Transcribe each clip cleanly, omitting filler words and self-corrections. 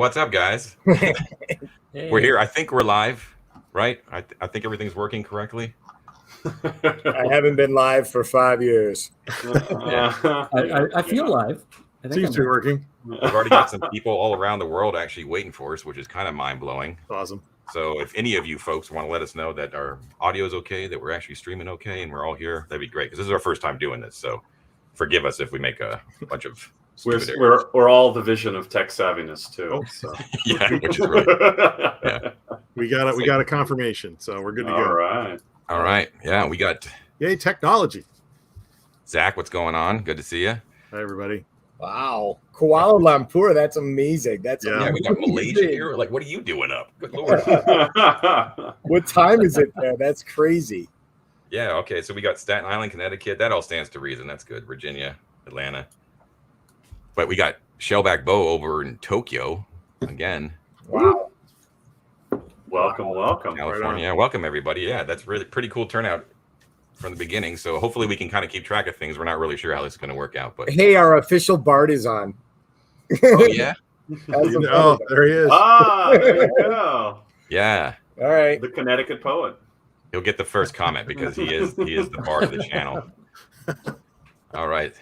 What's up, guys? Hey. We're here. I think we're live, right? I think everything's working correctly. I haven't been live for 5 years. I feel live. I think Seems I'm to be working. We've already got some people all around the world actually waiting for us, which is kind of mind-blowing. Awesome. So if any of you folks want to let us know that our audio is okay, that we're actually streaming okay, and we're all here, that'd be great. Because this is our first time doing this, so forgive us if we make a bunch of stupid errors. We're all the vision of tech savviness too. So. Yeah, which is right. Yeah. We got a confirmation, so we're good to go. All right. Yeah, we got Yay, technology. Zach. What's going on? Good to see you. Hi, everybody. Wow. Kuala Lumpur, that's amazing. That's Yeah. Yeah, we got Malaysia here. Like, what are you doing up? Good Lord. What time is it there? That's crazy. Yeah, okay. So we got Staten Island, Connecticut. That all stands to reason. That's good. Virginia, Atlanta. But we got Shellback Bo over in Tokyo again. Wow. Welcome. California. Yeah, welcome everybody. Yeah, that's really pretty cool turnout from the beginning. So hopefully we can kind of keep track of things. We're not really sure how this is going to work out, but Hey, our official Bard is on. oh yeah, Oh, there he is. There you go. yeah. All right. The Connecticut poet. He'll get the first comment because he is the bard of the channel. All right.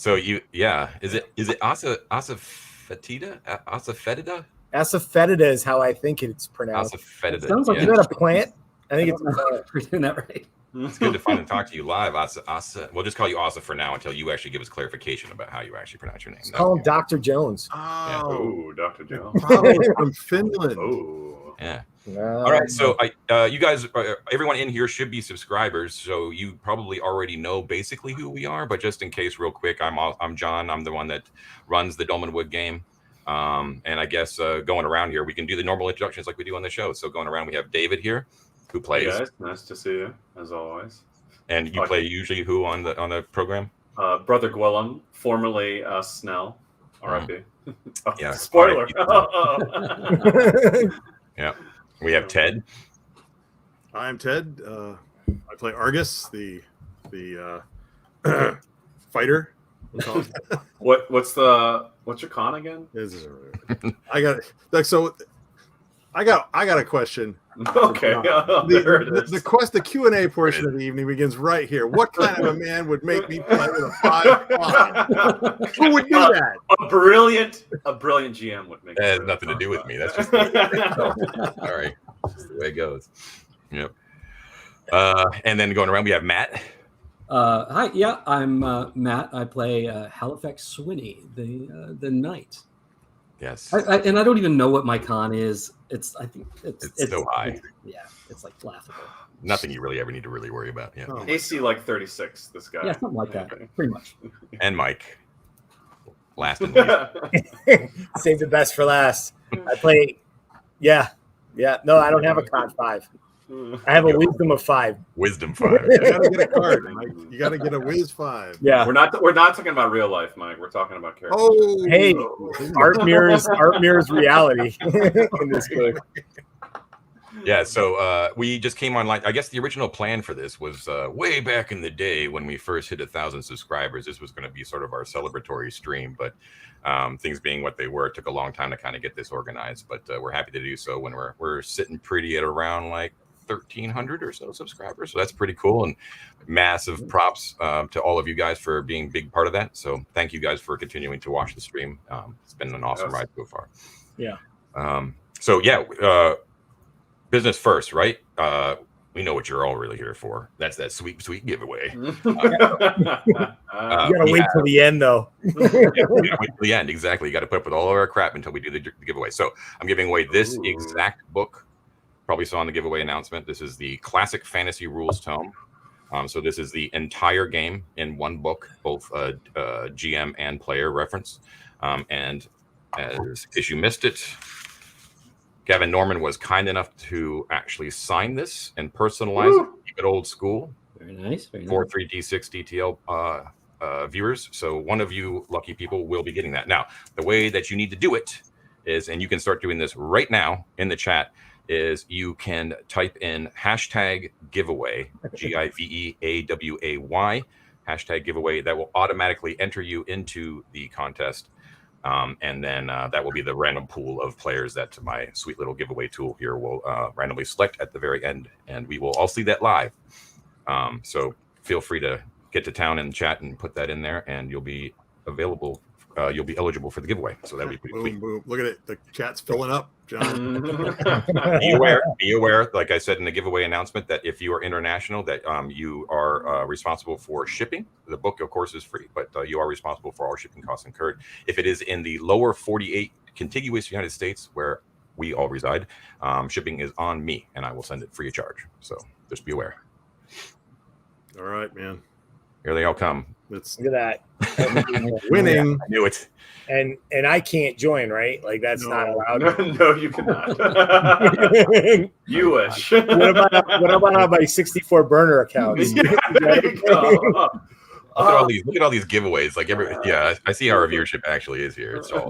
So is it Asafetida? Asafetida? Asafoetida is how I think it's pronounced. Asafetida. Sounds like Is that a plant? I think it's a plant. We're doing that right. It's good to finally talk to you live, Asa. We'll just call you Asa for now until you actually give us clarification about how you actually pronounce your name. Call him Dr. Jones. Oh, Oh, Dr. Jones. probably from Finland. Oh. Yeah. All right. So you guys, everyone in here should be subscribers. So you probably already know basically who we are. But just in case, real quick, I'm John. I'm the one that runs the Dolmenwood game. And I guess going around here, we can do the normal introductions like we do on the show. So going around, we have David here, who plays. Hey guys, nice to see you as always. And you play usually who on the program? Brother Gwillem, formerly Snell, R.I.P. Yeah. Spoiler. Yeah. We have Ted. I'm Ted. I play Argus, the fighter. What's your con again? I got a question. Okay. There it is. The Q&A portion of the evening begins right here. What kind of a man would make me play with a 5/5? Who would do that? A brilliant GM would make That has nothing to do with me. That's just all right. That's the way it goes. Yep. And then going around, we have Matt. Hi, yeah, I'm Matt. I play Halifax Swinney, the knight. Yes. And I don't even know what my con is. It's so high. It's like laughable. Nothing you really ever need to really worry about. Yeah. Oh. AC like 36. This guy. Yeah, something like that. Pretty much. And Mike. Last and least. Save the best for last. I play. Yeah. No, I don't have a con 5. I have a wisdom of 5. Wisdom 5. You gotta get a card, Mike. You gotta get a whiz 5. Yeah. We're not talking about real life, Mike. We're talking about characters. Oh, Hey, art mirrors reality in this game. Yeah, so we just came online. I guess the original plan for this was way back in the day when we first hit 1,000 subscribers. This was going to be sort of our celebratory stream, but things being what they were, it took a long time to kind of get this organized. But we're happy to do so when we're sitting pretty at around like 1,300 or so subscribers. So that's pretty cool, and massive props to all of you guys for being a big part of that. So thank you guys for continuing to watch the stream. It's been an awesome ride so far. Yeah. Business first, right? We know what you're all really here for. That's that sweet giveaway. You gotta wait till the end, though. Yeah, we gotta wait till the end. Exactly. You got to put up with all of our crap until we do the giveaway. So I'm giving away this exact book. Probably saw in the giveaway announcement. This is the Classic Fantasy Rules Tome. So this is the entire game in one book, both GM and player reference. And in case you missed it, Gavin Norman was kind enough to actually sign this and personalize it, keep it old school. Very nice. 4-3D6 DTL viewers. So one of you lucky people will be getting that. Now, the way that you need to do it is, and you can start doing this right now in the chat, is you can type in hashtag giveaway, GIVEAWAY, hashtag giveaway. That will automatically enter you into the contest. And then that will be the random pool of players that my sweet little giveaway tool here will randomly select at the very end, and we will all see that live. So feel free to get to town and chat and put that in there, and you'll be available. You'll be eligible for the giveaway. So that'll be pretty sweet. Boom. Look at it. The chat's filling up, John. Be aware, like I said in the giveaway announcement, that if you are international, that you are responsible for shipping. The book, of course, is free, but you are responsible for all shipping costs incurred. If it is in the lower 48 contiguous United States, where we all reside, shipping is on me, and I will send it free of charge. So just be aware. All right, man. Here they all come. Look at that. Winning. I knew it. And I can't join, right? Like that's not allowed. No, you cannot. You wish. What about on my 64 burner accounts? There you go. Look at all these giveaways. Like I see how our viewership actually is here. It's all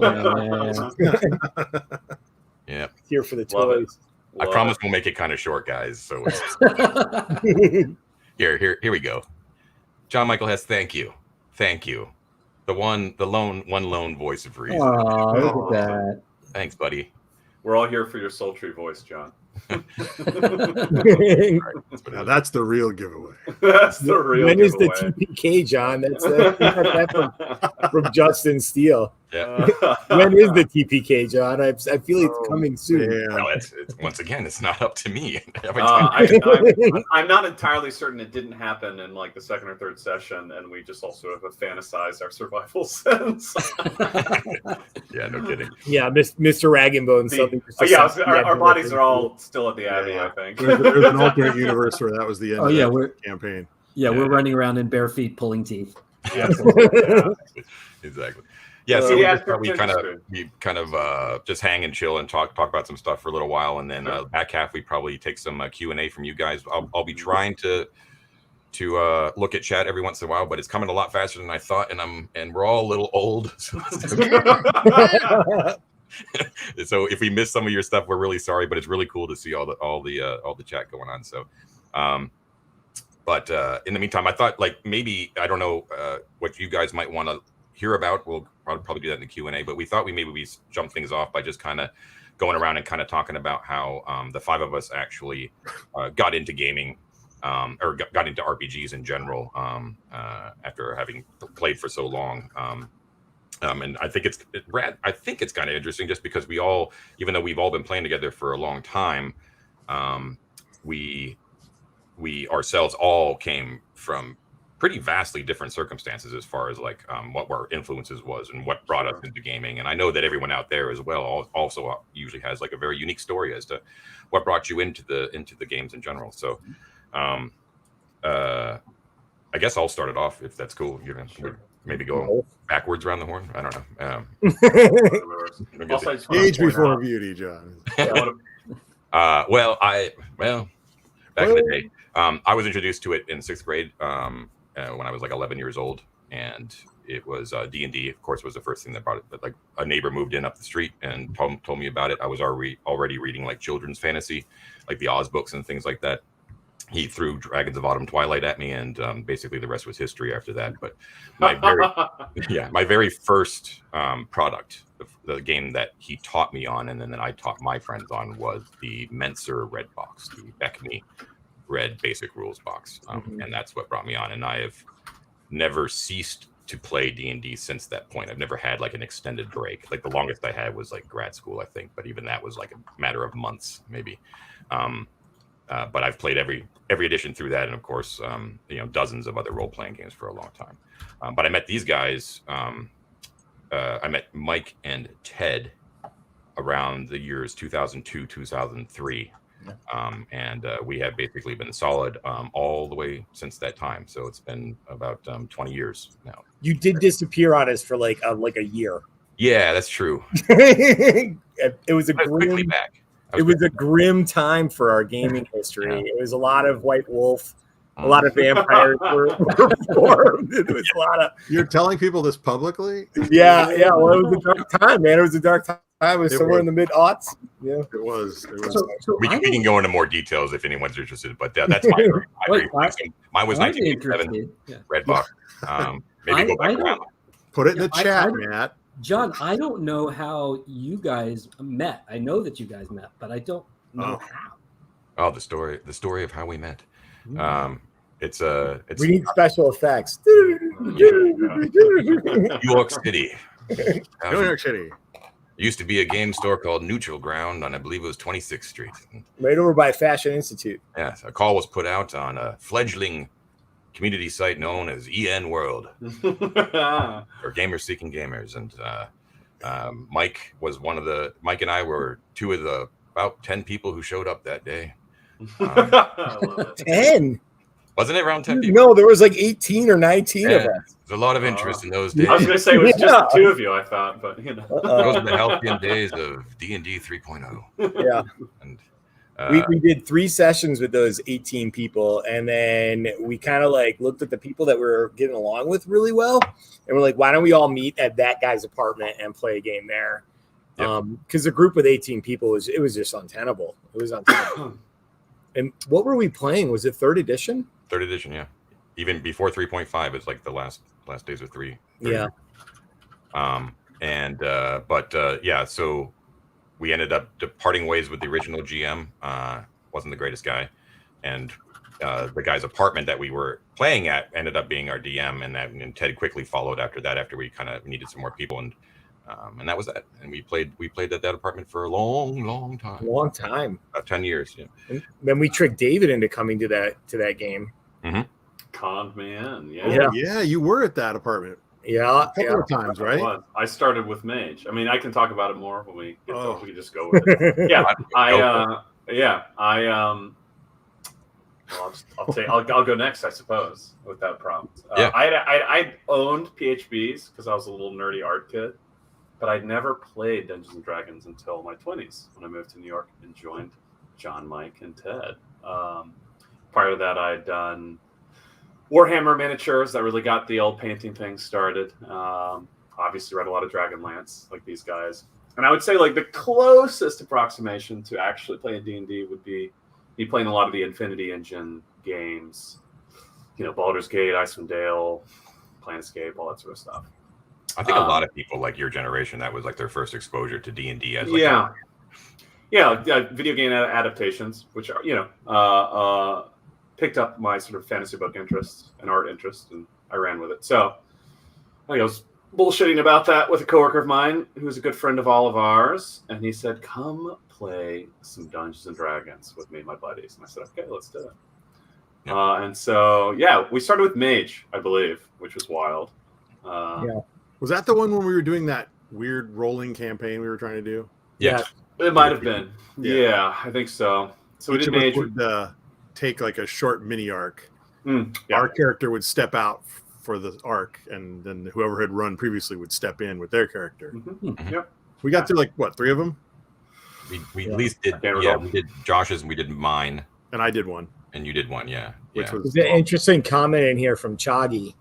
yeah. Here for the Love toys. I promise we'll make it kind of short, guys. So here we go. John Michael Hess, thank you. The lone voice of reason. Oh, look at that. Thanks, buddy. We're all here for your sultry voice, John. Now that's the real giveaway. That's the real When is the giveaway. TPK, John? That's from Justin Steele. Yeah. When is the TPK, John? I feel it's coming soon. Yeah. Well, it's once again, it's not up to me. I'm not entirely certain it didn't happen in like the second or third session, and we just all sort of fantasized our survival sense. Yeah, no kidding. Yeah, Mr. Rag and Bone. Our bodies are all still at the Abbey, I think. There's an alternate universe where that was the end of the campaign. Yeah, we're running around in bare feet pulling teeth. Yeah, exactly. Yeah, so we kind of just hang and chill and talk about some stuff for a little while, and then back half we probably take some Q&A from you guys. I'll be trying to look at chat every once in a while, but it's coming a lot faster than I thought, and we're all a little old. So if we miss some of your stuff, we're really sorry, but it's really cool to see all the chat going on. So but in the meantime, I thought like maybe I don't know what you guys might want to hear about. We'll probably do that in the Q&A, but we thought we jump things off by just kind of going around and kind of talking about how the five of us actually got into gaming or got into RPGs in general after having played for so long. And I think it's kind of interesting just because we all, even though we've all been playing together for a long time, we ourselves all came from pretty vastly different circumstances as far as like what our influences was and what brought us into gaming. And I know that everyone out there as well also usually has like a very unique story as to what brought you into the games in general. So I guess I'll start it off if that's cool. You're gonna maybe go backwards around the horn. I don't know. Age before beauty, John. Well, back in the day, I was introduced to it in 6th grade when I was like 11 years old, and it was D&D. Of course, was the first thing that brought it. But like a neighbor moved in up the street and told me about it. I was already reading like children's fantasy, like the Oz books and things like that. He threw Dragons of Autumn Twilight at me, and basically the rest was history after that. But my very first product, the game that he taught me on, and then I taught my friends on, was the Menser Red box, the Beckme Red Basic Rules box, and that's what brought me on. And I have never ceased to play D&D since that point. I've never had like an extended break. Like the longest I had was like grad school, I think, but even that was like a matter of months, maybe. But I've played every edition through that, and of course, dozens of other role-playing games for a long time. But I met these guys. I met Mike and Ted around the years 2002, 2003, and we have basically been solid all the way since that time. So it's been about 20 years now. You did disappear on us for like a year. Yeah, that's true. It was quickly back. It was a grim time for our gaming history. Yeah. It was a lot of White Wolf, a lot of vampires were formed. It was a lot of. You're telling people this publicly? Yeah. Well, it was a dark time, man. It was a dark time. It was somewhere in the mid-aughts. Yeah, it was. We can go into more details if anyone's interested, but that's my mine was 1987 Red box. Maybe go back around. Put it in the chat, Matt. John, I don't know how you guys met. I know that you guys met, but I don't know how. Oh, the story of how we met. It's We need special effects. New York City. New York City. Used to be a game store called Neutral Ground on, I believe it was 26th Street. Right over by Fashion Institute. Yeah, a call was put out on a fledgling community site known as EN World, or Gamers Seeking Gamers, and Mike and I were two of the about 10 people who showed up that day. I love it. 10. Wasn't it around 10 people? No, there was like 18 or 19 of us. There's a lot of interest in those days. I was going to say it was just the two of you, I thought, but you know. Those were the halcyon days of D&D 3.0. Yeah. And we did 3 sessions with those 18 people, and then we kind of like looked at the people that we were getting along with really well, and we're like, why don't we all meet at that guy's apartment and play a game there? Because the group with 18 people was just untenable. It was untenable. And what were we playing? Was it 3rd edition? 3rd edition, yeah. Even before 3.5, it's like the last days of 3. Yeah. Yeah, so we ended up parting ways with the original GM. Wasn't the greatest guy. And the guy's apartment that we were playing at ended up being our DM, and Ted quickly followed after that, after we kind of needed some more people, and that was that. And we played at that apartment for a long time. Long time. About 10 years. Yeah. And then we tricked David into coming to that game. Mm-hmm. Conned man, Yeah, you were at that apartment. Yeah, A couple of times, right? I started with Mage. I mean, I can talk about it more when we get to, we can just go with it. Yeah, I'll go next, I suppose, with that prompt. I owned PHBs because I was a little nerdy art kid, but I'd never played Dungeons and Dragons until my 20s when I moved to New York and joined John, Mike, and Ted. Prior to that, I'd done Warhammer miniatures that really got the old painting thing started. Obviously read a lot of Dragonlance like these guys. And I would say like the closest approximation to actually playing D&D would be me playing a lot of the Infinity Engine games. You know, Baldur's Gate, Icewind Dale, Planescape, all that sort of stuff. I think a lot of people like your generation, that was like their first exposure to D&D as like video game adaptations, which are, picked up my sort of fantasy book interest and art interest, and I ran with it. So I was bullshitting about that with a coworker of mine who's a good friend of all of ours, and he said, come play some Dungeons and Dragons with me and my buddies. And I said, okay, let's do it. And so, we started with Mage, I believe, which was wild. Was that the one when we were doing that weird rolling campaign we were trying to do? Yeah. It might have been. Yeah, I think so. So we did Mage. Would take like a short mini arc. Our character would step out for the arc, and then whoever had run previously would step in with their character. Yep. We got through like what, 3 of them? We at least did. Yeah, we did Josh's and we did mine. And I did one. And you did one, Which was an interesting comment in here from Chaggy,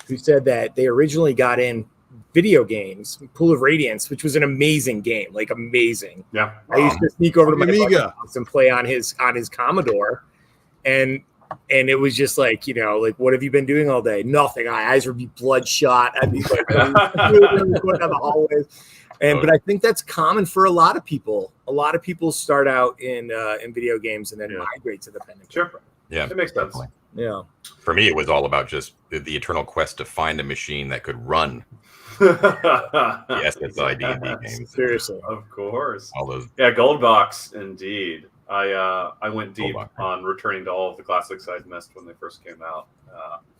who said that they originally got in video games, Pool of Radiance, which was an amazing game, like amazing. Yeah. I used to sneak over to my Amiga house and play on his Commodore, and it was just like, what have you been doing all day? Nothing. My eyes would be bloodshot. I'd be like going down the hallways. But I think that's common for a lot of people. A lot of people start out in video games and then migrate to the pen and paper. Sure. Yeah. It makes sense. Yeah. For me, it was all about just the eternal quest to find a machine that could run the SSI D&D games. Seriously. Of course. All those. Yeah, Goldbox, indeed. I went deep on returning to all of the classics I'd missed when they first came out,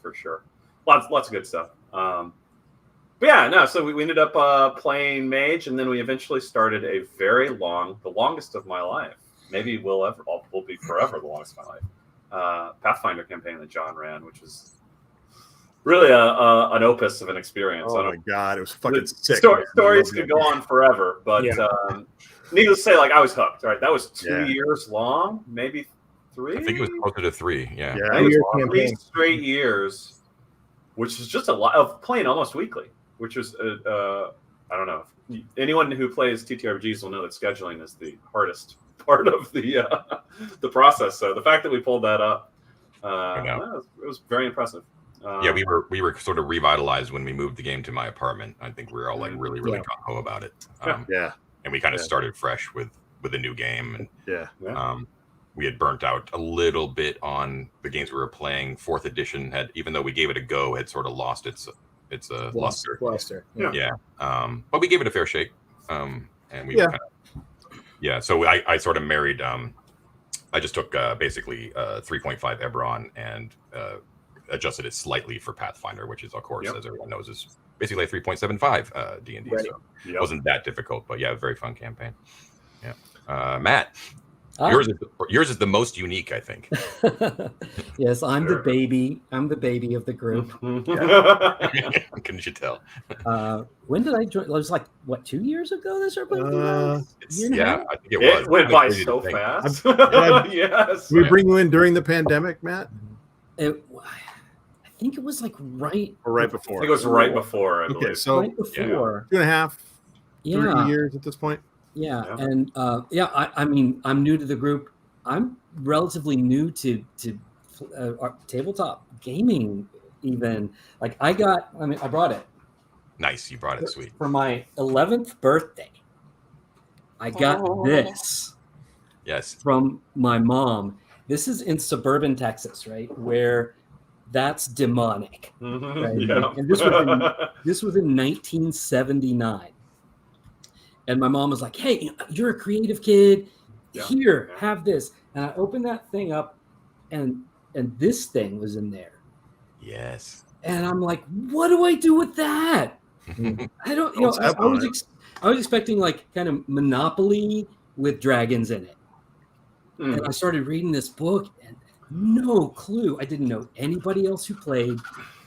for sure. Lots of good stuff. So we ended up playing Mage, and then we eventually started a the longest of my life. Maybe will be forever the longest of my life. Pathfinder campaign that John ran, which is really an opus of an experience. Oh my god, it was fucking sick. Stories could go on forever, but needless to say, like I was hooked. Right, that was 2 years long, maybe 3. I think it was closer to 3. Yeah, it was 3 straight years, which is just a lot of playing almost weekly. Which was I don't know. Anyone who plays TTRPGs will know that scheduling is the hardest part of the process. So the fact that we pulled that up, it was very impressive. Yeah, we were sort of revitalized when we moved the game to my apartment. I think we were all like really gung ho about it. And we kind of started fresh with a new game, and we had burnt out a little bit on the games we were playing. 4th edition had, even though we gave it a go, had sort of lost its luster. Yeah. But we gave it a fair shake. And we were kind of, so I sort of married. I just took basically 3.5 Ebron and adjusted it slightly for Pathfinder, which is, of course, as everyone knows, is basically a 3.75 D&D. So it wasn't that difficult, but a very fun campaign. Yeah. Matt, yours is the most unique, I think. Yes, I'm the baby. I'm the baby of the group. Couldn't you tell? When did I join? It was like, what, 2 years ago? This I think it was. It went by so fast. Yes. Did we bring you in during the pandemic, Matt? I think it was like right before. I think it was right before. I believe. Okay, so right before 2.5, 3 years at this point. And I mean, I'm new to the group. I'm relatively new to tabletop gaming. Even like I brought it. Nice, you brought it. Sweet. For my 11th birthday, I got this. Yes. From my mom. This is in suburban Texas, right, where that's demonic. Right? Yeah. And this was in 1979. And my mom was like, "Hey, you're a creative kid. Here, have this." And I opened that thing up, and this thing was in there. Yes. And I'm like, "What do I do with that?" I don't. I was expecting like kind of Monopoly with dragons in it. And I started reading this book, and no clue. I didn't know anybody else who played.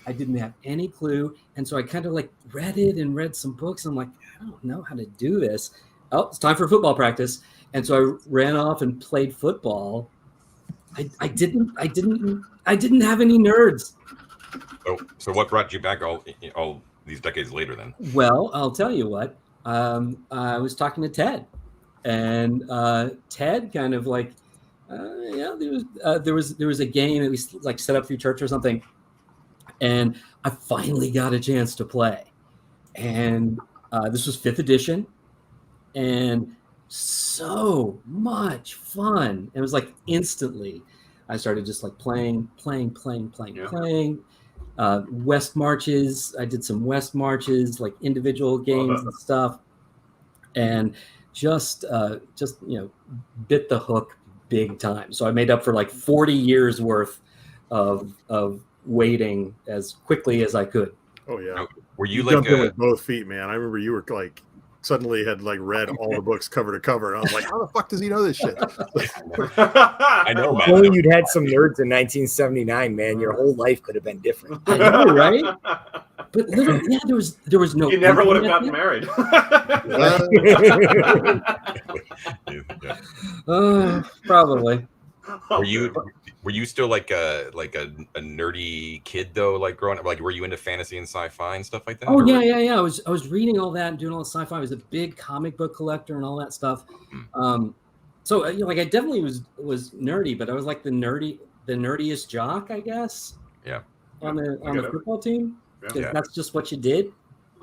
I didn't have any clue. And so I kind of like read it and read some books. I'm like, I don't know how to do this. Oh, it's time for football practice. And so I ran off and played football. I didn't have any nerds. So what brought you back all these decades later then? Well, I'll tell you what. I was talking to Ted, and Ted kind of like, there was a game that we like set up through church or something. And I finally got a chance to play. And this was 5th edition. And so much fun. It was like instantly I started just like playing. West marches. I did some West marches, like individual games and stuff. And just bit the hook big time. So I made up for like 40 years worth of waiting as quickly as I could. Oh yeah. Were you jumped in with both feet, man? I remember you were like suddenly had like read all the books cover to cover, and I was like, how the fuck does he know this shit? I know, man. If only you'd had some nerds in 1979, man. Your whole life could have been different. I know, right? But literally, there was no. You never would have gotten married. Probably. Were you still like a nerdy kid though, like growing up? Like, were you into fantasy and sci-fi and stuff like that? Oh yeah. I was reading all that and doing all the sci-fi. I was a big comic book collector and all that stuff. So like I definitely was nerdy, but I was like the nerdiest jock, I guess. Yeah. On the football team. Yeah. That's just what you did.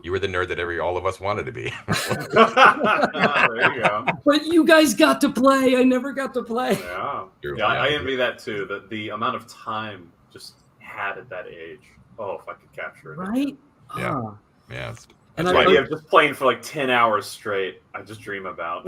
You were the nerd that all of us wanted to be. There you go. But you guys got to play. I never got to play. Yeah. I envy that too. The amount of time just had at that age. Oh, if I could capture it. Right? Yeah. Yeah. And the idea of just playing for like 10 hours straight, I just dream about.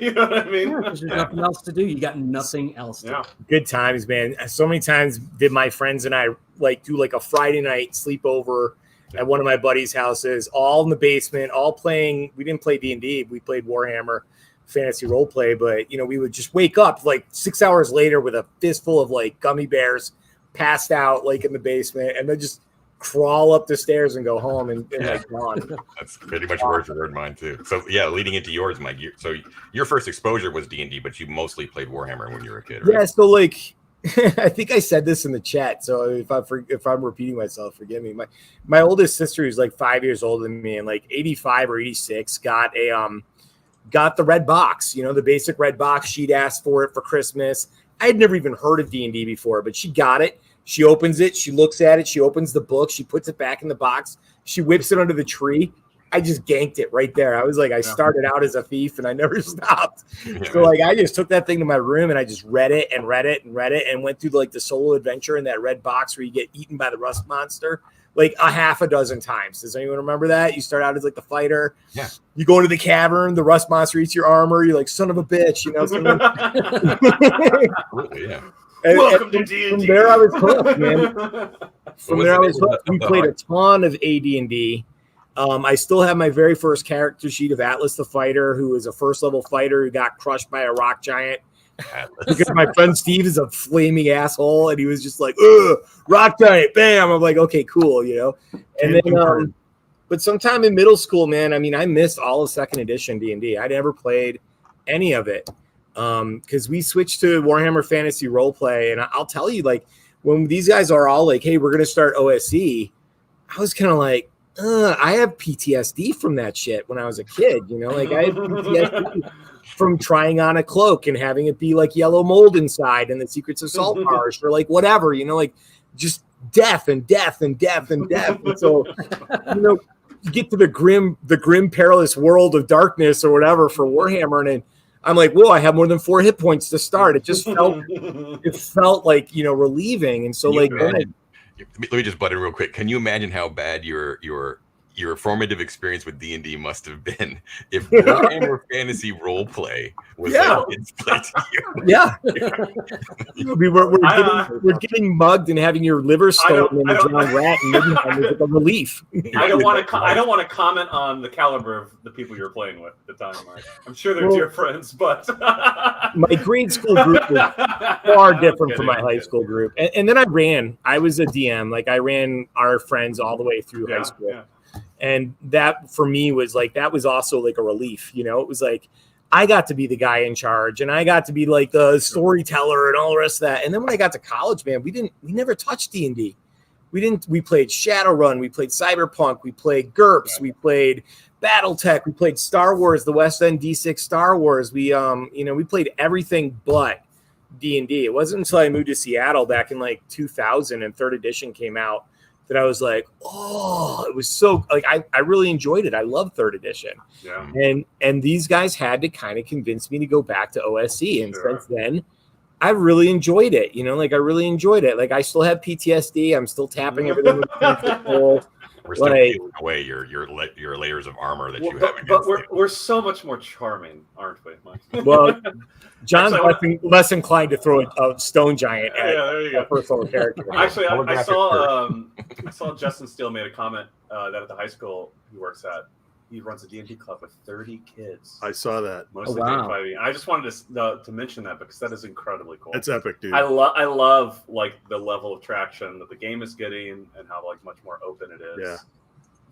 You know what I mean? Yeah, because there's nothing else to do. You got nothing else to do. Good times, man. So many times did my friends and I like do like a Friday night sleepover at one of my buddies' houses, all in the basement, all playing. We didn't play D&D. We played Warhammer fantasy role play, but we would just wake up like 6 hours later with a fistful of like gummy bears passed out like in the basement, and then just crawl up the stairs and go home and like gone. That's pretty much word for word mine too. So yeah, leading into yours, Mike. So your first exposure was D&D, but you mostly played Warhammer when you were a kid, right? Yeah. So like, I think I said this in the chat. So if I'm repeating myself, forgive me. My oldest sister, who's like 5 years older than me, and like 85 or 86, got the red box. The basic red box. She'd asked for it for Christmas. I had never even heard of D&D before, but she got it. She opens it. She looks at it. She opens the book. She puts it back in the box. She whips it under the tree. I just ganked it right there. I was like, I started out as a thief and I never stopped. So like, I just took that thing to my room and I just read it and went through like the solo adventure in that red box where you get eaten by the rust monster like a half a dozen times. Does anyone remember that? You start out as like the fighter. Yeah. You go into the cavern. The rust monster eats your armor. You're like, son of a bitch, you know. Absolutely, yeah. Welcome to D&D. From there, I was hooked, man. From there, I was hooked. We played a ton of AD&D. I still have my very first character sheet of Atlas the Fighter, who is a first level fighter who got crushed by a rock giant. Because my friend Steve is a flaming asshole, and he was just like, ugh, rock giant, bam. I'm like, okay, cool, you know. And then, but sometime in middle school, man, I mean, I missed all of second edition D&D. I never played any of it because we switched to Warhammer Fantasy Roleplay, and I'll tell you, like, when these guys are all like, hey, we're going to start OSE, I was kind of like, I have PTSD from that shit when I was a kid, you know, like I have PTSD from trying on a cloak and having it be like yellow mold inside and the secrets of salt marsh or like whatever, you know, like just death and death and death and death. And so, you know, you get to the grim perilous world of darkness or whatever for Warhammer, and then I'm like, whoa, I have more than 4 hit points to start. It just felt like, you know, relieving. And so like, let me just butt in real quick. Can you imagine how bad your formative experience with D&D must have been if Warhammer Fantasy Roleplay was like it's played to you? Yeah. We're getting mugged and having your liver stolen in the John Rat and Midnight is a relief. I don't want to comment on the caliber of the people you're playing with at the time, Mike. I'm sure they're dear friends, but my grade school group was far different from my high school group. And then I was a DM, like I ran our friends all the way through high school. Yeah. And that for me was like, that was also like a relief, you know, it was like, I got to be the guy in charge and I got to be like the storyteller and all the rest of that. And then when I got to college, man, we never touched D&D. We played Shadowrun. We played Cyberpunk. We played GURPS. We played Battletech. We played Star Wars, the West End D6 Star Wars. We played everything but D&D. It wasn't until I moved to Seattle back in like 2000 and 3rd edition came out that I was like, oh, it was so like I really enjoyed it. I love 3rd edition. Yeah. And these guys had to kind of convince me to go back to OSE. And since then, I really enjoyed it. You know, like I really enjoyed it. Like I still have PTSD. I'm still tapping everything with control. We're still peeling away your layers of armor that you have. But we're so much more charming, aren't we, Mike? Well, John's less inclined to throw a stone giant at there you go. A personal character. Actually, I saw Justin Steele made a comment that at the high school he works at, he runs a D&D club with 30 kids. I saw that. Mostly fighting. I just wanted to mention that because that is incredibly cool. It's epic, dude. I love like the level of traction that the game is getting and how like much more open it is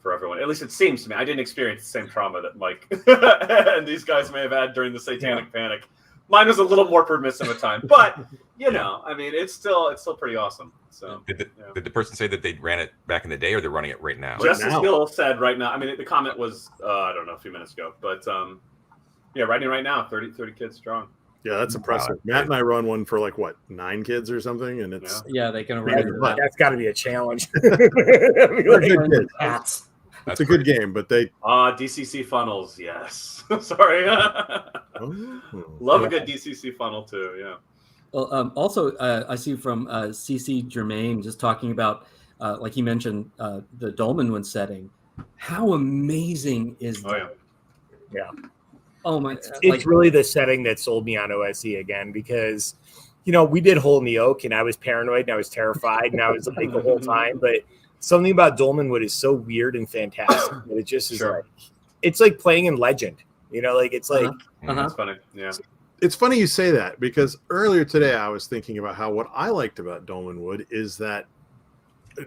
for everyone. At least it seems to me. I didn't experience the same trauma that Mike and these guys may have had during the Satanic Panic. Mine was a little more permissive at time, but you know, I mean, it's still pretty awesome. So, did the person say that they ran it back in the day, or they're running it right now? Justin Steele said right now. I mean, the comment was I don't know, a few minutes ago, but writing right now, 30 kids strong. Yeah, that's impressive. Matt and I run one for like what, 9 kids or something, and it's they can run it. That's got to be a challenge. It's a good game, but they DCC funnels, yes. Sorry, love a good DCC funnel too. Yeah. Well, also I see from CC Germain just talking about like he mentioned the Dolmenwood setting. How amazing is that? Yeah. Oh my! It's really the setting that sold me on OSE again because, you know, we did Hole in the Oak and I was paranoid and I was terrified and I was like the whole time, but something about Dolmenwood is so weird and fantastic that it just is like, it's like playing in Legend, you know, like it's like, That's funny. Yeah. It's funny you say that because earlier today I was thinking about how what I liked about Dolmenwood is that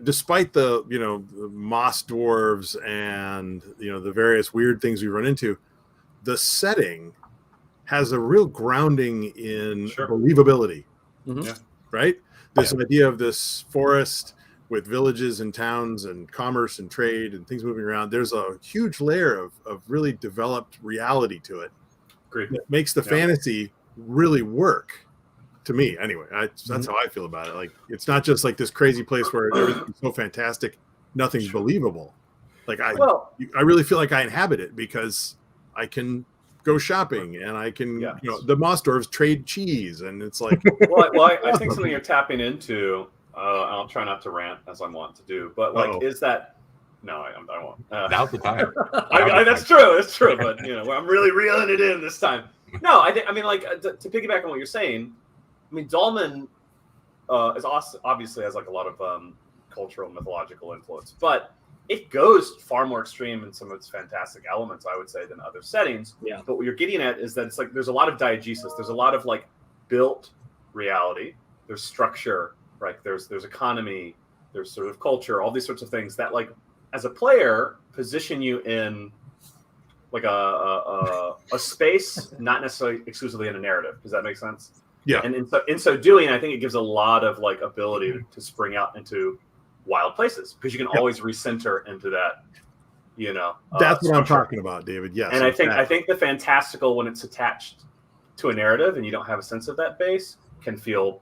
despite the, you know, the moss dwarves and, you know, the various weird things we run into, the setting has a real grounding in believability, right? This idea of this forest with villages and towns and commerce and trade and things moving around. There's a huge layer of really developed reality to it. Great. That makes the fantasy really work. to me anyway. That's how I feel about it. Like, it's not just like this crazy place where everything's so fantastic, nothing's believable. Like I really feel like I inhabit it because I can go shopping and I can, the Mossdorfs trade cheese, and it's like, I think something you're tapping into. I'll try not to rant as I want to do, but like, is that? No, I won't. Now's the time. That's true. It's true. But I'm really reeling it in this time. No, I mean, like, to piggyback on what you're saying. I mean, Dolmen is obviously has like a lot of cultural, mythological influence, but it goes far more extreme in some of its fantastic elements, I would say, than other settings. Yeah. But what you're getting at is that it's like there's a lot of diegesis. There's a lot of like built reality. There's structure, right? There's economy. There's sort of culture. All these sorts of things that, like, as a player, position you in like a space, not necessarily exclusively in a narrative. Does that make sense? Yeah. And in so doing, I think it gives a lot of like ability to spring out into wild places, because you can always recenter into that, that's what structure. I'm talking about, David. Yes. And I think the fantastical, when it's attached to a narrative and you don't have a sense of that base, can feel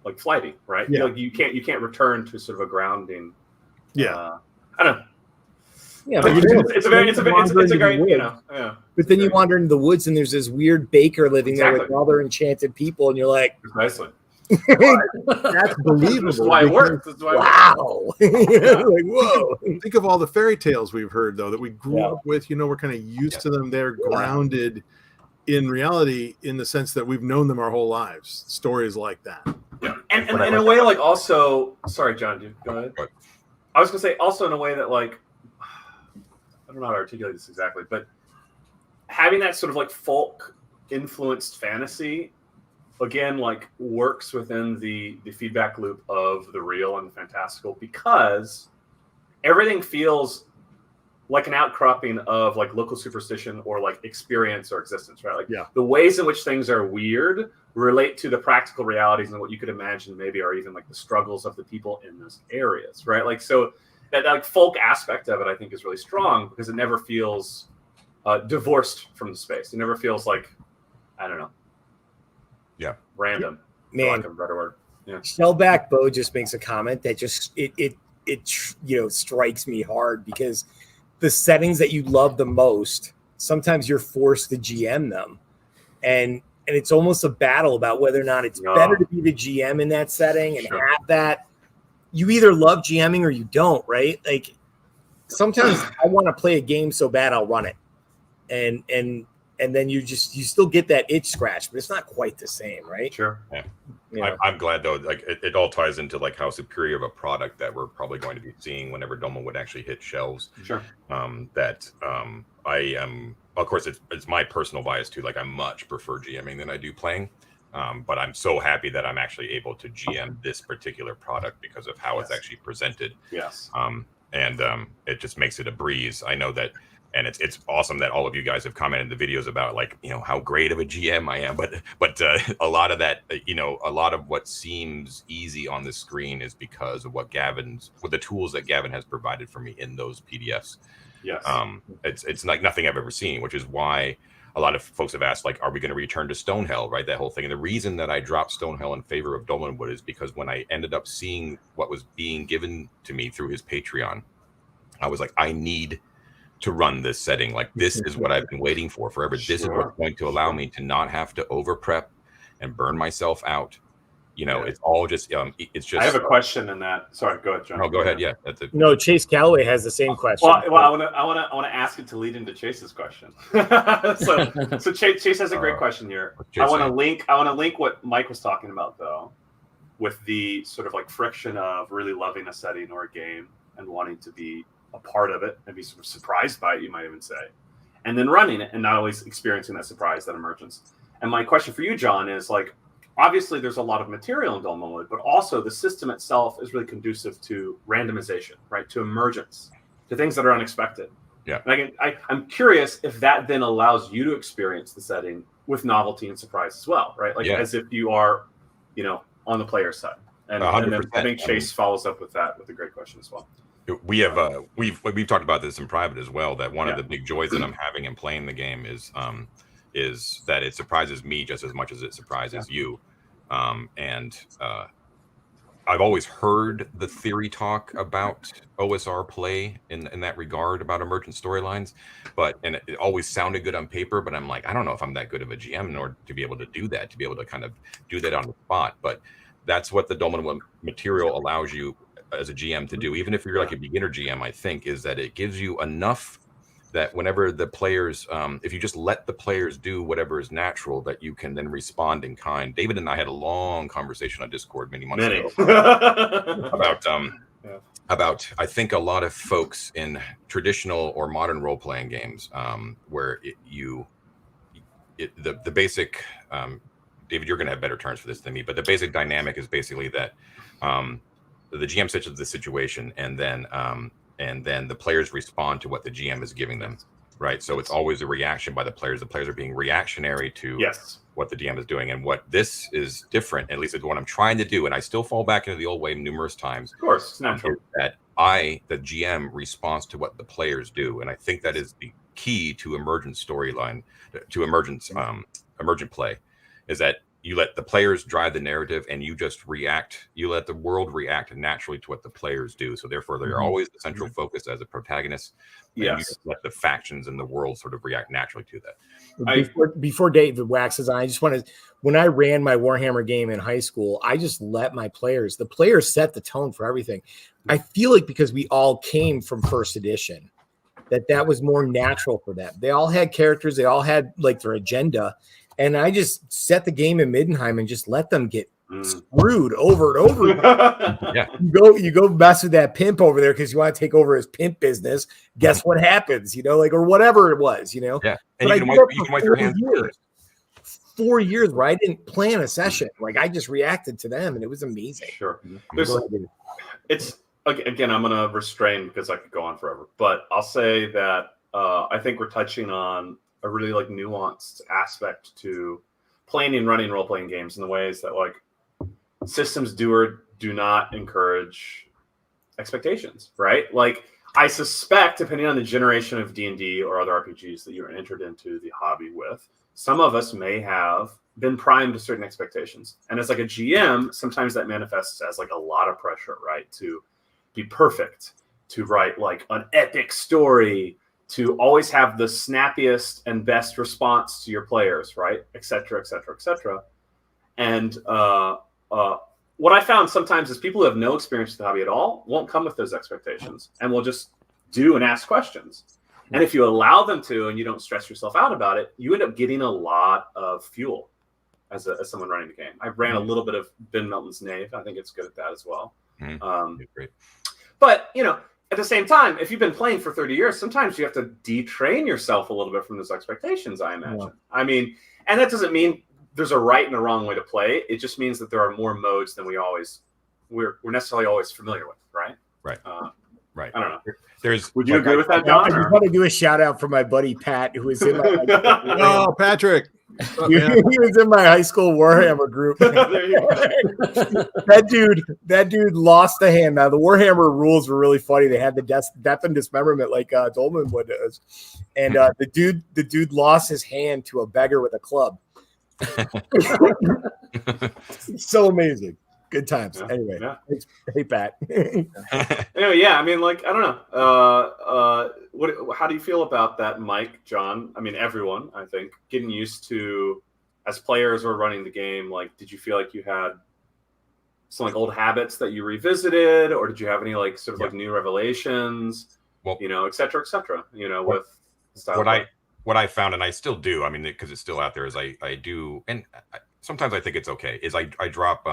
like flighty, right? Yeah. You can't return to sort of a grounding. Yeah. I don't know. Yeah, But it's a very great, yeah. But then you wander into the woods and there's this weird baker living there with all their enchanted people, and you're like, precisely. That's believable. That's why it works. Wow. Like, whoa. Think of all the fairy tales we've heard, though, that we grew up with. We're kind of used to them. They're grounded in reality in the sense that we've known them our whole lives. Stories like that. Yeah. And in a way, like, also, sorry, John, dude, go ahead. I was going to say also in a way that, like, I don't know how to articulate this exactly, but having that sort of like folk influenced fantasy, again, like, works within the feedback loop of the real and the fantastical, because everything feels like an outcropping of like local superstition or like experience or existence, right? Like, the ways in which things are weird relate to the practical realities and what you could imagine maybe are even like the struggles of the people in those areas, right? Like, so that like folk aspect of it, I think, is really strong, because it never feels divorced from the space. It never feels like, I don't know, random. Man, for lack of a better word. Yeah. Shellback Bo just makes a comment that just it strikes me hard, because the settings that you love the most, sometimes you're forced to GM them, and it's almost a battle about whether or not it's better to be the GM in that setting and have that. You either love GMing or you don't, right? Like, sometimes I want to play a game so bad I'll run it, and then you still get that itch scratch, but it's not quite the same, right? Sure. Yeah. I'm glad, though, like it all ties into like how superior of a product that we're probably going to be seeing whenever Dolmen would actually hit shelves. Sure. I am, of course, it's my personal bias too. Like, I much prefer GMing than I do playing. But I'm so happy that I'm actually able to GM this particular product because of how it's actually presented. Yes. And it just makes it a breeze. I know that, and it's awesome that all of you guys have commented in the videos about, like, how great of a GM I am. But a lot of that, a lot of what seems easy on the screen is because of with the tools that Gavin has provided for me in those PDFs. Yes. It's like nothing I've ever seen, which is why a lot of folks have asked, like, are we going to return to Stonehell, right? That whole thing. And the reason that I dropped Stonehell in favor of Dolmenwood is because when I ended up seeing what was being given to me through his Patreon, I was like, I need to run this setting. Like, this is what I've been waiting for forever. This is what's going to allow me to not have to over prep and burn myself out. It's all just, it's just. I have a question in that. Sorry, go ahead, John. Oh, go ahead. Yeah. That's it. No, Chase Calloway has the same question. Well, I want to ask it to lead into Chase's question. so Chase has a great question here. I want to link what Mike was talking about, though, with the sort of like friction of really loving a setting or a game and wanting to be a part of it and be sort of surprised by it, you might even say, and then running it and not always experiencing that surprise, that emergence. And my question for you, John, is like, obviously there's a lot of material in Dolmenwood, but also the system itself is really conducive to randomization, right? To emergence, to things that are unexpected. Yeah. And I'm curious if that then allows you to experience the setting with novelty and surprise as well, right? Like, as if you are, on the player side. And then I think Chase follows up with that with a great question as well. We have we've talked about this in private as well, that one of the big joys that I'm having in playing the game is that it surprises me just as much as it surprises you. And I've always heard the theory talk about OSR play in that regard about emergent storylines, and it always sounded good on paper. But I'm like, I don't know if I'm that good of a GM in order to be able to do that, to be able to kind of do that on the spot. But that's what the Dolmen material allows you as a GM to do, even if you're like a beginner GM. I think is that it gives you enough that whenever the players, if you just let the players do whatever is natural, that you can then respond in kind. David and I had a long conversation on Discord many months ago about I think a lot of folks in traditional or modern role-playing games, where the basic, David, you're going to have better terms for this than me, but the basic dynamic is basically that the GM sets up the situation, and then the players respond to what the GM is giving them, right? So it's always a reaction by the players. The players are being reactionary to what the GM is doing. And what this is different, at least it's what I'm trying to do, and I still fall back into the old way numerous times. Of course, it's natural. That the GM, responds to what the players do. And I think that is the key to emergent storyline, to emergent play, is that you let the players drive the narrative and you just react. You let the world react naturally to what the players do. So therefore, they're always the central focus as a protagonist. And you just let the factions in the world sort of react naturally to that. Before David waxes on, I just want to, when I ran my Warhammer game in high school, I just let the players set the tone for everything. I feel like because we all came from first edition, that was more natural for them. They all had characters. They all had like their agenda. And I just set the game in Middenheim and just let them get screwed over and over. Yeah. You go mess with that pimp over there because you want to take over his pimp business. Guess what happens? or whatever it was. Yeah. And but you can wipe your hands. 4 years where I didn't plan a session. Like I just reacted to them, and it was amazing. Sure. It's again, I'm going to restrain because I could go on forever, but I'll say that I think we're touching on a really like nuanced aspect to playing and running role-playing games in the ways that like systems do or do not encourage expectations, right? Like I suspect, depending on the generation of D&D or other RPGs that you're entered into the hobby with, some of us may have been primed to certain expectations. And as like a GM, sometimes that manifests as like a lot of pressure, right? To be perfect, to write like an epic story, to always have the snappiest and best response to your players, right? Et cetera, et cetera, et cetera. And what I found sometimes is people who have no experience with the hobby at all won't come with those expectations and will just do and ask questions. And if you allow them to, and you don't stress yourself out about it, you end up getting a lot of fuel as someone running the game. I ran a little bit of Ben Milton's Knave. I think it's good at that as well. Great. But, at the same time, if you've been playing for 30 years, sometimes you have to detrain yourself a little bit from those expectations, I imagine. Yeah. I mean, and that doesn't mean there's a right and a wrong way to play. It just means that there are more modes than we're necessarily always familiar with, right? Right. Right. I don't know. Would you agree with that, John? I just want to do a shout out for my buddy Pat, who was in my Patrick. He was in my high school Warhammer group. that dude lost a hand. Now the Warhammer rules were really funny. They had the death and dismemberment like Dolmen would does, and the dude lost his hand to a beggar with a club. So amazing. Good times. Yeah, anyway, hey Pat. Anyway, yeah. I mean, like I don't know. How do you feel about that, Mike, John? I mean, everyone. I think getting used to as players or running the game. Like, did you feel like you had some like old habits that you revisited, or did you have any like sort of like new revelations? Well, et cetera, et cetera. With style. What I found, and I still do. I mean, because it's still out there, is I do, and sometimes I think it's okay. Is I drop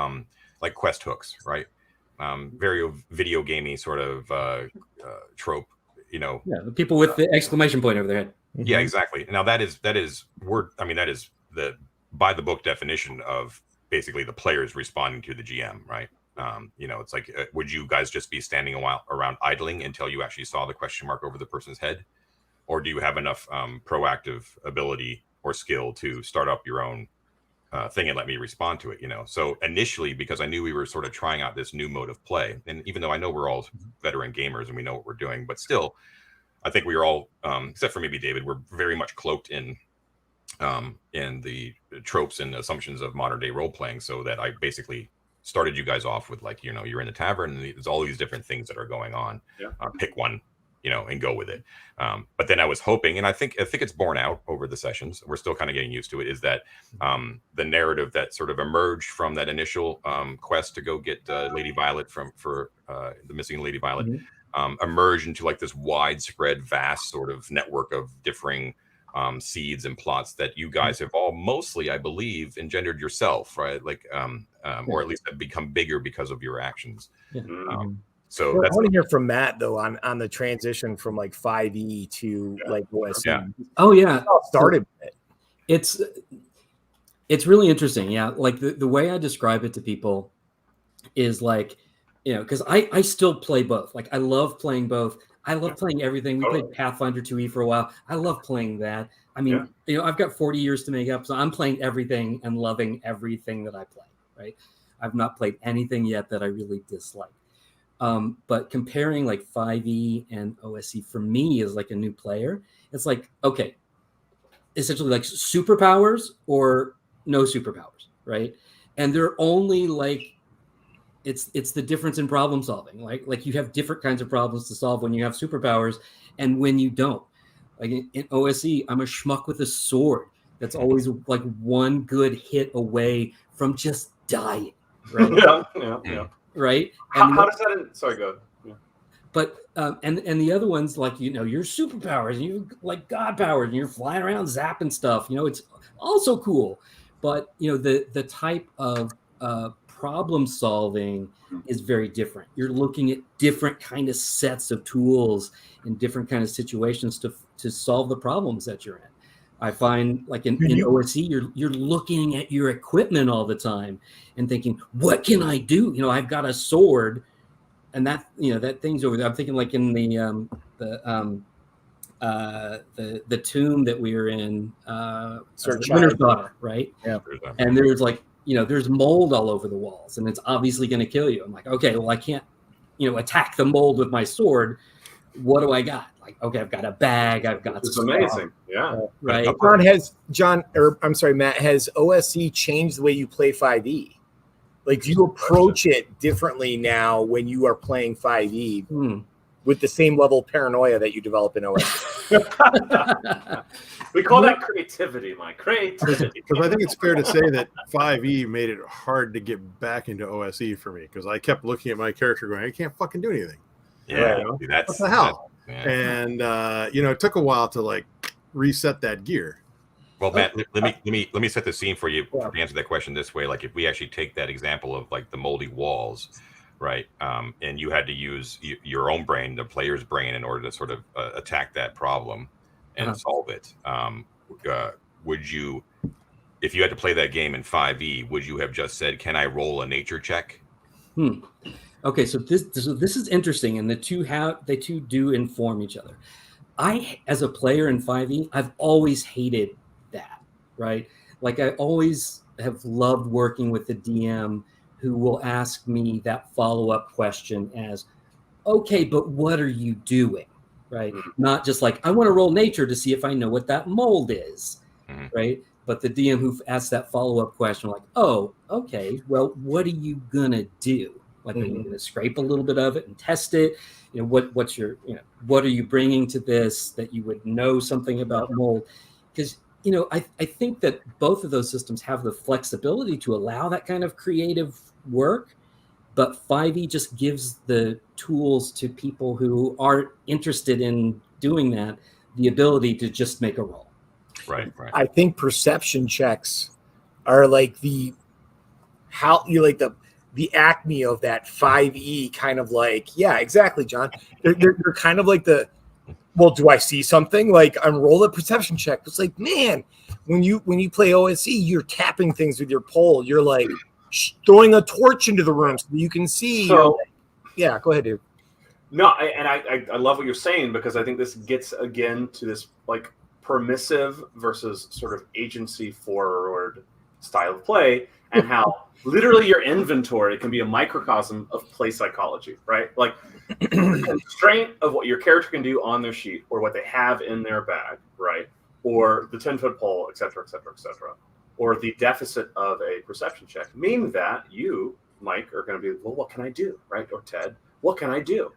like quest hooks, right? Very video gamey sort of trope, Yeah, the people with the exclamation point over their head. Yeah, exactly. Now that is the by the book definition of basically the players responding to the GM, right? It's like, would you guys just be standing around idling until you actually saw the question mark over the person's head? Or do you have enough proactive ability or skill to start up your own thing and let me respond to it, So initially, because I knew we were sort of trying out this new mode of play, and even though I know we're all veteran gamers and we know what we're doing, but still, I think we are all, except for maybe David, we're very much cloaked in and the tropes and assumptions of modern day role playing, so that I basically started you guys off with like, you're in the tavern and there's all these different things that are going on. Pick one, and go with it. But then I was hoping, and I think it's borne out over the sessions, we're still kind of getting used to it, is that the narrative that sort of emerged from that initial quest to go get Lady Violet for the missing Lady Violet, emerged into like this widespread, vast sort of network of differing seeds and plots that you guys have all mostly, I believe, engendered yourself, right? Like, or at least have become bigger because of your actions. So I want to hear from Matt though on the transition from like 5e to like OSE. Oh yeah, started. So it's really interesting. Yeah, like the way I describe it to people is like, because I still play both. Like I love playing both. I love playing everything. We played Pathfinder 2e for a while. I love playing that. I mean, I've got 40 years to make up, so I'm playing everything and loving everything that I play, right? I've not played anything yet that I really dislike. But comparing like 5e and OSE for me as like a new player, it's like, okay, essentially like superpowers or no superpowers, right? And they're only like, it's the difference in problem solving. Like you have different kinds of problems to solve when you have superpowers and when you don't. Like in OSE, I'm a schmuck with a sword that's always like one good hit away from just dying, right? Yeah. Right? How does that? Sorry, go ahead. Yeah. But and the other ones, like your superpowers, and you like god powers, and you're flying around zapping stuff. It's also cool. But the type of problem solving is very different. You're looking at different kind of sets of tools and different kind of situations to solve the problems that you're in. I find like in OSE, you're looking at your equipment all the time and thinking, what can I do? I've got a sword, and that that thing's over there. I'm thinking like in the tomb that we were in, Winter's Daughter, right? Yeah. And there's like there's mold all over the walls, and it's obviously going to kill you. I'm like, okay, well I can't attack the mold with my sword. What do I got? Like, okay, I've got a bag. I've got. It's amazing. Yeah. Right. Matt, has OSE changed the way you play 5e? Like, do you approach it differently now when you are playing 5e with the same level of paranoia that you develop in OSE? We call that creativity, Mike. Creativity. Because I think it's fair to say that 5e made it hard to get back into OSE for me, because I kept looking at my character going, I can't fucking do anything. Yeah, what the hell? And it took a while to like reset that gear. Well, Matt, let me set the scene for you to answer that question this way. Like, if we actually take that example of like the moldy walls, right, and you had to use your own brain, the player's brain, in order to sort of attack that problem and solve it, would you, if you had to play that game in 5e, would you have just said, "Can I roll a nature check"? Okay, so this is interesting, and the two do inform each other. I, as a player in 5e, I've always hated that, right? Like I always have loved working with the DM who will ask me that follow-up question as, okay, but what are you doing, right? Not just like, I want to roll nature to see if I know what that mold is, right? But the DM who asks that follow-up question, like, oh, okay, well, what are you gonna do? Like, are you going to scrape a little bit of it and test it? What's your, what are you bringing to this that you would know something about mold? Because, I think that both of those systems have the flexibility to allow that kind of creative work, but 5e just gives the tools to people who are interested in doing that, the ability to just make a roll. Right. I think perception checks are like the acme of that 5e kind of like, yeah, exactly, John. They're kind of like do I see something? Like, unroll a perception check. It's like, man, when you play OSE, you're tapping things with your pole. You're like throwing a torch into the room so you can see. So, yeah, go ahead, dude. No, I love what you're saying, because I think this gets again to this like permissive versus sort of agency forward style of play, and how literally your inventory can be a microcosm of play psychology, right? Like the constraint of what your character can do on their sheet or what they have in their bag, right, or the 10-foot pole, et cetera, et cetera, et cetera, or the deficit of a perception check mean that you, Mike, are going to be, well, what can I do, right? Or Ted, what can I do?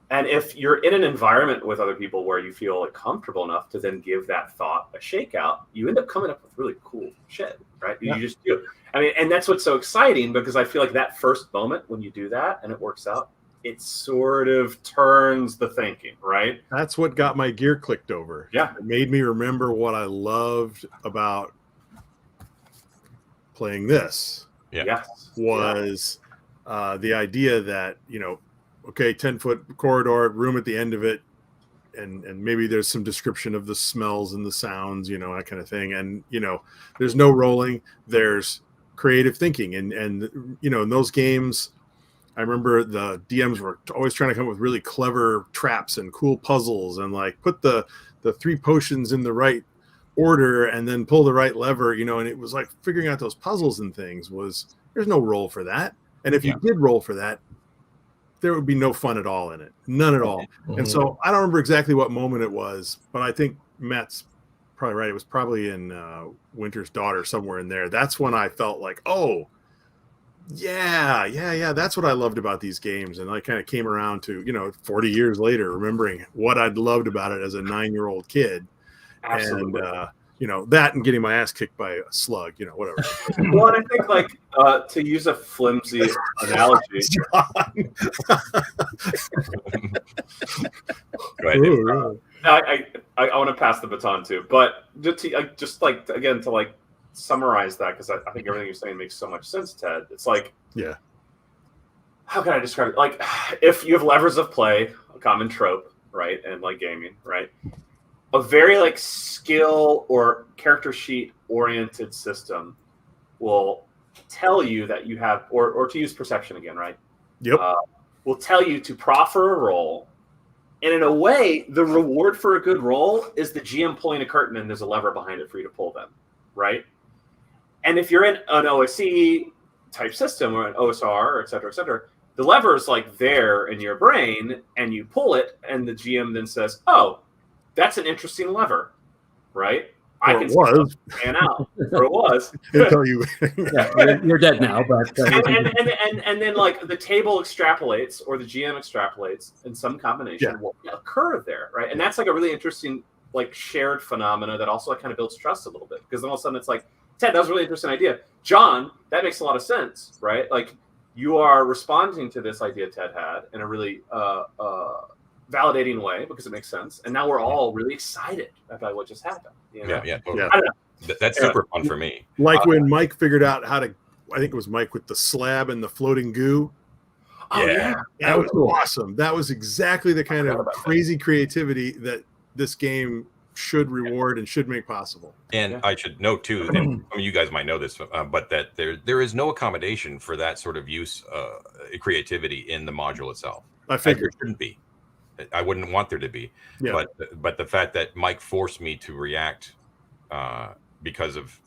And if you're in an environment with other people where you feel like comfortable enough to then give that thought a shakeout, you end up coming up with really cool shit, right? You just do. I mean, and that's what's so exciting, because I feel like that first moment when you do that and it works out, it sort of turns the thinking, right? That's what got my gear clicked over. Yeah. It made me remember what I loved about playing this. Yeah. Yes. Was the idea that, okay, 10-foot corridor, room at the end of it, and maybe there's some description of the smells and the sounds, that kind of thing. And, there's no rolling, there's creative thinking. And in those games, I remember the DMs were always trying to come up with really clever traps and cool puzzles, and like put the 3 potions in the right order and then pull the right lever, and it was like figuring out those puzzles and things there's no roll for that. And if you did roll for that, there would be no fun at all in it. None at all. Mm-hmm. And so I don't remember exactly what moment it was, but I think Matt's probably right. It was probably in Winter's Daughter, somewhere in there. That's when I felt like, oh, yeah. That's what I loved about these games. And I kind of came around to, 40 years later, remembering what I'd loved about it as a 9-year-old kid. Absolutely. And, that and getting my ass kicked by a slug, whatever. Well, and I think, to use a flimsy analogy. Go ahead. I want to pass the baton too, but to summarize that, because I think everything you're saying makes so much sense, Ted. It's like, yeah, how can I describe it? Like, if you have levers of play, a common trope, right, and like gaming, right, a very skill or character sheet oriented system will tell you that you have, or to use perception again, right? Yep. Will tell you to proffer a roll. And in a way, the reward for a good roll is the GM pulling a curtain and there's a lever behind it for you to pull them, right? And if you're in an OSE type system or an OSR, et cetera, the lever is there in your brain and you pull it and the GM then says, oh, that's an interesting lever, right? I can pan out, or it was. Until you, you're dead now. But and then the table extrapolates, or the GM extrapolates, and some combination will occur there, right? And that's a really interesting shared phenomena that also kind of builds trust a little bit, because then all of a sudden it's like, Ted, that was a really interesting idea. John, that makes a lot of sense, right? You are responding to this idea Ted had in a really validating way, because it makes sense, and now we're all really excited about what just happened. Yeah. I don't know. That's super fun for me. When Mike figured out how to, I think it was Mike with the slab and the floating goo. Yeah, that was awesome. That was exactly the kind of crazy creativity that this game should reward and should make possible. And I should note too, and you guys might know this, but that there is no accommodation for that sort of use creativity in the module itself. I figured there shouldn't be. I wouldn't want there to be, but the fact that Mike forced me to react because of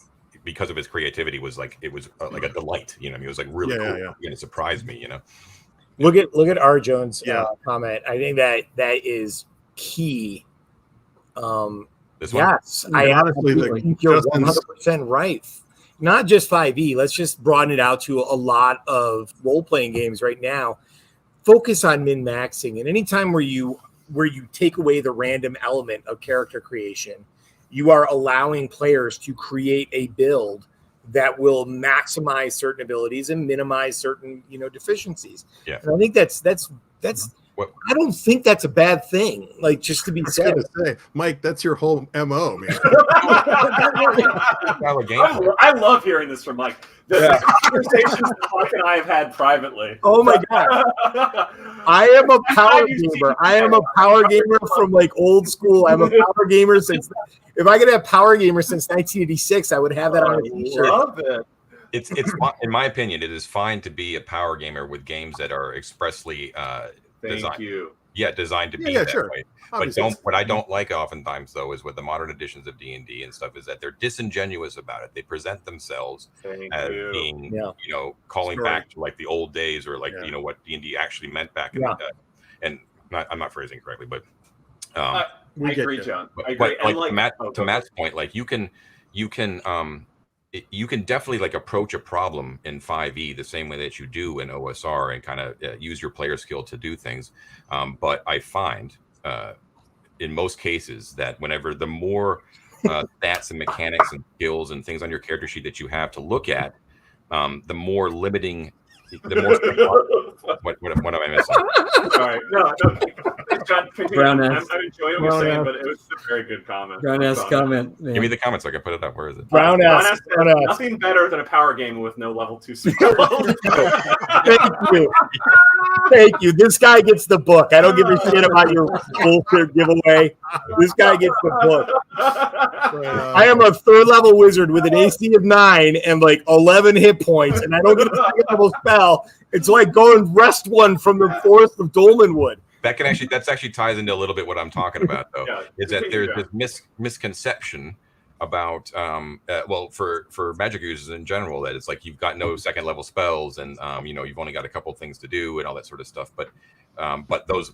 his creativity was it was like a delight. It was really cool. Yeah. And it surprised me. Look at R. Jones' comment. I think that is key. Yes, I honestly think you're 100% right. Not just 5e. Let's just broaden it out to a lot of role-playing games right now. Focus on min-maxing, and anytime where you take away the random element of character creation, you are allowing players to create a build that will maximize certain abilities and minimize certain deficiencies. Yeah, and I think that's I don't think that's a bad thing. Just to be said, Mike, that's your whole MO, man. I love hearing this from Mike. The conversations that Mike and I have had privately. Oh my god, I am a power gamer. I am a power gamer from old school. I'm a power gamer since. If I could have power gamer since 1986, I would have that on a t-shirt. Love it. It's in my opinion, it is fine to be a power gamer with games that are expressly designed to be that way. Obviously. But what I don't like oftentimes though is with the modern editions of D&D and stuff is that they're disingenuous about it. They present themselves as being calling back to the old days or what D&D actually meant back in the day. And I'm not phrasing correctly, but I agree, John. I agree. But like, to Matt's point, like you can definitely like approach a problem in 5e the same way that you do in OSR and kind of use your player skill to do things. But I find in most cases that whenever the more stats and mechanics and skills and things on your character sheet that you have to look at, the more limiting, the more. What am I missing? Sorry, no. John, I'm enjoying what you're saying, but it was a very good comment. Brown-ass comment. Give me the comment so I can put it up. Where is it? Brown-ass. Nothing better than a power game with no level 2 skill. Thank you. Thank you. This guy gets the book. I don't give a shit about your bullshit giveaway. This guy gets the book. I am a 3rd level wizard with an AC of 9 and like 11 hit points, and I don't get a 2nd level spell until I go and rest one from the forest of Dolmenwood. That's actually ties into a little bit what I'm talking about, though. Is that there's this misconception about for magic users in general, that it's like you've got no 2nd level spells and you've only got a couple things to do and all that sort of stuff. But those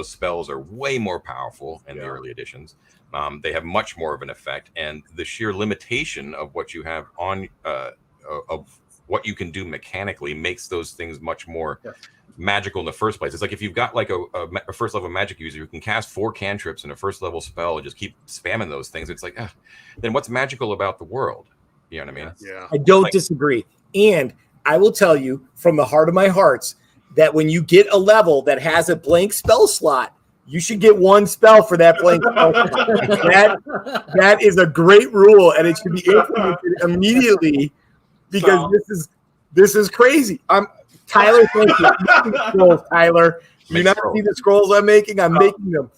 spells are way more powerful in the early editions. They have much more of an effect, and the sheer limitation of what you have on of what you can do mechanically makes those things much more magical in the first place. It's like if you've got like a 1st level magic user who can cast 4 cantrips and a 1st level spell and just keep spamming those things, it's like, then what's magical about the world? You know what I mean? Yeah. I don't disagree. And I will tell you from the heart of my hearts that when you get a level that has a blank spell slot, you should get 1 spell for that blank spell slot. That is a great rule, and it should be implemented immediately because this is crazy. Tyler, thank you. Scrolls, Tyler. You not see the scrolls I'm making? I'm making them.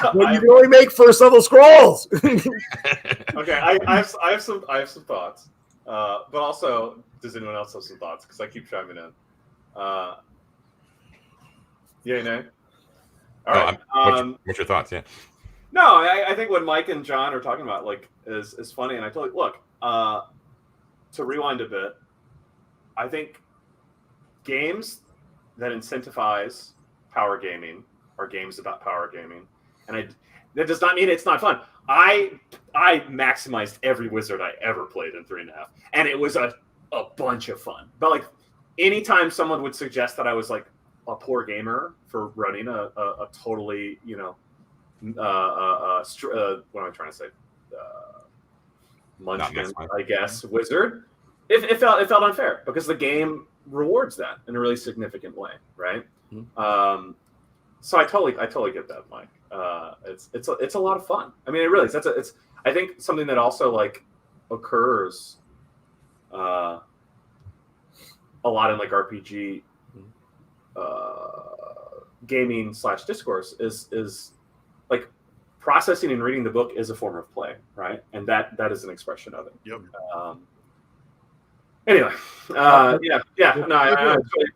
But you can only make 1st level scrolls. Okay, I have some thoughts. But also, does anyone else have some thoughts? Because I keep chiming in. Yeah, no. All right. What's your thoughts? Yeah. No, I think what Mike and John are talking about is funny, and I totally look. To rewind a bit, I think games that incentivize power gaming are games about power gaming, and that does not mean it's not fun. I maximized every wizard I ever played in 3.5, and it was a bunch of fun. But like anytime someone would suggest that I was like a poor gamer for running a totally what am I trying to say? Munchkin, I guess, wizard. It felt unfair because the game rewards that in a really significant way, right? Mm-hmm. So I totally get that, Mike. It's a lot of fun. I mean, it really is. It's I think something that also like occurs a lot in like RPG gaming / discourse is like processing and reading the book is a form of play, right? And that is an expression of it. Yep. Anyway,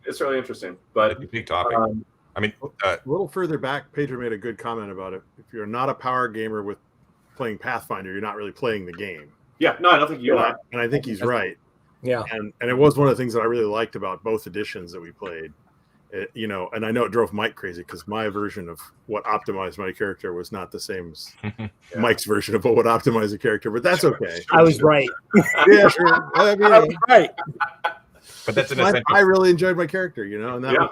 it's really interesting. But it's a big topic. I mean, a little further back, Pedro made a good comment about it. If you're not a power gamer with playing Pathfinder, you're not really playing the game. Yeah, no, I don't think you are. And I think he's right. Yeah. And it was one of the things that I really liked about both editions that we played. And I know it drove Mike crazy because my version of what optimized my character was not the same as Mike's version of what would optimize a character, but that's okay. I was right. Yeah, sure. I was right. But that's I really enjoyed my character, and that.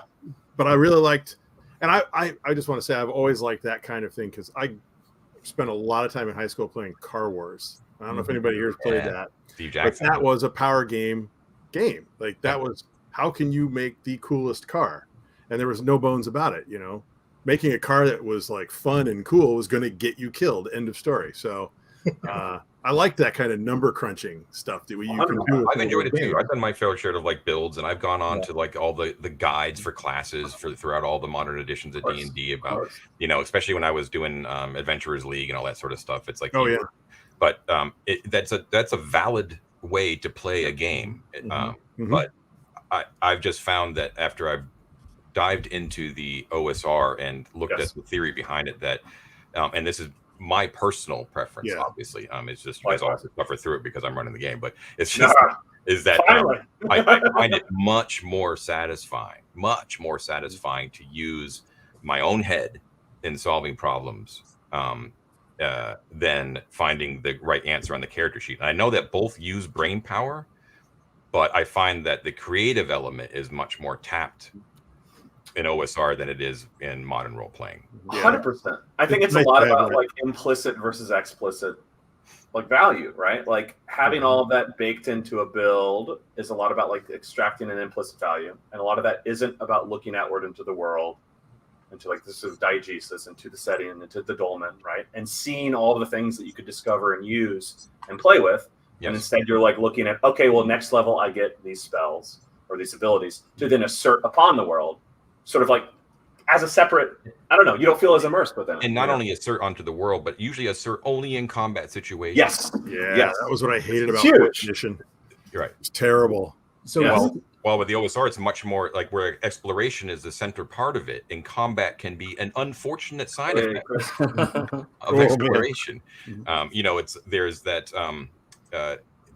But I really liked, and I just want to say I've always liked that kind of thing because I spent a lot of time in high school playing Car Wars. I don't know if anybody here has played that. Steve Jackson. But that was a power game. Like that was how can you make the coolest car? And there was no bones about it, Making a car that was like fun and cool was going to get you killed. End of story. So I like that kind of number crunching stuff that you can do. I've enjoyed it too. I've done my fair share of like builds, and I've gone on to like all the guides for classes throughout all the modern editions of D&D about, especially when I was doing Adventurers League and all that sort of stuff. It's like, but that's a valid way to play a game. But I've just found that after I've dived into the OSR and looked at the theory behind it, that and this is my personal preference, obviously. It's just you guys all suffer through it because I'm running the game, but it's just is that I find it much more satisfying to use my own head in solving problems than finding the right answer on the character sheet. And I know that both use brain power, but I find that the creative element is much more tapped in OSR than it is in modern role playing. 100%. I think it's a lot about like implicit versus explicit like value, right? Like having all of that baked into a build is a lot about like extracting an implicit value, and a lot of that isn't about looking outward into the world, into like this is diegesis, into the setting, into the dolmen, right? And seeing all the things that you could discover and use and play with. Yes. And instead you're like looking at, okay, well, next level I get these spells or these abilities to then assert upon the world, sort of like as a separate, I don't know, you don't feel as immersed with them. And not only assert onto the world, but usually assert only in combat situations. Yes. Yeah, yes. That was what I hated about Edition. You're right. It's terrible. So while with the OSR, it's much more like where exploration is the center part of it, and combat can be an unfortunate side effect of exploration. You know, there's that.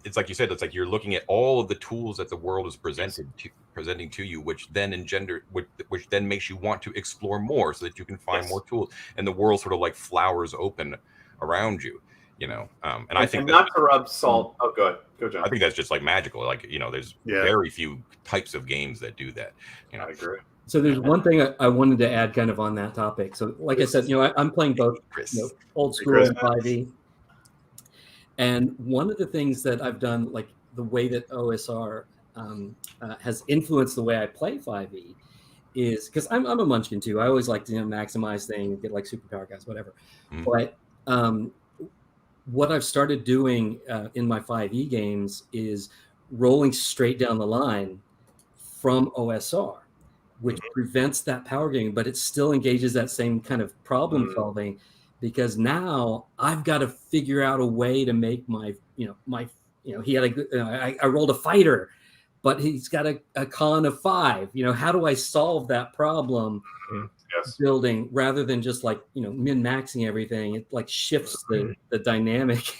It's like you said. It's like you're looking at all of the tools that the world is presenting to you, which then which then makes you want to explore more, so that you can find more tools, and the world sort of like flowers open around you. You know, and I think not to rub salt. Oh, go John. I think that's just like magical. Like, you know, there's very few types of games that do that. You know, I agree. So there's one thing I wanted to add kind of on that topic. So like I said, you know, I'm playing both old school and 5e. And one of the things that I've done, like the way that OSR has influenced the way I play 5e is because I'm a munchkin too. I always like to maximize things, get like superpower guys, whatever. But what I've started doing in my 5e games is rolling straight down the line from OSR, which prevents that power game, but it still engages that same kind of problem solving, because now I've got to figure out a way to make he had a good, I rolled a fighter, but he's got a con of 5. You know, how do I solve that problem? Building rather than just like, you know, min-maxing everything. It like shifts the dynamic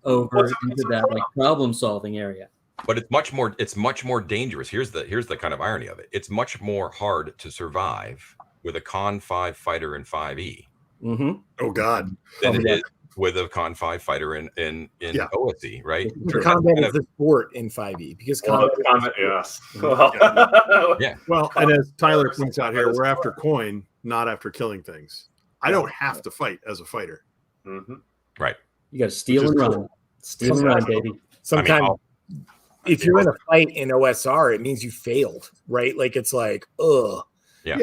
over into that like problem solving area. But it's much more dangerous. Here's the kind of irony of it. It's much more hard to survive with a con 5 fighter in 5e. Oh God. Than it is with a con 5 fighter in OSE, right? Combat is the sport in 5e because combat. Well, and as Tyler points out here, we're after coin, not after killing things. I don't have to fight as a fighter. Right. You got to steal and run. Steal and run, baby. Sometimes if you're in a fight in OSR, it means you failed, right? Like it's like, yeah.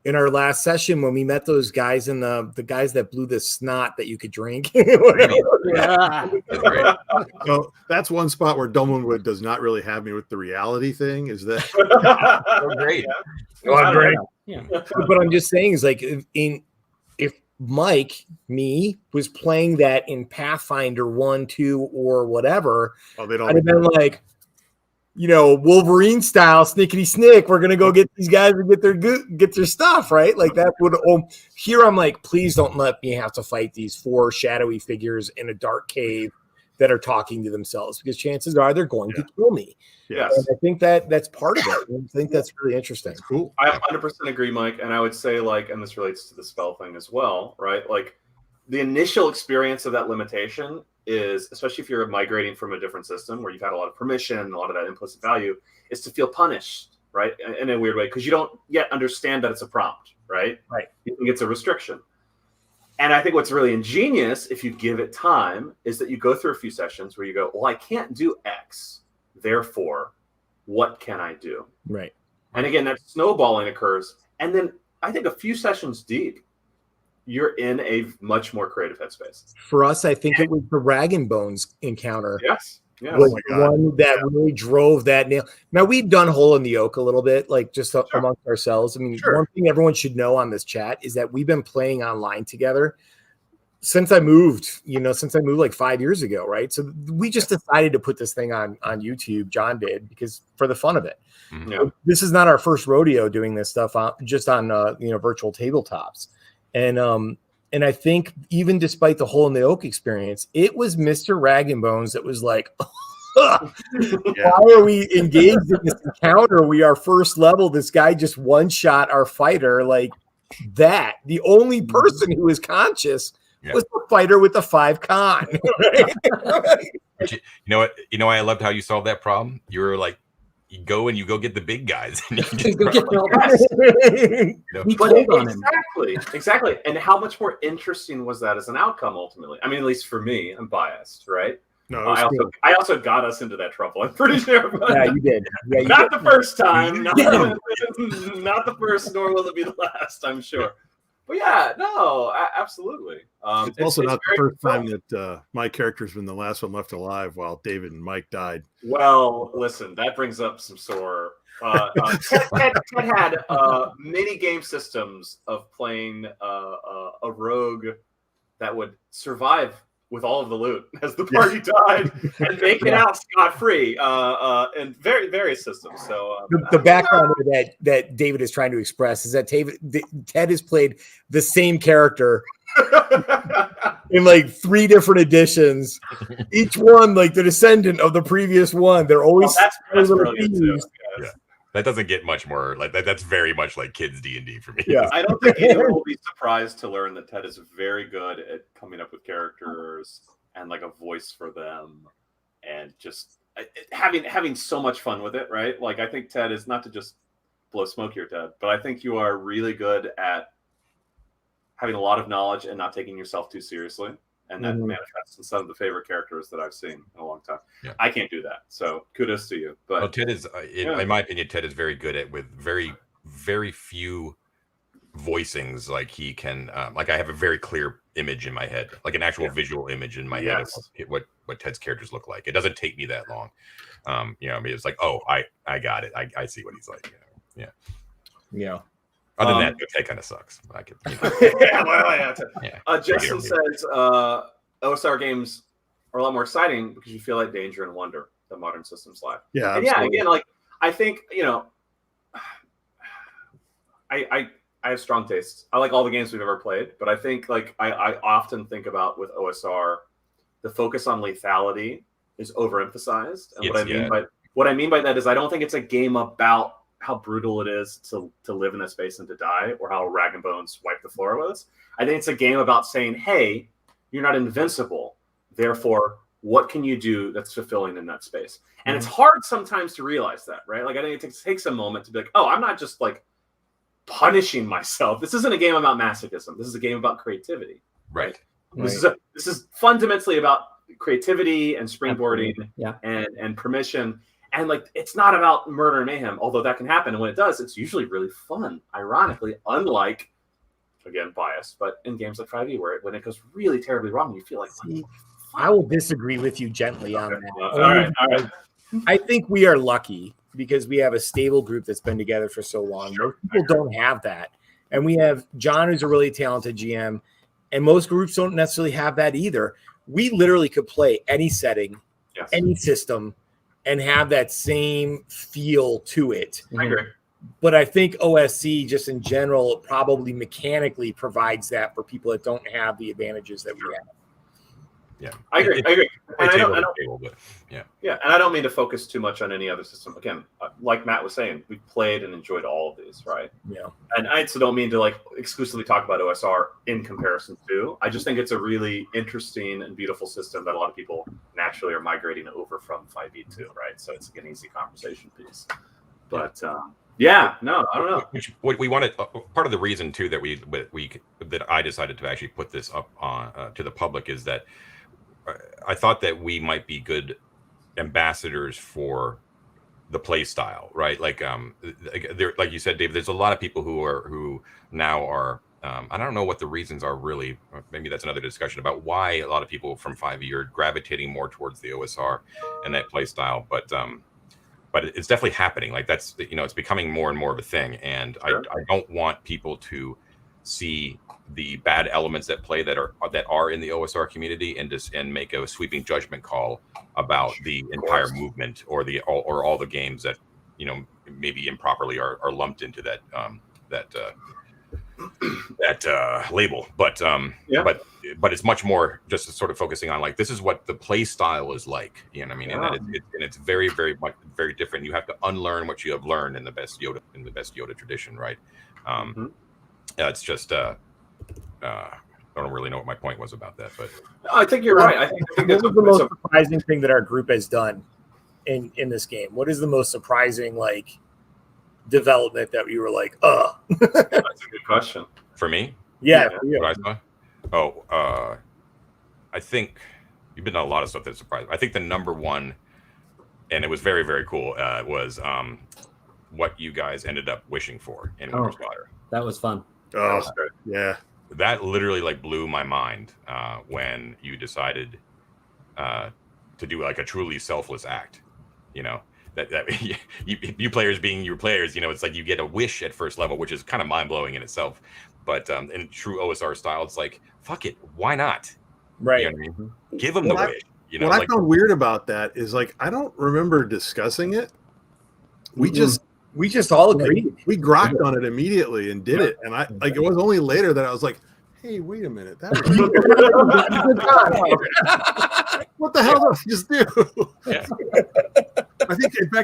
In our last session, when we met those guys and the guys that blew the snot that you could drink. That's great. So that's one spot where Dolmenwood does not really have me with the reality thing. Is that great? Great. Yeah. But I'm just saying is like if Mike, me, was playing that in Pathfinder 1, 2, or whatever, I'd have been like, you know, Wolverine style, snickety snick. We're gonna go get these guys and get their stuff, right? Like that would. Here I'm like, please don't let me have to fight these 4 shadowy figures in a dark cave that are talking to themselves, because chances are they're going to kill me. Yes, and I think that's part of it. I think that's really interesting. That's cool. I 100% agree, Mike. And I would say like, and this relates to the spell thing as well, right? Like the initial experience of that limitation is, especially if you're migrating from a different system where you've had a lot of permission, a lot of that implicit value, is to feel punished, right? In a weird way, because you don't yet understand that it's a prompt, right? Right. You think it's a restriction. And I think what's really ingenious, if you give it time, is that you go through a few sessions where you go, well, I can't do X, therefore, what can I do? Right. And again, that snowballing occurs. And then I think a few sessions deep, you're in a much more creative headspace. For us, I think it was the Rag and Bones encounter. Yes. Yeah. Was the one that really drove that nail. Now, we've done Hole in the Oak a little bit, like just amongst ourselves. I mean, one thing everyone should know on this chat is that we've been playing online together since I moved like 5 years ago, right? So we just decided to put this thing on YouTube. John did, because for the fun of it. Yeah. This is not our first rodeo doing this stuff just on virtual tabletops. And I think even despite the Hole in the Oak experience, it was Mr. Rag and Bones that was like, why are we engaged in this encounter? We are first level. This guy just one-shot our fighter. Like, that the only person who was conscious was the fighter with the 5 con. But you know what? You know why I loved how you solved that problem? You were like, you go get the big guys. And you just Go get all Exactly. And how much more interesting was that as an outcome ultimately? I mean, at least for me, I'm biased, right? No, I also got us into that trouble. I'm pretty sure. Yeah, you did. Yeah, you not did. the first time. Not the first, nor will it be the last. I'm sure. But yeah, no, absolutely. It's also not the first time that my character's been the last one left alive while David and Mike died. Well, listen, that brings up some sore. Ted had many game systems of playing a rogue that would survive with all of the loot as the party died and make it out scot-free in various systems. So the background that David is trying to express is that Ted has played the same character in like 3 different editions. Each one like the descendant of the previous one. They're always that's brilliant too. Yeah. That doesn't get much more like that. That's very much like kids D&D for me. Yeah. I don't think anyone will be surprised to learn that Ted is very good at coming up with characters and like a voice for them, and just having so much fun with it. Right? Like I think Ted is, not to just blow smoke here, Ted, but I think you are really good at having a lot of knowledge and not taking yourself too seriously. And that manifests in some of the favorite characters that I've seen in a long time. Yeah. I can't do that. So kudos to you. But Ted is, in my opinion, Ted is very good at, with very, very few voicings. Like he can, like I have a very clear image in my head, like an actual visual image in my head of what Ted's characters look like. It doesn't take me that long. You know, I mean, it's like, oh, I got it. I see what he's like. You know? Yeah. Other than that, Ted kind of sucks. I could, Justin says OSR games are a lot more exciting because you feel like danger and wonder than modern systems lack. Yeah, and again, like I think I have strong tastes. I like all the games we've ever played, but I think like I often think about with OSR, the focus on lethality is overemphasized. And what I mean by that is I don't think it's a game about how brutal it is to live in this space and to die, or how Rag and Bones wipe the floor with us. I think it's a game about saying, hey, you're not invincible. Therefore, what can you do that's fulfilling in that space? And it's hard sometimes to realize that, right? Like I think it takes a moment to be like, oh, I'm not just like punishing myself. This isn't a game about masochism. This is a game about creativity. Right. This is fundamentally about creativity and springboarding and permission. And like, it's not about murder and mayhem, although that can happen. And when it does, it's usually really fun. Ironically, unlike, again, bias, but in games like 5e, when it goes really terribly wrong, you feel like, I will disagree with you gently on that. All right. I think we are lucky because we have a stable group that's been together for so long. Most people don't have that. And we have John, who's a really talented GM, and most groups don't necessarily have that either. We literally could play any setting, any system, and have that same feel to it. I agree. But I think OSE, just in general, probably mechanically provides that for people that don't have the advantages that we have. Yeah, I agree. And I don't mean to focus too much on any other system. Again, like Matt was saying, we played and enjoyed all of these, right? Yeah. And I also don't mean to like exclusively talk about OSR in comparison to. I just think it's a really interesting and beautiful system that a lot of people naturally are migrating over from 5e to, right? So it's an easy conversation piece. But I don't know. What we wanted, part of the reason too that I decided to actually put this up on to the public is that I thought that we might be good ambassadors for the play style, right? Like, like you said, Dave, there's a lot of people who now are, I don't know what the reasons are really. Maybe that's another discussion about why a lot of people from 5e are gravitating more towards the OSR and that play style. But it's definitely happening. Like that's, it's becoming more and more of a thing. And I don't want people to see the bad elements that play that are in the OSR community and make a sweeping judgment call about the entire movement or all the games that maybe improperly are lumped into that label. But it's much more just sort of focusing on like, this is what the play style is like, and it's very, very much very different. You have to unlearn what you have learned in the best Yoda tradition, right? it's just I don't really know what my point was about that, but I think you're right. I think what was the most surprising thing that our group has done in this game? What is the most surprising like development that we were like, That's a good question. For me? Yeah. What I saw? I think you've been on a lot of stuff that surprised me. I think the number one, and it was very, very cool, was what you guys ended up wishing for in Winter's Daughter. That was fun. Oh, yeah. That literally like blew my mind when you decided to do like a truly selfless act. You know, that you players being your players, you know, it's like you get a wish at first level, which is kind of mind blowing in itself. But in true OSR style, it's like, fuck it, why not? Right. You know what I mean? Give them the wish. You know, what like, I found weird about that is like I don't remember discussing it. We just all agreed. We grokked on it immediately and did it. And I like it was only later that I was like, hey, wait a minute. That was what the hell did I just do? yeah.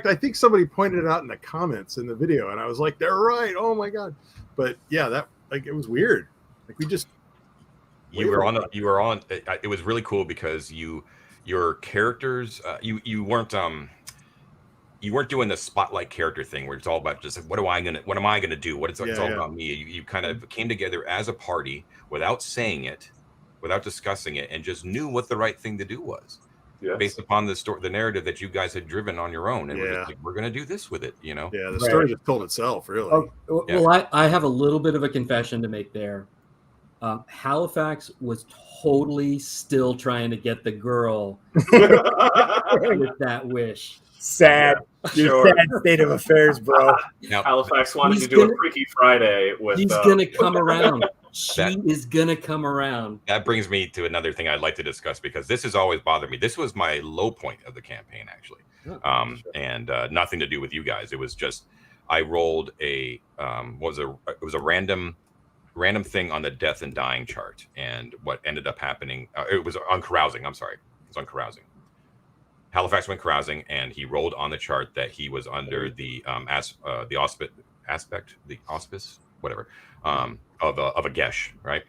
I think somebody pointed it out in the comments in the video, and I was like, they're right. Oh my god. But yeah, that like it was weird. Like we just you were on it was really cool because your characters you weren't doing the spotlight character thing where it's all about just like, what am I gonna do? It's all about me. You kind of came together as a party without saying it, without discussing it, and just knew what the right thing to do was. Yes. Based upon the narrative that you guys had driven on your own, and we're just like, we're gonna do this with it, you know. Yeah, the story just told itself, really. Well, I have a little bit of a confession to make there. Halifax was totally still trying to get the girl with that wish. Sad. Sad state of affairs, bro. Now, Halifax wanted to do a Freaky Friday with. He's gonna come around. She is gonna come around. That brings me to another thing I'd like to discuss because this has always bothered me. This was my low point of the campaign, actually, and nothing to do with you guys. It was just I rolled it was a random thing on the death and dying chart, and what ended up happening, it was on carousing. I'm sorry, it was on carousing. Halifax went carousing, and he rolled on the chart that he was under the auspice, whatever, of a gesh, right?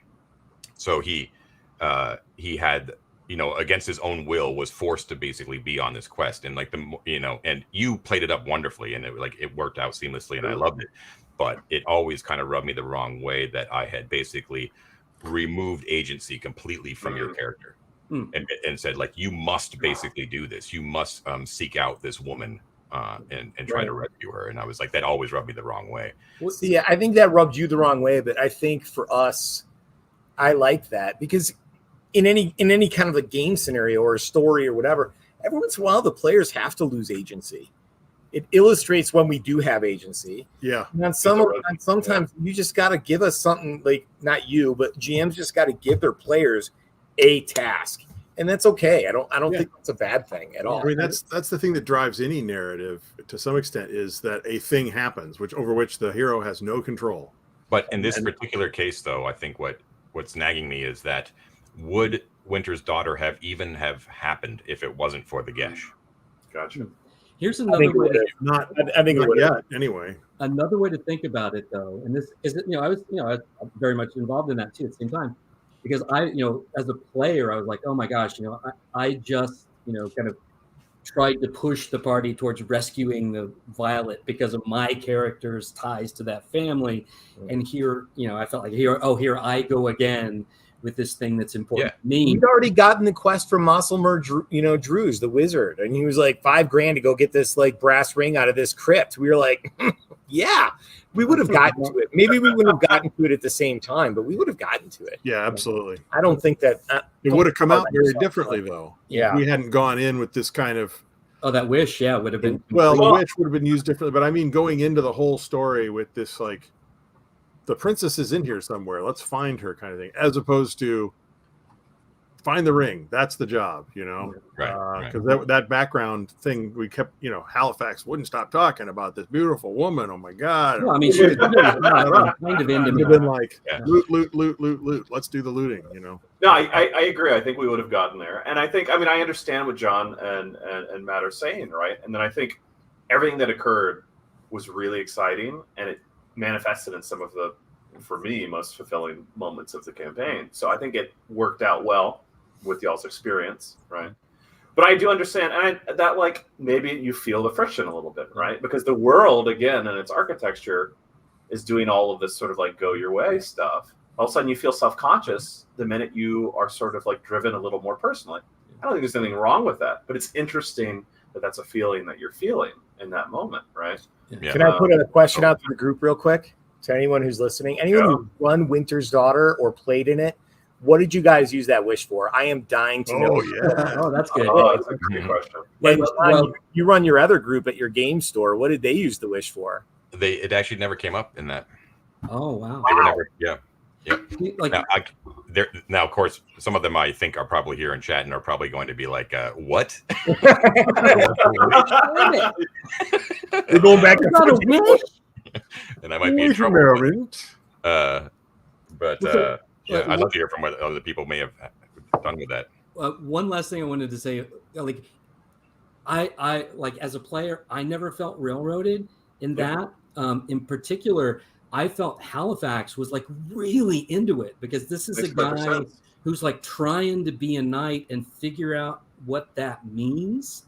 So he had, you know, against his own will, was forced to basically be on this quest, and like and you played it up wonderfully, and it worked out seamlessly, and I loved it. But it always kind of rubbed me the wrong way that I had basically removed agency completely from your character. And said, like, you must basically do this. You must seek out this woman and try to rescue her. And I was like, that always rubbed me the wrong way. Well, see, I think that rubbed you the wrong way, but I think for us, I like that because in any kind of a game scenario or a story or whatever, every once in a while the players have to lose agency. It illustrates when we do have agency. Yeah. And sometimes you just got to give us something, like not you, but GMs just got to give their players a task, and that's okay. I don't think that's a bad thing at all. I mean, that's the thing that drives any narrative to some extent, is that a thing happens over which the hero has no control. But in this particular case, though, I think what's nagging me is that would Winter's Daughter have happened if it wasn't for the Gesh? Gotcha. Here's another way. I think it would have. Anyway. Another way to think about it, though, and this is, I was very much involved in that too at the same time. Because I, as a player, I was like, oh my gosh, I just, kind of tried to push the party towards rescuing the Violet because of my character's ties to that family. And here, I felt like here I go again with this thing that's important to me. He'd already gotten the quest from Mosselmer, Drews, the wizard. And he was like $5,000 to go get this like brass ring out of this crypt. We were like, yeah. We would have gotten to it. Maybe we wouldn't have gotten to it at the same time, but we would have gotten to it. Yeah, absolutely. I don't think that it would have come out very differently, though. Yeah, we hadn't gone in with this kind of. Oh, that wish, would have been. Well, the wish would have been used differently, but I mean, going into the whole story with this, like, the princess is in here somewhere. Let's find her, kind of thing, as opposed to find the ring. That's the job, Right. Because that background thing, we kept, Halifax wouldn't stop talking about this beautiful woman. Oh my God! Well, I mean, she was kind of into me. Been like loot. Let's do the looting. No, I agree. I think we would have gotten there, and I understand what John and Matt are saying, right? And then I think everything that occurred was really exciting, and it manifested in some of the for me, most fulfilling moments of the campaign. So I think it worked out well with y'all's experience, right? But I do understand that like maybe you feel the friction a little bit, right? Because the world, again, and its architecture is doing all of this sort of like go your way stuff. All of a sudden you feel self-conscious the minute you are sort of like driven a little more personally. I don't think there's anything wrong with that, but it's interesting that that's a feeling that you're feeling in that moment, right? Yeah. Can I put a question out to the group real quick? To anyone who's listening, anyone who run Winter's Daughter or played in it, what did you guys use that wish for? I am dying to know. Oh, yeah. Oh, that's good. Oh, that's a great question. And John, you run your other group at your game store. What did they use the wish for? It actually never came up in that. Oh, wow. They were never, yeah. Like, now, of course, some of them I think are probably here in chat and are probably going to be like, what? We're going back to not a wish. And I might be in trouble. I'd love to hear from what other people may have done with that. One last thing I wanted to say, like, I like as a player, I never felt railroaded in that. In particular, I felt Halifax was like really into it because this is a guy who's like trying to be a knight and figure out what that means.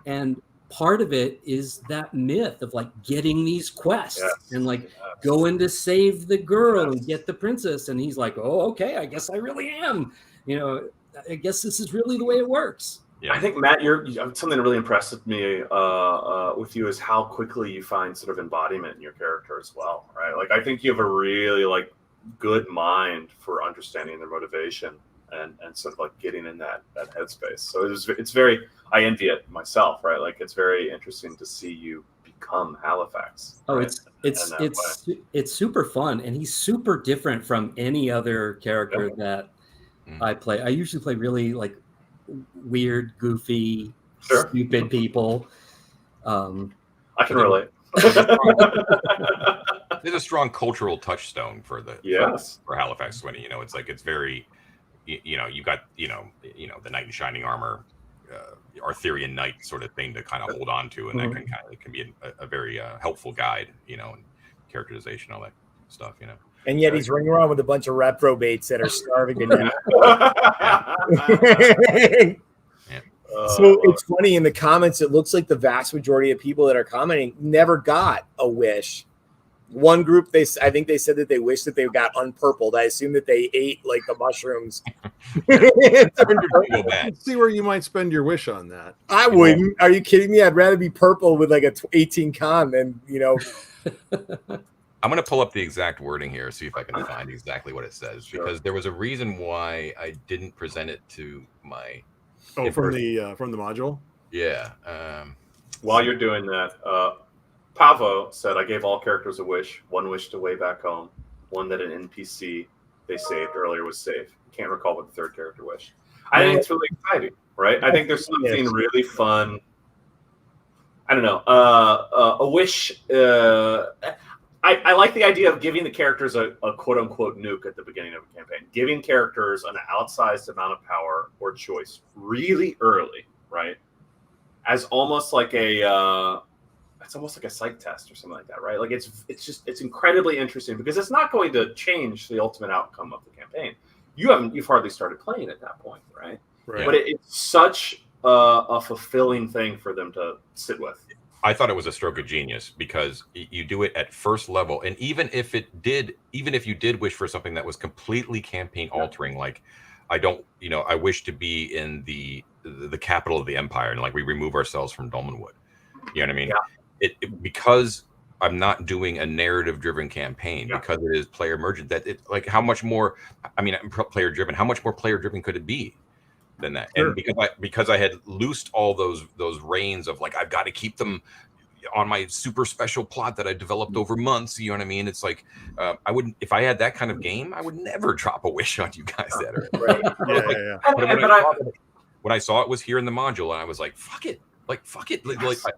And part of it is that myth of like getting these quests and like going to save the girl and get the princess. And he's like, oh, okay, I guess I really am. You know, I guess this is really the way it works. Yeah. I think, Matt, something that really impressed me with you is how quickly you find sort of embodiment in your character as well, right? Like, I think you have a really like good mind for understanding their motivation and sort of like getting in that headspace. So it's very, I envy it myself, right? Like, it's very interesting to see you become Halifax. Oh, right? it's super fun, and he's super different from any other character that I play. I usually play really like weird, goofy, stupid people. I can relate. There's a strong cultural touchstone for for Halifax Swinny. You know, it's like it's very, you know, you got the knight in shining armor, Arthurian knight sort of thing to kind of hold on to, and that can be a very helpful guide, you know, and characterization, all that stuff, you know. And yet he's running around with a bunch of reprobates that are starving to death. So it's funny in the comments. It looks like the vast majority of people that are commenting never got a wish. One group, I think they said that they wish that they got unpurpled. I assume that they ate like the mushrooms. See where you might spend your wish on that. I wouldn't. Are you kidding me? I'd rather be purple with like a 18 con than, you know. I'm going to pull up the exact wording here, see if I can find exactly what it says, because there was a reason why I didn't present it to my. Oh, from the module. Yeah. While you're doing that, Pavo said, "I gave all characters a wish. One wish to way back home. One that an NPC they saved earlier was safe. Can't recall what the third character wished." I think it's really exciting, right? I think there's something really fun. I don't know. A wish. I like the idea of giving the characters a quote unquote nuke at the beginning of a campaign, giving characters an outsized amount of power or choice really early, right? As almost like it's almost like a psych test or something like that, right? Like it's incredibly interesting because it's not going to change the ultimate outcome of the campaign. You've hardly started playing at that point, right? But it's such a fulfilling thing for them to sit with. I thought it was a stroke of genius because you do it at first level, and even if you did wish for something that was completely campaign altering, like I wish to be in the capital of the empire, and like we remove ourselves from Dolmenwood. You know what I mean? Yeah. Because I'm not doing a narrative driven campaign, because it is player emergent. That it like how much more? I mean, player driven. How much more player driven could it be than that? Sure. And because I had loosed all those reins of like I've got to keep them on my super special plot that I developed over months. You know what I mean? It's like I wouldn't, if I had that kind of game, I would never drop a wish on you guys that are right. When I saw it was here in the module, and I was like, fuck it. Like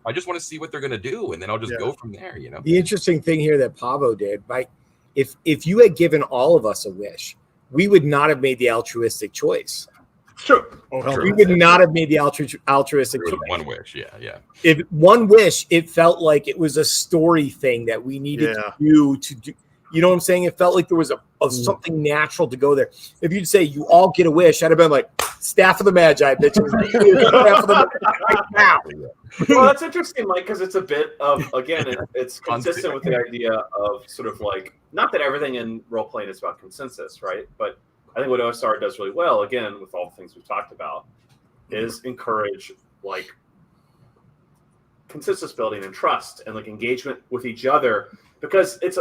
I just want to see what they're gonna do, and then I'll just go from there. You know. The interesting thing here that Pavo did, right? If you had given all of us a wish, we would not have made the altruistic choice. Sure. We would not have made the altruistic choice. One wish, yeah. If one wish, it felt like it was a story thing that we needed to do. You know what I'm saying? It felt like there was something natural to go there. If you'd say you all get a wish, I'd have been like, Staff of the Magi, bitches. Staff of the Magi right now. Well, that's interesting, Mike, because it's a bit of, again, it's consistent with the idea of sort of like, not that everything in role playing is about consensus, right? But I think what OSR does really well, again, with all the things we've talked about, is encourage like consensus building and trust and like engagement with each other, because it's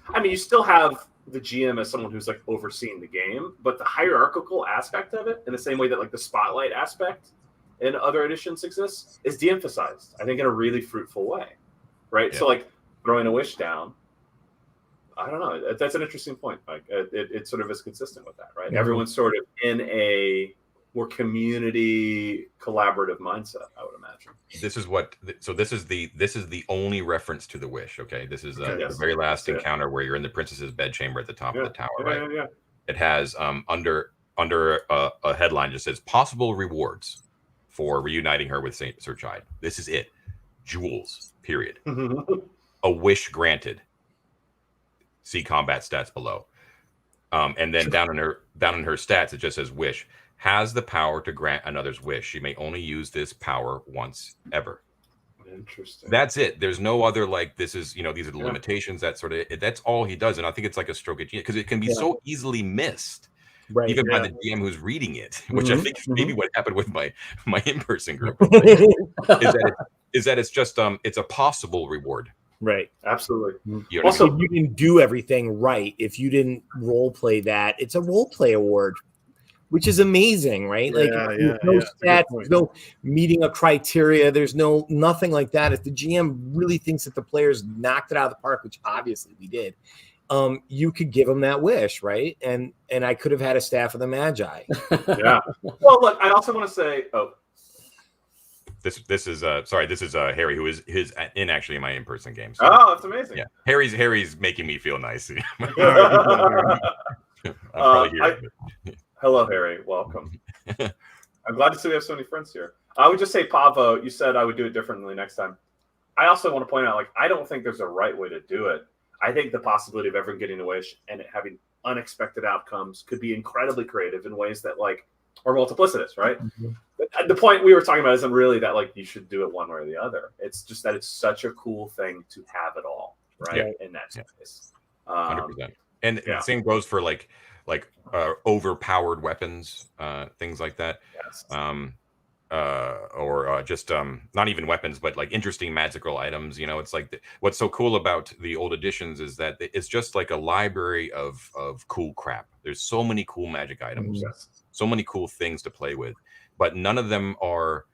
I mean, you still have the GM as someone who's like overseeing the game, but the hierarchical aspect of it, in the same way that like the spotlight aspect in other editions exists, is de-emphasized, I think, in a really fruitful way, right? Yeah. So like throwing a wish down, I don't know, that's an interesting point. Like it sort of is consistent with that, right? Mm-hmm. Everyone's sort of in a more community collaborative mindset, I would imagine. This is the only reference to the wish. Okay, this is the very last encounter where you're in the princess's bedchamber at the top of the tower, right? Yeah. It has under a headline just says possible rewards for reuniting her with Sir Chide. This is it. Jewels. Period. A wish granted. See combat stats below. And then down in her stats, it just says wish. Has the power to grant another's wish. She may only use this power once ever. Interesting. That's it. There's no other like this is, these are the limitations. That sort of that's all he does. And I think it's like a stroke of genius because it can be so easily missed. Right, even by the DM who's reading it, which I think is maybe what happened with my in-person group. is that it's just it's a possible reward. Right. Absolutely. Also, if you didn't do everything right, if you didn't role play that, it's a role play award, which is amazing, right? Like there's no stats, there's no meeting a criteria, there's nothing like that. If the GM really thinks that the players knocked it out of the park, which obviously we did, you could give them that wish, right? And I could have had a Staff of the Magi. Yeah. Well, look, I also want to say, This is Harry, who is actually in my in-person games. So. Oh, that's amazing. Yeah, Harry's making me feel nice. I'm probably here. Hello, Harry. Welcome. I'm glad to see we have so many friends here. I would just say, Pavo, you said I would do it differently next time. I also want to point out, like, I don't think there's a right way to do it. I think the possibility of everyone getting a wish and it having unexpected outcomes could be incredibly creative in ways that, like, are multiplicitous, right? Mm-hmm. The point we were talking about isn't really that, like, you should do it one way or the other. It's just that it's such a cool thing to have it all, right? In that space. 100%. And the same goes for, like overpowered weapons, things like that. Yes. Or just not even weapons, but like interesting magical items. It's like what's so cool about the old editions is that it's just like a library of cool crap. There's so many cool magic items, so many cool things to play with, but none of them are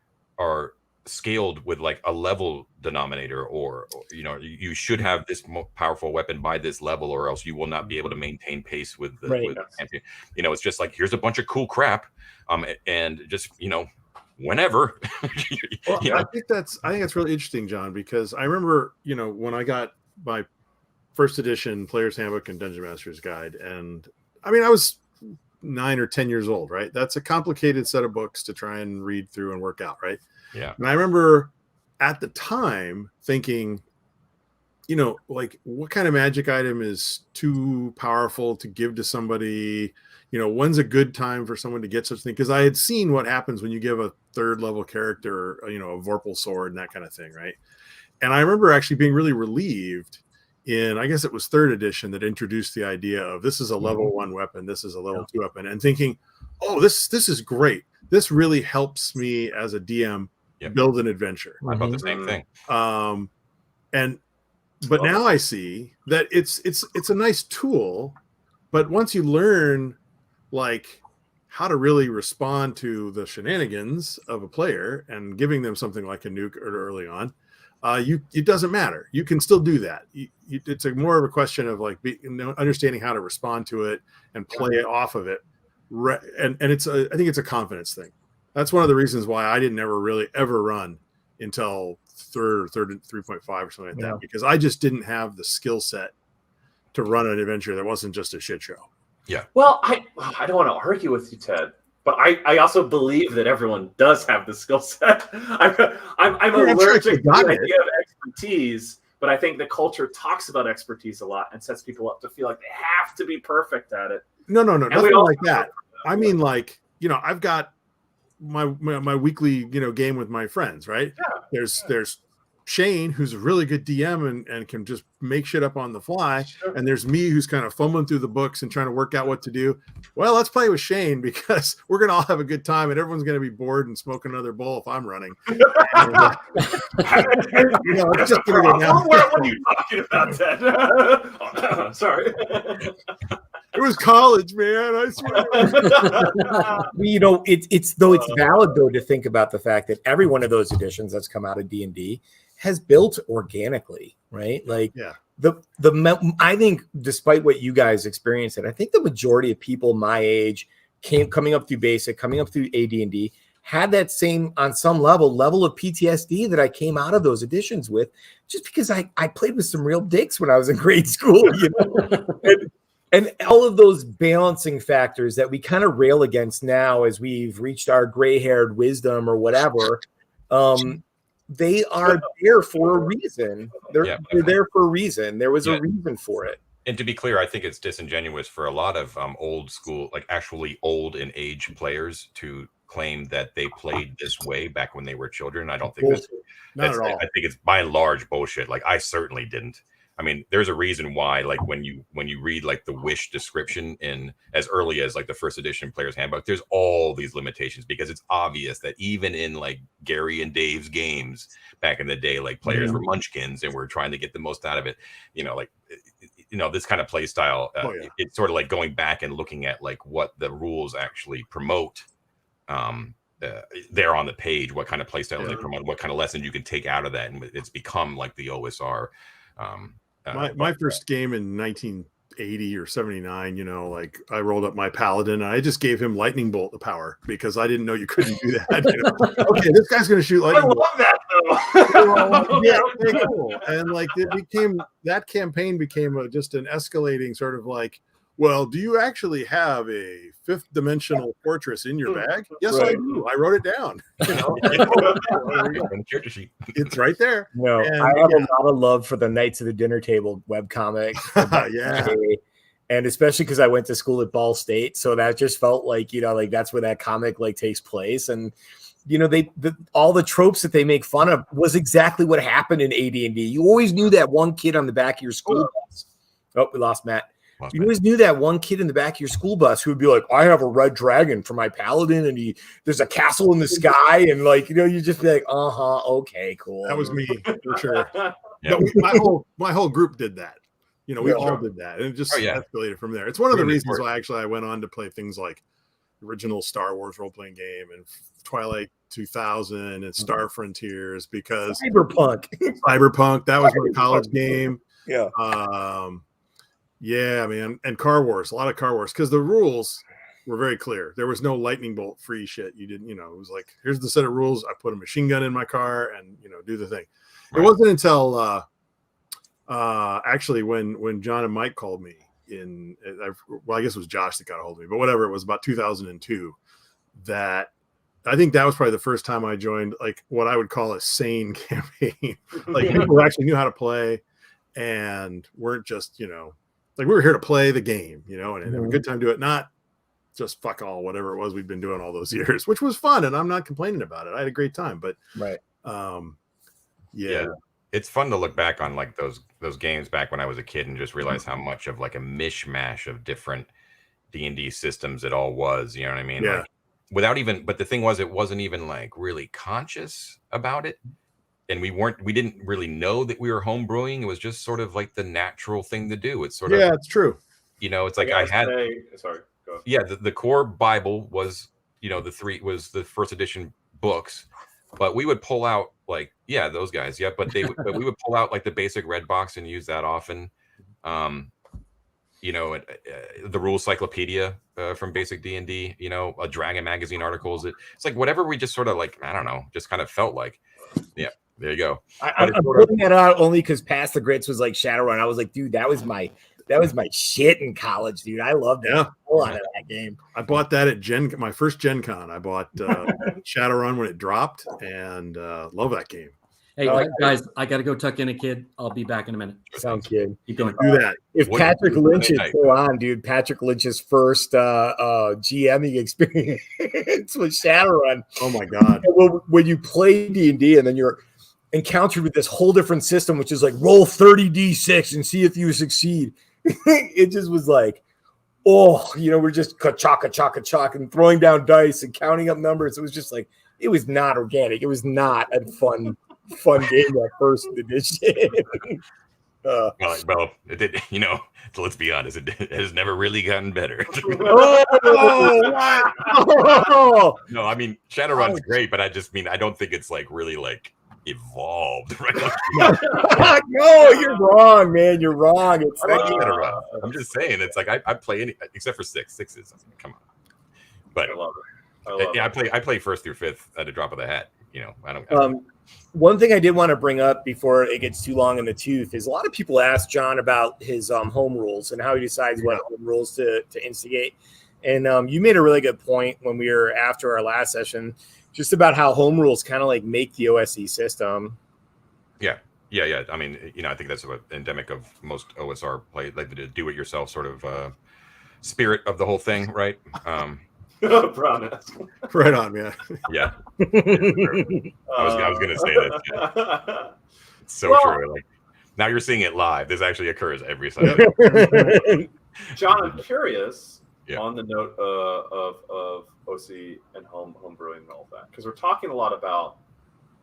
scaled with like a level denominator or you should have this powerful weapon by this level or else you will not be able to maintain pace with the champion. It's just like here's a bunch of cool crap and just whenever. I think that's really interesting, John, because I remember when I got my first edition Player's Handbook and Dungeon Master's Guide, and I mean I was 9 or 10 years old, right? That's a complicated set of books to try and read through and work out, right? Yeah. And I remember at the time thinking, like what kind of magic item is too powerful to give to somebody? When's a good time for someone to get such thing? Because I had seen what happens when you give a 3rd level character, a Vorpal sword and that kind of thing, right? And I remember actually being really relieved in, I guess it was 3rd edition that introduced the idea of this is a level 1 weapon, this is a level 2 weapon, and thinking, oh, this is great. This really helps me as a DM build an adventure. I thought the same thing. But now I see that it's a nice tool, but once you learn like how to really respond to the shenanigans of a player and giving them something like a nuke early on, it doesn't matter. You can still do that. It's more of a question of like understanding how to respond to it and play off of it. And I think it's a confidence thing. That's one of the reasons why I didn't ever run until third 3.5 or something like that, because I just didn't have the skill set to run an adventure that wasn't just a shit show. Yeah. Well, I don't want to argue with you, Ted, but I also believe that everyone does have the skill set. I'm allergic to the idea of expertise But I think the culture talks about expertise a lot and sets people up to feel like they have to be perfect at it. No, nothing like that. I mean, like, I've got my weekly, game with my friends, right? Yeah. There's Shane, who's a really good DM and can just make shit up on the fly. Sure. And there's me, who's kind of fumbling through the books and trying to work out what to do. Well, let's play with Shane because we're going to all have a good time and everyone's going to be bored and smoke another bowl if I'm running. It's just going to go down. What are you talking about, Ted? Sorry. It was college, man. I swear. It's valid though to think about the fact that every one of those editions that's come out of D&D has built organically, right? Like, I think, despite what you guys experienced, and I think the majority of people my age coming up through basic, coming up through AD&D, had that same, on some level of PTSD that I came out of those editions with, just because I played with some real dicks when I was in grade school, And all of those balancing factors that we kind of rail against now as we've reached our gray-haired wisdom or whatever, they are there for a reason. They're there for a reason. There was a reason for it. And to be clear, I think it's disingenuous for a lot of old school, like actually old in age players to claim that they played this way back when they were children. I don't think Not at all. I think it's by and large bullshit. Like I certainly didn't. I mean, there's a reason why, like when you read like the wish description in as early as like the first edition player's handbook, there's all these limitations because it's obvious that even in like Gary and Dave's games back in the day, like players were munchkins and were trying to get the most out of it. This kind of play style, it's sort of like going back and looking at like what the rules actually promote. There on the page, what kind of play style they promote, what kind of lessons you can take out of that, and it's become like the OSR. My first game in 1980 or 79, like I rolled up my paladin and I just gave him lightning bolt the power because I didn't know you couldn't do that. Okay, this guy's going to shoot lightning bolt. I love that though. Yeah, okay, cool. And like that campaign became just an escalating sort of like, well, do you actually have a fifth dimensional fortress in your bag? Yes, I do. I wrote it down. It's right there. No, and I have a lot of love for the Knights of the Dinner Table webcomic. And especially because I went to school at Ball State, so that just felt like like that's where that comic like takes place. And all the tropes that they make fun of was exactly what happened in AD&D. You always knew that one kid on the back of your school bus. Oh, we lost Matt. You always knew that one kid in the back of your school bus who would be like, I have a red dragon for my paladin, and there's a castle in the sky, and like, you just be like, okay, cool. That was me for sure. My whole group did that. We all did that, and it just escalated from there. It's one of the reasons why actually I went on to play things like original Star Wars role-playing game and Twilight 2000 and Star Frontiers, because Cyberpunk, that was my college game. Yeah, man. And Car Wars, a lot of Car Wars, because the rules were very clear. There was no lightning bolt free shit. You didn't, it was like, here's the set of rules. I put a machine gun in my car and, do the thing. Right. It wasn't until actually when John and Mike called me I guess it was Josh that got a hold of me, but whatever, it was about 2002 that I think that was probably the first time I joined like what I would call a sane campaign. Like people who actually knew how to play and weren't just, like we were here to play the game, and have a good time doing it, not just fuck all whatever it was we've been doing all those years, which was fun, and I'm not complaining about it. I had a great time, but it's fun to look back on like those games back when I was a kid and just realize how much of like a mishmash of different D&D systems it all was. You know what I mean? Yeah. Like, but the thing was, it wasn't even like really conscious about it. And we didn't really know that we were home brewing. It was just sort of like the natural thing to do. It's sort of, it's true. It's like sorry, go ahead. Yeah, the core Bible was, was the first edition books, but we would pull out like, those guys. Yeah. But we would pull out like the basic red box and use that often. The rule cyclopedia from basic D&D, a Dragon magazine articles. It's like whatever we just sort of like, I don't know, just kind of felt like, yeah. There you go. I'm putting that out only because Past the Grits was like Shadowrun. I was like, dude, that was my shit in college, dude. I loved it. A lot of that game. I bought that at my first Gen Con. I bought Shadowrun when it dropped, and love that game. Hey, guys, I got to go tuck in a kid. I'll be back in a minute. Sounds good. Keep going. Do that. If Patrick Lynch is still on, dude, Patrick Lynch's first GMing experience with Shadowrun. Oh my god! When you play D&D and then you're encountered with this whole different system, which is like roll 30d6 and see if you succeed. It just was like, oh, we're just ka-chaka and throwing down dice and counting up numbers. It was just like, it was not organic. It was not a fun game that first edition. Well, it did, so let's be honest, it has never really gotten better. No, I mean, Shadowrun's great, but I don't think it's like really like evolved, right? No, you're wrong, man. You're wrong. It's Shadowrun. I'm just saying, it's like I play any except for sixes. Come on, but I love it. I play first through fifth at a drop of the hat. I don't. One thing I did want to bring up before it gets too long in the tooth is a lot of people ask John about his home rules and how he decides what home rules to instigate. And you made a really good point when we were after our last session, just about how home rules kind of like make the OSE system. Yeah. I mean, I think that's what endemic of most OSR play, like the do-it-yourself sort of spirit of the whole thing, right? Promise. Right on, man. Yeah. I was gonna say that. Yeah. It's so true. Like now you're seeing it live. This actually occurs every Sunday. John, I'm curious on the note of OSE and home brewing and all that, because we're talking a lot about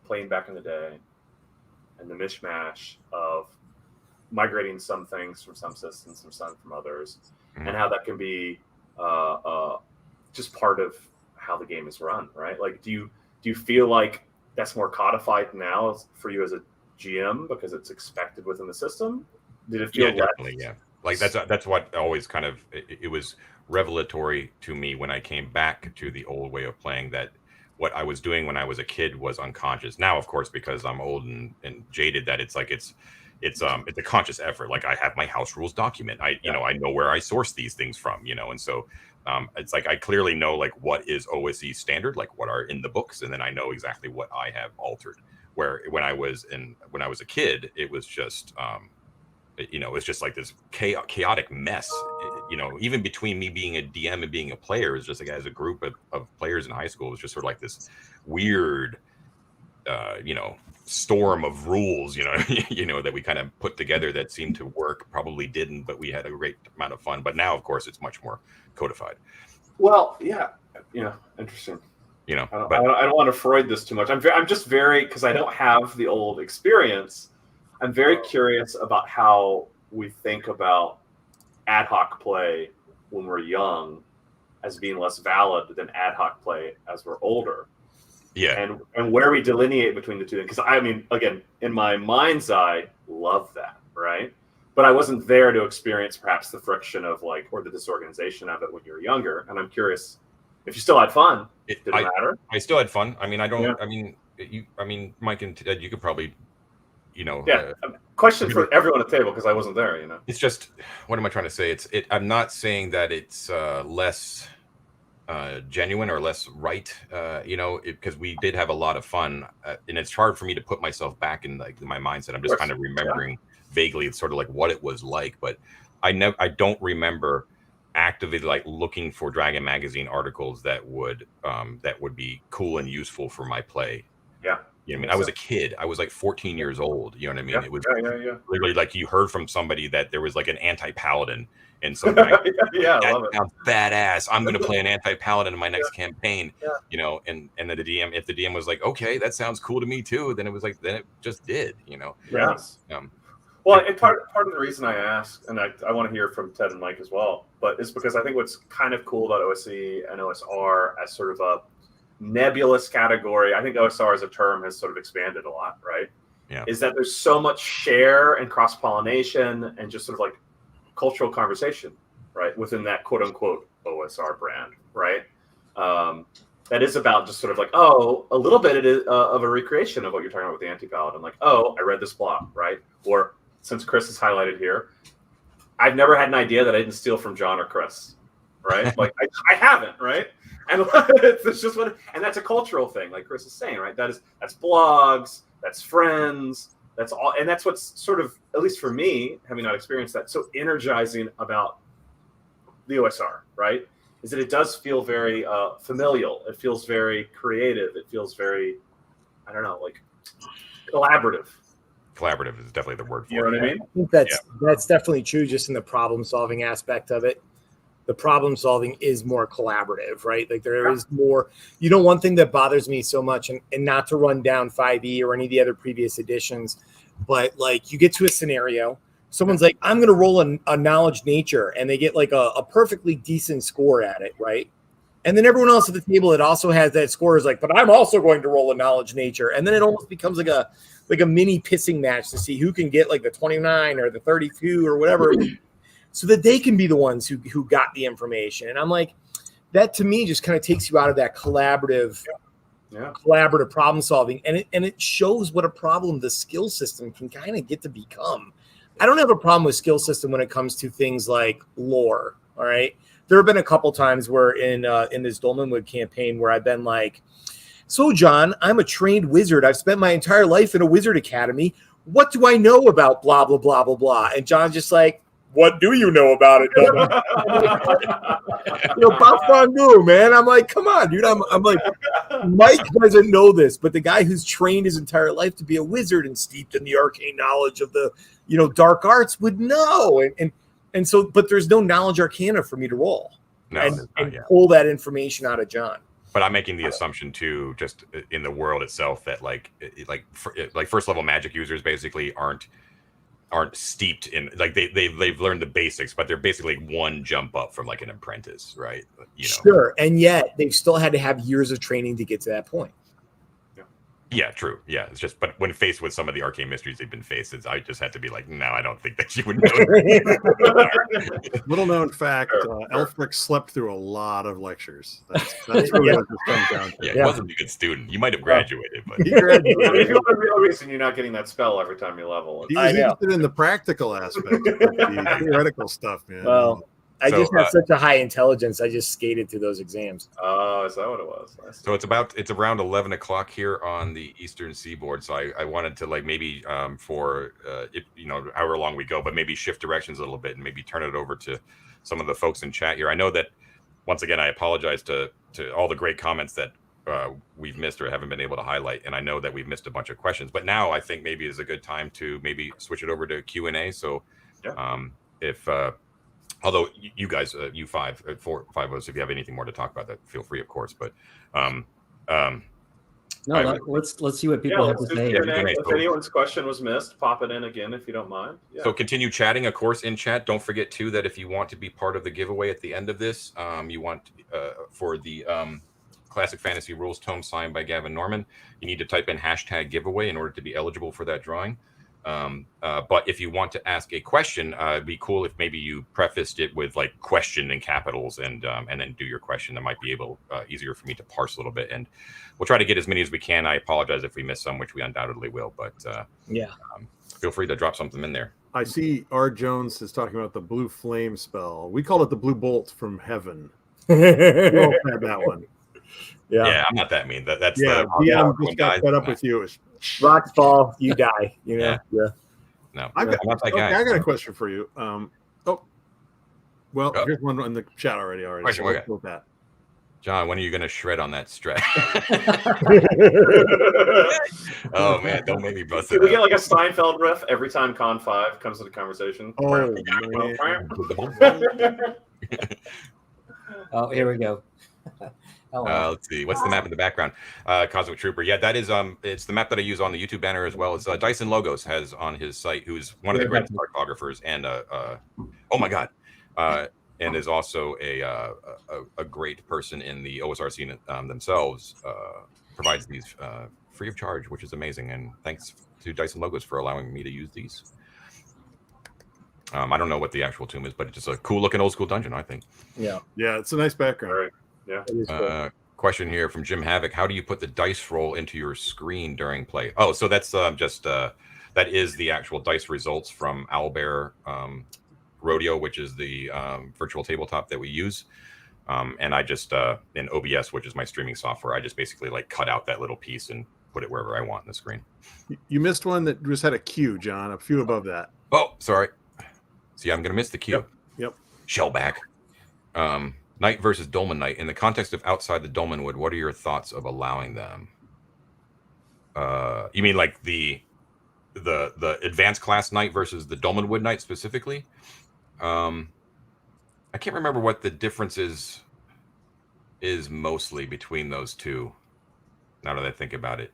playing back in the day and the mishmash of migrating some things from some systems and some from others, and how that can be just part of how the game is run, right? Like, do you feel like that's more codified now for you as a GM because it's expected within the system? Did it feel definitely, yeah. Like that's what always kind of it was revelatory to me when I came back to the old way of playing, that what I was doing when I was a kid was unconscious. Now, of course, because I'm old and jaded, that it's a conscious effort. Like I have my house rules document. I know where I source these things from, and so it's like I clearly know like what is OSE standard, like what are in the books, and then I know exactly what I have altered. Where when I was a kid, it was just it's just like this chaotic mess. Even between me being a DM and being a player, is just like as a group of players in high school, it was just sort of like this weird storm of rules, that we kind of put together that seemed to work, probably didn't, but we had a great amount of fun. But now, of course, it's much more codified. Well, interesting. I don't want to Freud this too much. I'm just very, because I don't have the old experience. I'm very curious about how we think about ad hoc play when we're young as being less valid than ad hoc play as we're older. Yeah. And where we delineate between the two. Because I mean, again, in my mind's eye, love that, right? But I wasn't there to experience perhaps the friction of or the disorganization of it when you were younger. And I'm curious if you still had fun. Did it matter? I still had fun. I mean, I mean, Mike and Ted, you could probably, question for everyone at the table, because I wasn't there, It's just, what am I trying to say? I'm not saying that it's less genuine or less right, because we did have a lot of fun, and it's hard for me to put myself back in my mindset. I'm just kind of remembering vaguely, it's sort of like what it was like, but I don't remember actively looking for Dragon Magazine articles that would be cool and useful for my play. Yeah. I was a kid. I was 14 years old. You know what I mean? It was literally like you heard from somebody that there was an anti-paladin, and so that sounds badass. I'm going to play an anti-paladin in my next campaign. Yeah. And the DM, if the DM was like, okay, that sounds cool to me too, then it was then it just did. Yes. Well, and part of the reason I ask, and I want to hear from Ted and Mike as well, but it's because I think what's kind of cool about OSE and OSR as sort of a nebulous category, I think OSR as a term has sort of expanded a lot, right? Yeah. Is that there's so much share and cross-pollination and just sort of cultural conversation, right, within that quote-unquote OSR brand, right? That is about just sort of a little bit of a recreation of what you're talking about with the anti-paladin. I read this blog, right? Or since Chris is highlighted here, I've never had an idea that I didn't steal from John or Chris, right? I haven't, right? And it's just and that's a cultural thing, like Chris is saying, right? That's blogs, that's friends, that's all. And that's what's sort of, at least for me, having not experienced that, so energizing about the OSR, right? Is that it does feel very familial. It feels very creative. It feels very, I don't know, like collaborative. Collaborative is definitely the word for it. You know what I mean? I think that's definitely true, just in the problem solving aspect of it. The problem solving is more collaborative, right? Like there is more. You know, one thing that bothers me so much, and not to run down 5e or any of the other previous editions, but like you get to a scenario, someone's like, I'm going to roll a knowledge nature, and they get like a perfectly decent score at it, right? And then everyone else at the table that also has that score is like, but I'm also going to roll a knowledge nature. And then it almost becomes like a mini pissing match to see who can get like the 29 or the 32 or whatever, so that they can be the ones who got the information. And I'm like, that to me just kind of takes you out of that collaborative problem solving. And it shows what a problem the skill system can kind of get to become. I don't have a problem with skill system when it comes to things like lore. All right. There have been a couple times where in this Dolmenwood campaign where I've been like, so John, I'm a trained wizard. I've spent my entire life in a wizard academy. What do I know about blah, blah, blah, blah, blah? And John's just like, what do you know about it? Bafangu, man. I'm like, come on, dude. I'm like, Mike doesn't know this, but the guy who's trained his entire life to be a wizard and steeped in the arcane knowledge of the, dark arts would know. And so, but there's no knowledge arcana for me to roll and pull that information out of John. But I'm making the assumption too, just in the world itself, that like first level magic users basically aren't steeped in, like they've learned the basics, but they're basically one jump up from like an apprentice, right? Sure, and yet they've still had to have years of training to get to that point. Yeah, true. Yeah, it's just, but when faced with some of the arcane mysteries they've been faced, I just had to be like, no, I don't think that you would know. Little known fact, Elfric slept through a lot of lectures. That's really what this comes down to. Yeah, he wasn't a good student. You might have graduated, but he graduated. If you want a real reason you're not getting that spell every time you level. He was interested in the practical aspect of the theoretical stuff, man. Well, I just have such a high intelligence. I just skated through those exams. Oh, is that what it was? So it's around 11 o'clock here on the Eastern Seaboard. So I wanted to like maybe for however long we go, but maybe shift directions a little bit and maybe turn it over to some of the folks in chat here. I know that once again, I apologize to all the great comments that we've missed or haven't been able to highlight. And I know that we've missed a bunch of questions, but now I think maybe is a good time to maybe switch it over to Q&A. So if although you guys, you five of us, if you have anything more to talk about that, feel free, of course. But let's see what people have to say. If anyone's question was missed, pop it in again if you don't mind. Yeah. So continue chatting, of course, in chat. Don't forget too that if you want to be part of the giveaway at the end of this, you want for the Classic Fantasy Rules tome signed by Gavin Norman, you need to type in #giveaway in order to be eligible for that drawing. But if you want to ask a question, it'd be cool if maybe you prefaced it with like question in capitals and then do your question. That might be easier for me to parse a little bit, and we'll try to get as many as we can. I apologize if we miss some, which we undoubtedly will, but feel free to drop something in there. I see R. Jones is talking about the blue flame spell. We call it the blue bolt from heaven. We all had that one. Yeah, I'm not that mean. That's the DM just got fed up with you. Rocks fall, you die. Yeah. No, I got a question for you. Here's one in the chat already. Question, so that. John, when are you going to shred on that stretch? Oh man, don't make me bust it. We get like a Seinfeld riff every time Con 5 comes to the conversation. Oh, here we go. Let's see. What's the map in the background? Cosmic Trooper. Yeah, that is it's the map that I use on the YouTube banner as well as Dyson Logos has on his site, who's one of the greatest cartographers and oh my god, and is also a great person in the OSR scene themselves. Provides these free of charge, which is amazing. And thanks to Dyson Logos for allowing me to use these. I don't know what the actual tomb is, but it's just a cool looking old school dungeon, I think. Yeah, it's a nice background. Right. Yeah. Cool. Question here from Jim Havoc: how do you put the dice roll into your screen during play? Oh, so that's that is the actual dice results from Owlbear Rodeo, which is the virtual tabletop that we use. And I just in OBS, which is my streaming software, I just basically like cut out that little piece and put it wherever I want in the screen. You missed one that just had a Q, John. A few above that. Oh, sorry. See, I'm going to miss the Q. Yep. Shellback. Knight versus Dolmen Knight. In the context of outside the Dolmen Wood, what are your thoughts of allowing them? You mean like the advanced class Knight versus the Dolmen Wood Knight specifically? I can't remember what the difference is mostly between those two. Now that I think about it.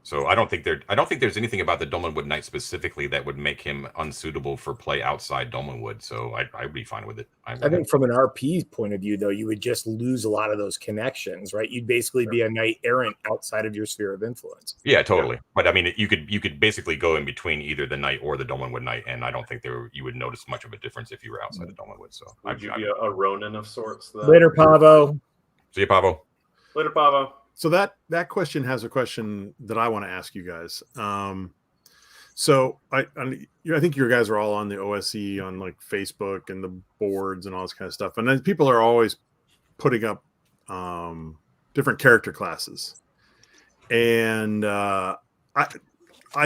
So I don't think there's anything about the Dolmenwood Knight specifically that would make him unsuitable for play outside Dolmenwood. So I'd be fine with it. I think from an RP point of view, though, you would just lose a lot of those connections, right? You'd basically be a knight errant outside of your sphere of influence. Yeah, totally. Yeah. But I mean, you could basically go in between either the Knight or the Dolmenwood Knight, and I don't think you would notice much of a difference if you were outside the Dolmenwood. So would you be a Ronin of sorts? Then? Later, Pavo. See you, Pavo. Later, Pavo. So that question has a question that I want to ask you guys. So I think you guys are all on the OSE on like Facebook and the boards and all this kind of stuff. And then people are always putting up different character classes. And I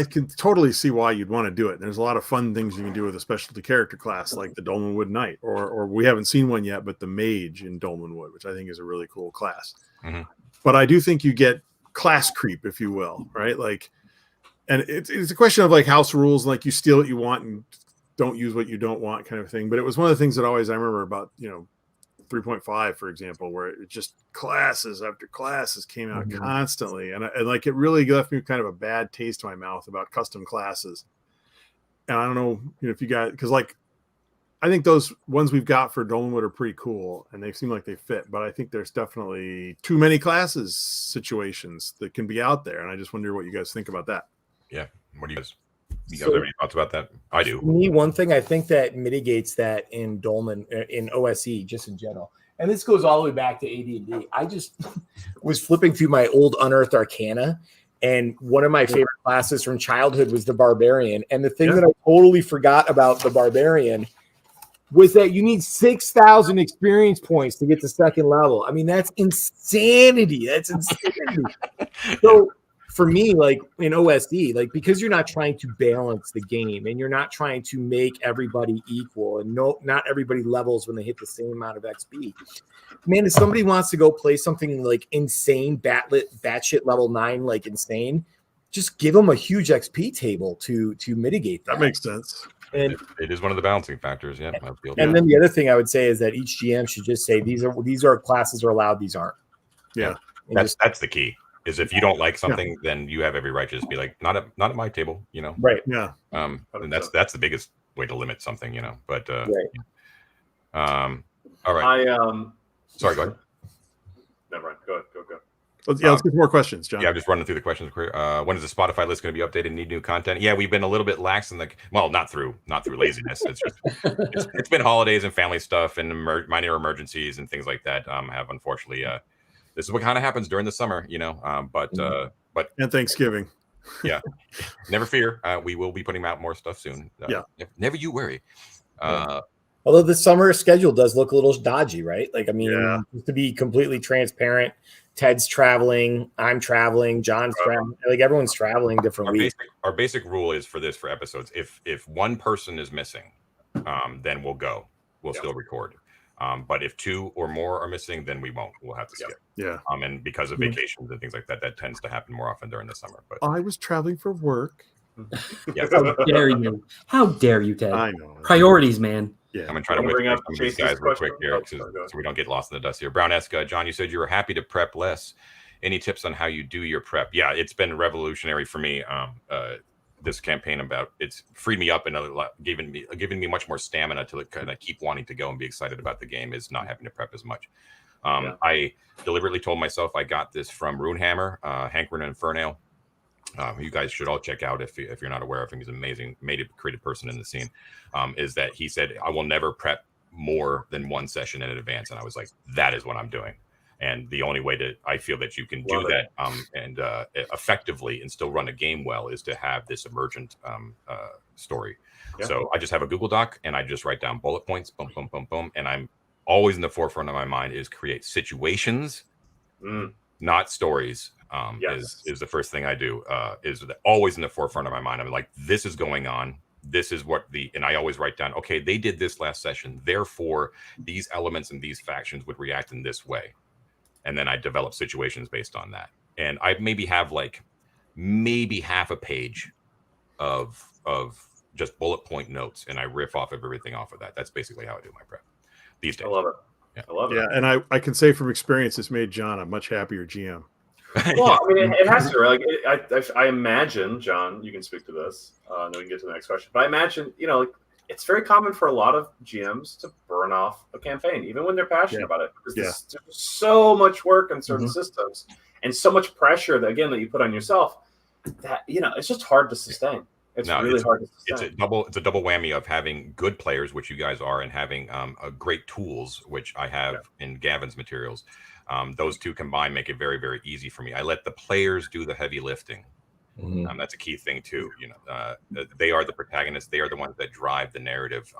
can totally see why you'd want to do it. There's a lot of fun things you can do with a specialty character class like the Dolmenwood Knight, or we haven't seen one yet, but the Mage in Dolmenwood, which I think is a really cool class. Mm-hmm. But I do think you get class creep, if you will, right? Like, and it's a question of like house rules, like you steal what you want and don't use what you don't want kind of thing. But it was one of the things that I remember about, 3.5, for example, where it just classes after classes came out constantly. And like, it really left me kind of a bad taste in my mouth about custom classes. And I don't know if you guys, because like, I think those ones we've got for Dolmenwood are pretty cool and they seem like they fit, but I think there's definitely too many classes situations that can be out there. And I just wonder what you guys think about that. Yeah. What do you guys have any thoughts about that? I do. Me, one thing I think that mitigates that in in OSE, just in general, and this goes all the way back to AD&D. I just was flipping through my old Unearthed Arcana, and one of my favorite classes from childhood was the Barbarian. And the thing that I totally forgot about the Barbarian was that you need 6,000 experience points to get to second level. I mean, that's insanity. So for me, like in OSD, like because you're not trying to balance the game and you're not trying to make everybody equal and not everybody levels when they hit the same amount of XP. Man, if somebody wants to go play something like insane, batshit level 9, like insane, just give them a huge XP table to mitigate that. That makes sense. And it is one of the balancing factors. Yeah. And then the other thing I would say is that each GM should just say these are classes are allowed, these aren't. Yeah. That's the key. Is if you don't like something, then you have every right to just be like, not at my table, Right. Yeah. And that's the biggest way to limit something, But right. All right. Sorry, go ahead. Never mind. Go. Let's get some more questions, John. Yeah, I'm just running through the questions. When is the Spotify list going to be updated? Need new content? Yeah, we've been a little bit lax in not through laziness. It's just it's been holidays and family stuff and minor emergencies and things like that. Have unfortunately, this is what kind of happens during the summer, But and Thanksgiving. Yeah, never fear. We will be putting out more stuff soon. Never you worry. Although the summer schedule does look a little dodgy, right? Like, I mean, just to be completely transparent, Ted's traveling, I'm traveling, John's traveling, like everyone's traveling different weeks. Our basic rule is for episodes, if one person is missing, then we'll go. We'll still record. But if 2 or more are missing, then we won't. We'll have to skip. Yeah. And because of vacations and things like that, that tends to happen more often during the summer. But I was traveling for work. Yeah. How dare you, Ted? I know. Priorities, man. Yeah. I'm going to try to bring up some of these guys real quick here so we don't get lost in the dust here. Brown-esque, John, you said you were happy to prep less. Any tips on how you do your prep? Yeah, it's been revolutionary for me. This campaign it's freed me up and given me much more stamina to kind of keep wanting to go and be excited about the game is not having to prep as much. I deliberately told myself I got this from Runehammer, Hankrin and Inferno. You guys should all check out if you're not aware of him. He's an amazing, creative person in the scene. Is that he said, I will never prep more than 1 session in advance. And I was like, that is what I'm doing. And the only way I feel that you can do that and effectively and still run a game well is to have this emergent story. Yeah. So I just have a Google Doc and I just write down bullet points, boom, boom, boom, boom. And I'm always in the forefront of my mind is create situations, not stories. is the first thing I do. Is always in the forefront of my mind. I'm like, this is going on. This is what and I always write down, okay, they did this last session. Therefore, these elements and these factions would react in this way. And then I develop situations based on that. And I maybe have like half a page of just bullet point notes, and I riff off of everything off of that. That's basically how I do my prep these days. I love it. Yeah. I love it. Yeah, and I can say from experience, it's made John a much happier GM. Well, I mean, it has to. Like, I imagine, John, you can speak to this, and then we can get to the next question. But I imagine, it's very common for a lot of GMs to burn off a campaign, even when they're passionate about it. Because there's so much work in certain systems, and so much pressure that you put on yourself that it's just hard to sustain. It's really hard to sustain. It's a double whammy of having good players, which you guys are, and having great tools, which I have in Gavin's materials. Those two combined make it very, very easy for me. I let the players do the heavy lifting. That's a key thing too. They are the protagonists. They are the ones that drive the narrative.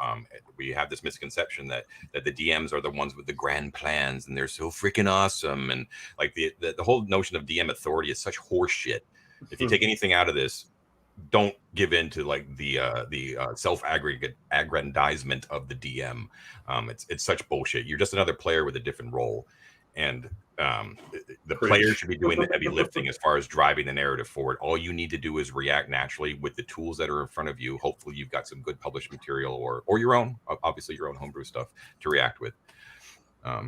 We have this misconception that the DMs are the ones with the grand plans and they're so freaking awesome. And like the whole notion of DM authority is such horse shit. If you take anything out of this, don't give in to like the self-aggrandizement of the DM. It's such bullshit. You're just another player with a different role. And the player should be doing the heavy lifting as far as driving the narrative forward. All you need to do is react naturally with the tools that are in front of you. Hopefully you've got some good published material or your own, obviously your own homebrew stuff to react with. I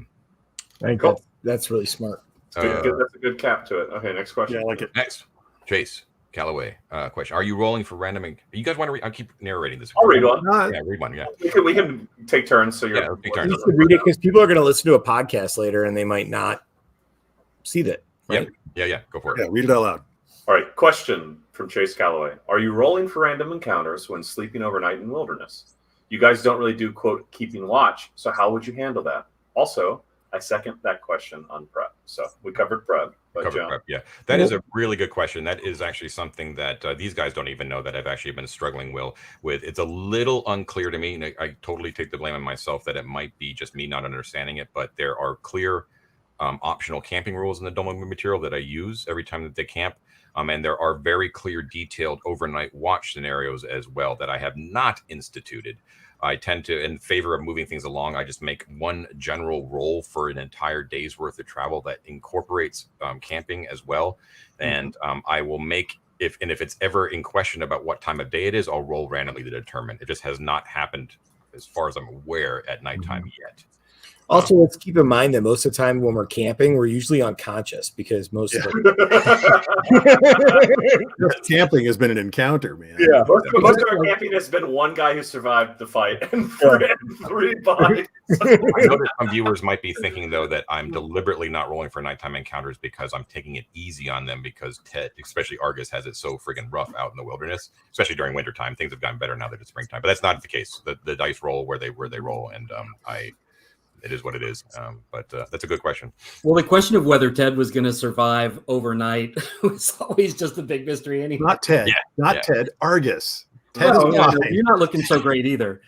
think that's really smart. That's a good cap to it. Okay, next question. Yeah, I like it. Next, Chase Callaway question: are you rolling for random? You guys want to read? I keep narrating this. I'll read one. Yeah, read one. Yeah, we can take turns. So you're take turns. You should read it because people are going to listen to a podcast later and they might not see that. Right? Yeah. Go for it. Yeah, read it out loud. All right. Question from Chase Callaway: are you rolling for random encounters when sleeping overnight in wilderness? You guys don't really do quote keeping watch, so how would you handle that? Also, I second that question on prep. So we covered prep. Prep, yeah. That is a really good question. That is actually something that these guys don't even know that I've actually been struggling with. It's a little unclear to me, and I totally take the blame on myself that it might be just me not understanding it, but there are clear optional camping rules in the Dome material that I use every time that they camp. And there are very clear, detailed overnight watch scenarios as well that I have not instituted. I tend to, in favor of moving things along, I just make one general roll for an entire day's worth of travel that incorporates camping as well. And I will make, if it's ever in question about what time of day it is, I'll roll randomly to determine. It just has not happened, as far as I'm aware, at nighttime yet. Also, let's keep in mind that most of the time when we're camping, we're usually unconscious because most of it. Camping has been an encounter, man. Yeah, most of our camping has been one guy who survived the fight and three bodies. I know that some viewers might be thinking, though, that I'm deliberately not rolling for nighttime encounters because I'm taking it easy on them because Ted, especially Argus, has it so friggin' rough out in the wilderness, especially during wintertime. Things have gotten better now that it's springtime, but that's not the case. The dice roll where they roll, and it is what it is. But that's a good question. Well, the question of whether Ted was going to survive overnight was always just a big mystery anyway. Not Ted. Yeah. Not Ted. Argus. Ted is no, you're not looking so great either.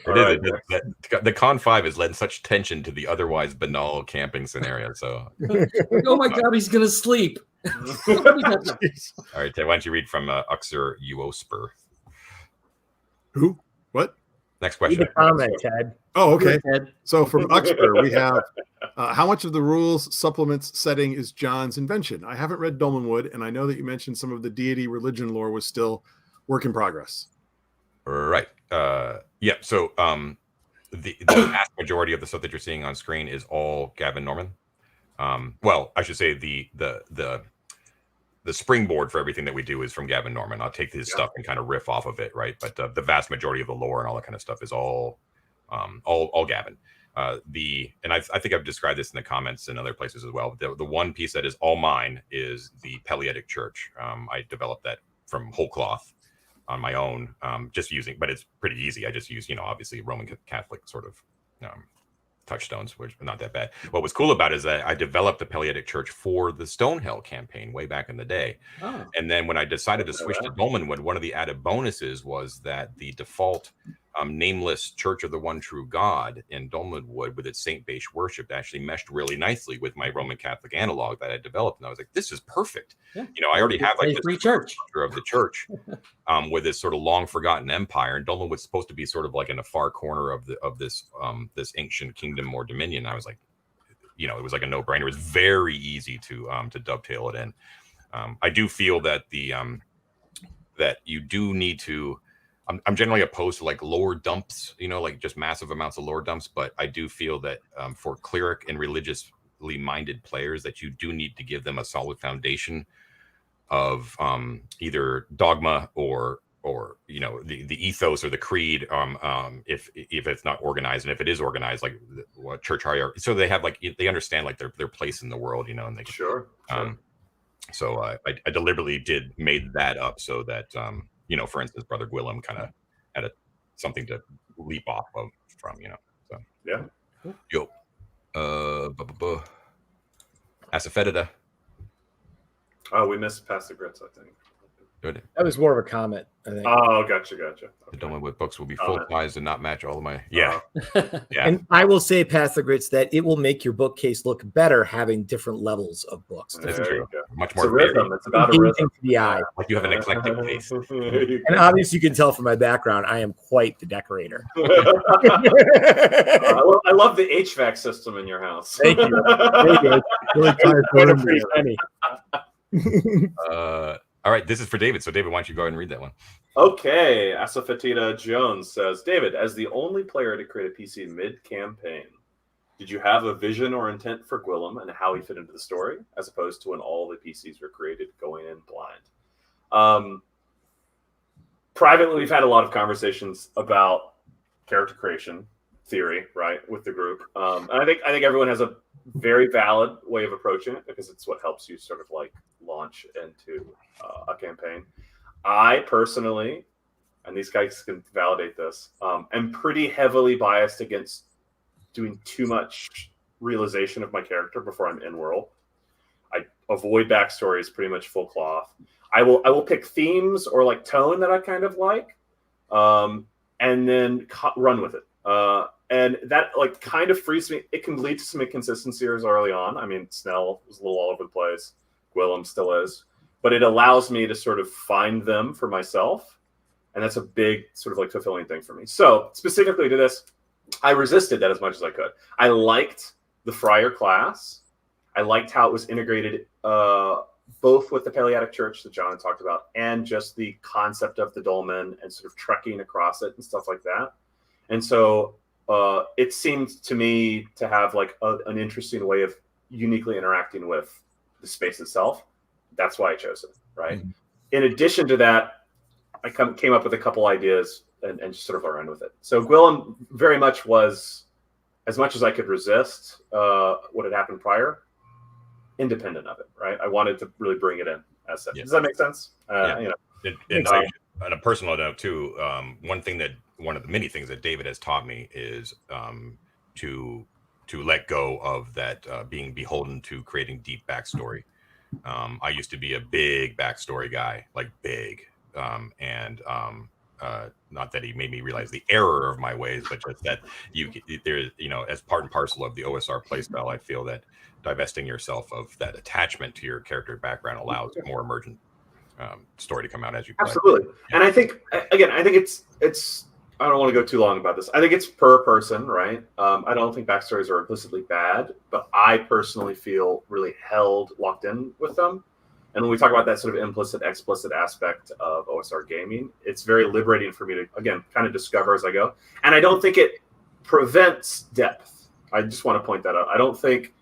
The Con 5 has led such tension to the otherwise banal camping scenario. So, oh my God, he's going to sleep. All right, Ted, why don't you read from Uxer Uosper? Who? What? Next question. Comment, Ted. Oh, okay. So from Uxper, we have how much of the rules, supplements, setting is John's invention? I haven't read Dolmenwood, and I know that you mentioned some of the deity religion lore was still work in progress. Right. Yeah. So the vast majority of the stuff that you're seeing on screen is all Gavin Norman. Well, I should say the springboard for everything that we do is from Gavin Norman. I'll take his stuff and kind of riff off of it, right? But the vast majority of the lore and all that kind of stuff is all Gavin. And I think I've described this in the comments and other places as well. The one piece that is all mine is the Peleatic Church. I developed that from whole cloth on my own, just using, but it's pretty easy. I just use, obviously Roman Catholic sort of touchstones, which are not that bad. What was cool about it is that I developed the Peleatic Church for the Stonehell campaign way back in the day. And then when I decided to switch to Dolmenwood, one of the added bonuses was that the default nameless Church of the One True God in Dolmenwood with its saint-based worship actually meshed really nicely with my Roman Catholic analog that I developed, and I was like, this is perfect. Yeah. I already have like free church of the church with this sort of long forgotten empire, and Dolmenwood's supposed to be sort of like in a far corner of this ancient kingdom or dominion. I was like, it was like a no-brainer. It was very easy to dovetail it in. I do feel that that you do need to. I'm generally opposed to like lore dumps, like just massive amounts of lore dumps. But I do feel that for cleric and religiously minded players, that you do need to give them a solid foundation of either dogma or the ethos or the creed. If it's not organized, and if it is organized, like what church hierarchy, so they have they understand like their place in the world, and they sure. So I deliberately made that up so that for instance, Brother Gwillem kind of had something to leap off of from, So yeah. Yo. Asafoetida. Oh, we missed Past the Grits, I think. Good. That was more of a comment, I think. Oh, gotcha. Okay. The Dolmenwood books will be full size and not match all of my. Yeah. Yeah. And I will say, Past the Grits, that it will make your bookcase look better having different levels of books. That's true. Much more it's a rhythm. It's about a rhythm. To the eye. Like you have an eclectic taste. And obviously, you can tell from my background, I am quite the decorator. I love the HVAC system in your house. Thank you. Really funny. All right, this is for David. So, David, why don't you go ahead and read that one? Okay. Asafoetida Jones says, David, as the only player to create a PC mid-campaign, did you have a vision or intent for Gwillem and how he fit into the story, as opposed to when all the PCs were created going in blind? Privately, we've had a lot of conversations about character creation theory, right, with the group. And I think everyone has a very valid way of approaching it because it's what helps you sort of like launch into a campaign. I personally, and these guys can validate this, am pretty heavily biased against doing too much realization of my character before I'm in world. I avoid backstories pretty much full cloth. I will pick themes or like tone that I kind of like, and then run with it. And that like kind of frees me. It can lead to some inconsistencies early on. I mean, Snell was a little all over the place. Gwillem still is. But it allows me to sort of find them for myself. And that's a big sort of like fulfilling thing for me. So specifically to this, I resisted that as much as I could. I liked the Friar class. I liked how it was integrated both with the Paleatic Church that John talked about and just the concept of the dolmen and sort of trekking across it and stuff like that. And so it seemed to me to have like an interesting way of uniquely interacting with the space itself. That's why I chose it, right? Mm-hmm. In addition to that, I came up with a couple ideas and just sort of ran with it. So Gwillem very much was, as much as I could resist what had happened prior, independent of it, right? I wanted to really bring it in as such. Yeah. Does that make sense? On a personal note too, one of the many things that David has taught me is to let go of that being beholden to creating deep backstory. I used to be a big backstory guy, like big, and not that he made me realize the error of my ways, but just that as part and parcel of the OSR playstyle, I feel that divesting yourself of that attachment to your character background allows more emergent story to come out as you play. Absolutely. Yeah. And I think it's I don't want to go too long about this. I think it's per person, right? I don't think backstories are implicitly bad, but I personally feel really locked in with them. And when we talk about that sort of implicit, explicit aspect of OSR gaming, it's very liberating for me to, again, kind of discover as I go. And I don't think it prevents depth. I just want to point that out. I don't think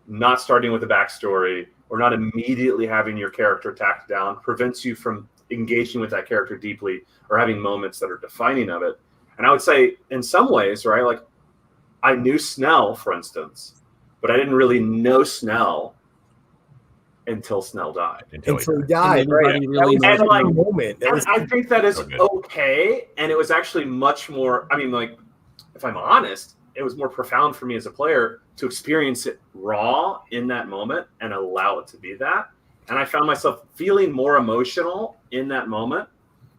not starting with a backstory or not immediately having your character tacked down prevents you from engaging with that character deeply or having moments that are defining of it. And I would say in some ways, right, like I knew Snell, for instance, but I didn't really know Snell until Snell died. Until he died, right? Really that was a moment. I think that is okay. And it was actually much more, I mean, like, if I'm honest, it was more profound for me as a player to experience it raw in that moment and allow it to be that. And I found myself feeling more emotional in that moment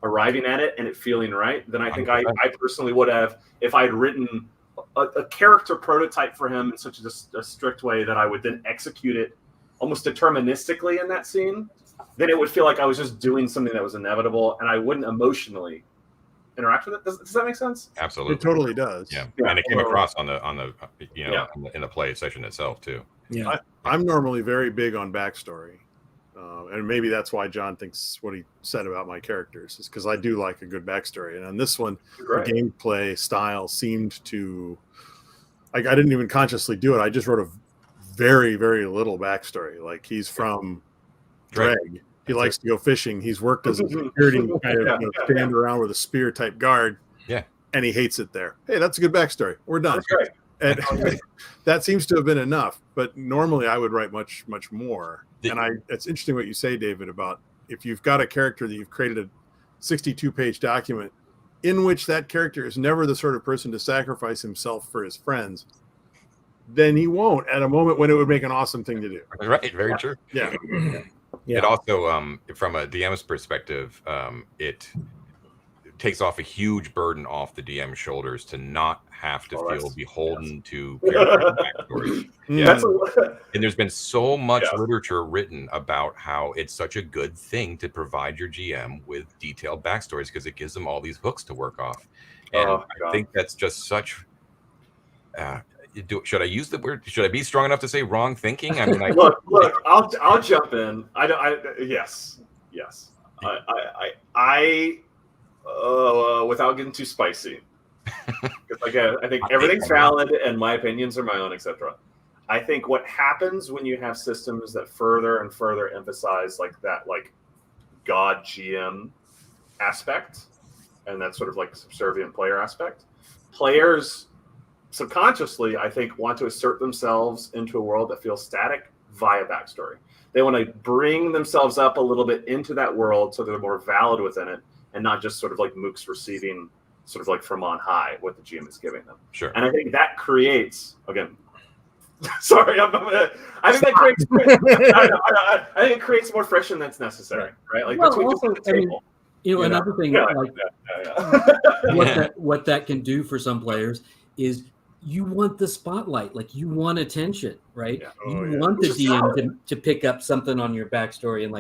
arriving at it and it feeling right, then I think I personally would have, if I'd written a character prototype for him in such a strict way that I would then execute it almost deterministically in that scene, then it would feel like I was just doing something that was inevitable and I wouldn't emotionally interact with it. Does that make sense? Absolutely. It totally does. Yeah. And it came across on the in the play session itself too. Yeah. I'm normally very big on backstory. And maybe that's why John thinks what he said about my characters is because I do like a good backstory. And on this one, the gameplay style seemed to, like, I didn't even consciously do it. I just wrote a very, very little backstory. Like, he's from Dreg. He likes to go fishing. He's worked as a security kind of stand around with a spear type guard. Yeah. And he hates it there. Hey, that's a good backstory. We're done. And that seems to have been enough. But normally I would write much, much more. And it's interesting what you say, David, about if you've got a character that you've created a 62-page document in which that character is never the sort of person to sacrifice himself for his friends, then he won't at a moment when it would make an awesome thing to do. Right. Very true. Yeah. It also, from a DM's perspective, it takes off a huge burden off the DM's shoulders to not have to feel beholden to character backstories. And there's been so much literature written about how it's such a good thing to provide your GM with detailed backstories because it gives them all these hooks to work off. And I think that's just such. Should I use the word? Should I be strong enough to say wrong thinking? I mean, look. I'll jump in. Yes. I without getting too spicy. Again, I think everything's valid, and my opinions are my own, etc. I think what happens when you have systems that further and further emphasize that God GM aspect, and that sort of subservient player aspect, players subconsciously, I think, want to assert themselves into a world that feels static via backstory. They want to bring themselves up a little bit into that world so they're more valid within it, and not just sort of like mooks receiving sort of from on high what the GM is giving them. Sure. And I think that creates, again, sorry, I think that creates. I think it creates more friction that's necessary, right? Another thing, what that can do for some players is you want the spotlight, you want attention, right? You want the DM to pick up something on your backstory and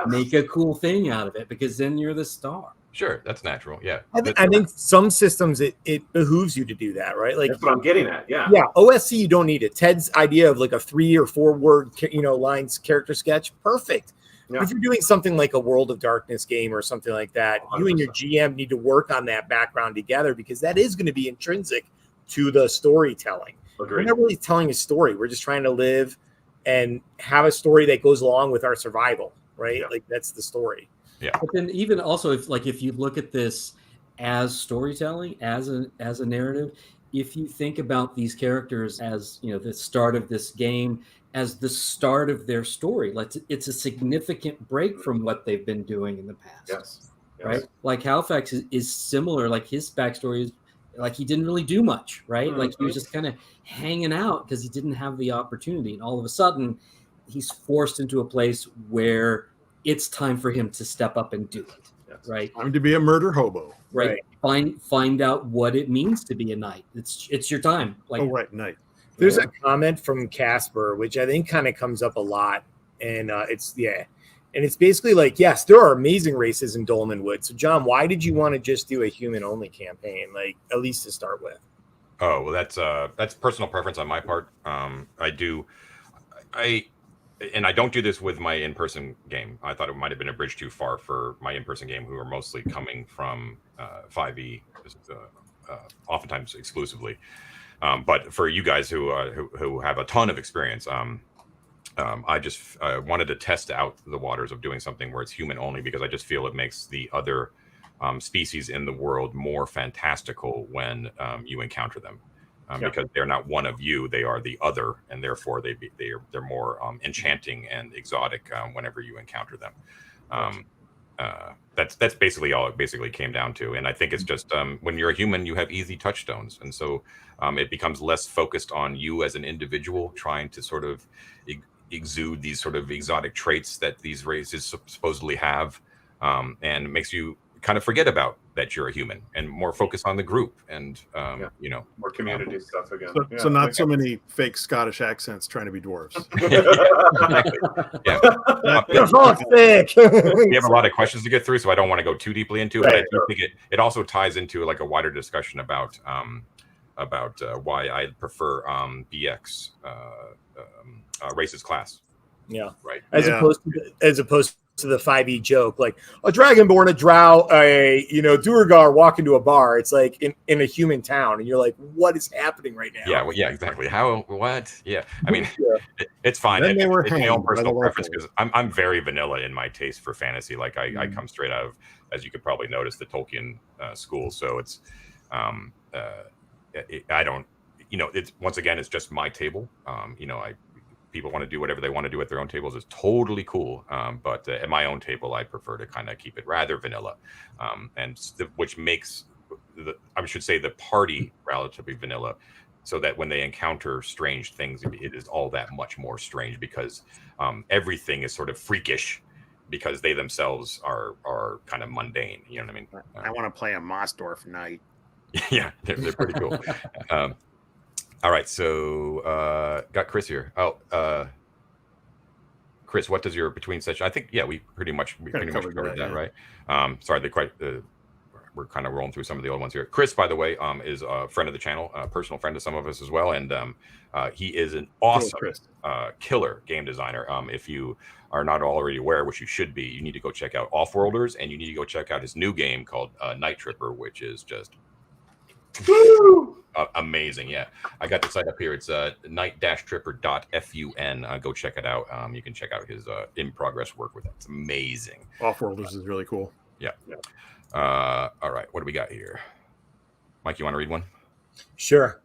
make a cool thing out of it because then you're the star. Sure, that's natural. Yeah, I think some systems it behooves you to do that, right? That's what I'm getting at. Yeah. OSE, you don't need it. Ted's idea of a 3 or 4 word lines character sketch, perfect. Yeah. If you're doing something like a World of Darkness game or something like that, 100%. You and your GM need to work on that background together because that is going to be intrinsic to the storytelling. Agreed. We're not really telling a story. We're just trying to live and have a story that goes along with our survival, right? Yeah. That's the story. Yeah. But then even also if you look at this as storytelling, as a narrative, if you think about these characters as, the start of this game, as the start of their story, it's a significant break from what they've been doing in the past. Yes. Right? Like Halifax is similar. His backstory is he didn't really do much, right? Mm-hmm. He was just kind of hanging out because he didn't have the opportunity. And all of a sudden he's forced into a place where it's time for him to step up and do it. Yes. Right. Time to be a murder hobo. Right. Find out what it means to be a knight. It's your time. Knight. There's a comment from Casper, which I think kind of comes up a lot. And and it's basically yes, there are amazing races in Dolmenwood. So John, why did you want to just do a human only campaign, at least to start with? Oh, well, that's personal preference on my part. I don't do this with my in-person game. I thought it might have been a bridge too far for my in-person game, who are mostly coming from 5e, oftentimes exclusively. But for you guys who have a ton of experience, I just wanted to test out the waters of doing something where it's human only, because I just feel it makes the other species in the world more fantastical when you encounter them. Because they're not one of you, they are the other, and therefore they're more enchanting and exotic whenever you encounter them. That's basically all it basically came down to. And I think it's just when you're a human, you have easy touchstones, and so it becomes less focused on you as an individual trying to sort of exude these sort of exotic traits that these races supposedly have, and makes you kind of forget about that you're a human and more focus on the group and more community stuff again. So not so many fake Scottish accents trying to be dwarves. Yeah, They're all fake. we have a lot of questions to get through, so I don't want to go too deeply into it. But I do think it also ties into like a wider discussion about why I prefer BX racist class. Yeah, right. As opposed to the 5e joke, like a dragonborn, a drow, a Duergar walk into a bar. It's like in a human town, and you're like, what is happening right now? Yeah, well, yeah, exactly. How? What? Yeah, I mean, it's fine. Then they were it's my own hanged by personal the preference locals. because I'm very vanilla in my taste for fantasy. Like I come straight out of, as you could probably notice, the Tolkien school. So it's I don't, it's once again, it's just my table. People want to do whatever they want to do at their own tables is totally cool. But at my own table, I prefer to kind of keep it rather vanilla, which makes the party relatively vanilla, so that when they encounter strange things, it is all that much more strange because everything is sort of freakish because they themselves are kind of mundane. You know what I mean? I want to play a Mossdorf knight. Yeah, they're pretty cool. All right, so got Chris here. Chris, what does your between session? I think we pretty much covered that, right? Sorry, we're kind of rolling through some of the old ones here. Chris, by the way, is a friend of the channel, a personal friend of some of us as well, and he is an awesome killer game designer. If you are not already aware, which you should be, you need to go check out Offworlders, and you need to go check out his new game called Night Tripper, which is just amazing. Yeah, I got the site up here. It's night-tripper.fun. Go check it out. You can check out his in progress work with it. It's amazing. Offworlders is really cool. Yeah. All right, what do we got here? Mike, you want to read one? Sure.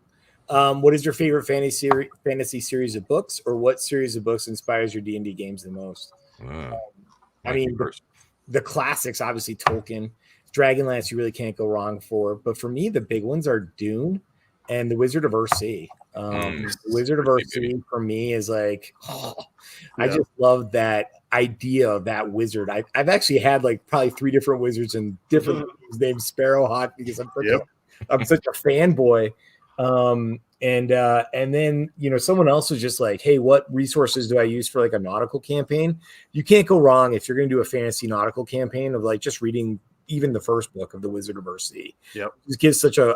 What is your favorite fantasy series of books, or what series of books inspires your D&D games the most? I mean, the classics, obviously Tolkien, Dragonlance, you really can't go wrong for. But for me, the big ones are Dune and The Wizard of Earthsea. The Wizard of Earthsea for me is like, I just love that idea of that wizard. I've actually had like probably 3 different wizards and different names named Sparrowhawk because I'm such a fanboy. And then someone else was just like, hey, what resources do I use for like a nautical campaign? You can't go wrong if you're going to do a fantasy nautical campaign of like just reading even the first book of The Wizard of Earthsea. It gives such a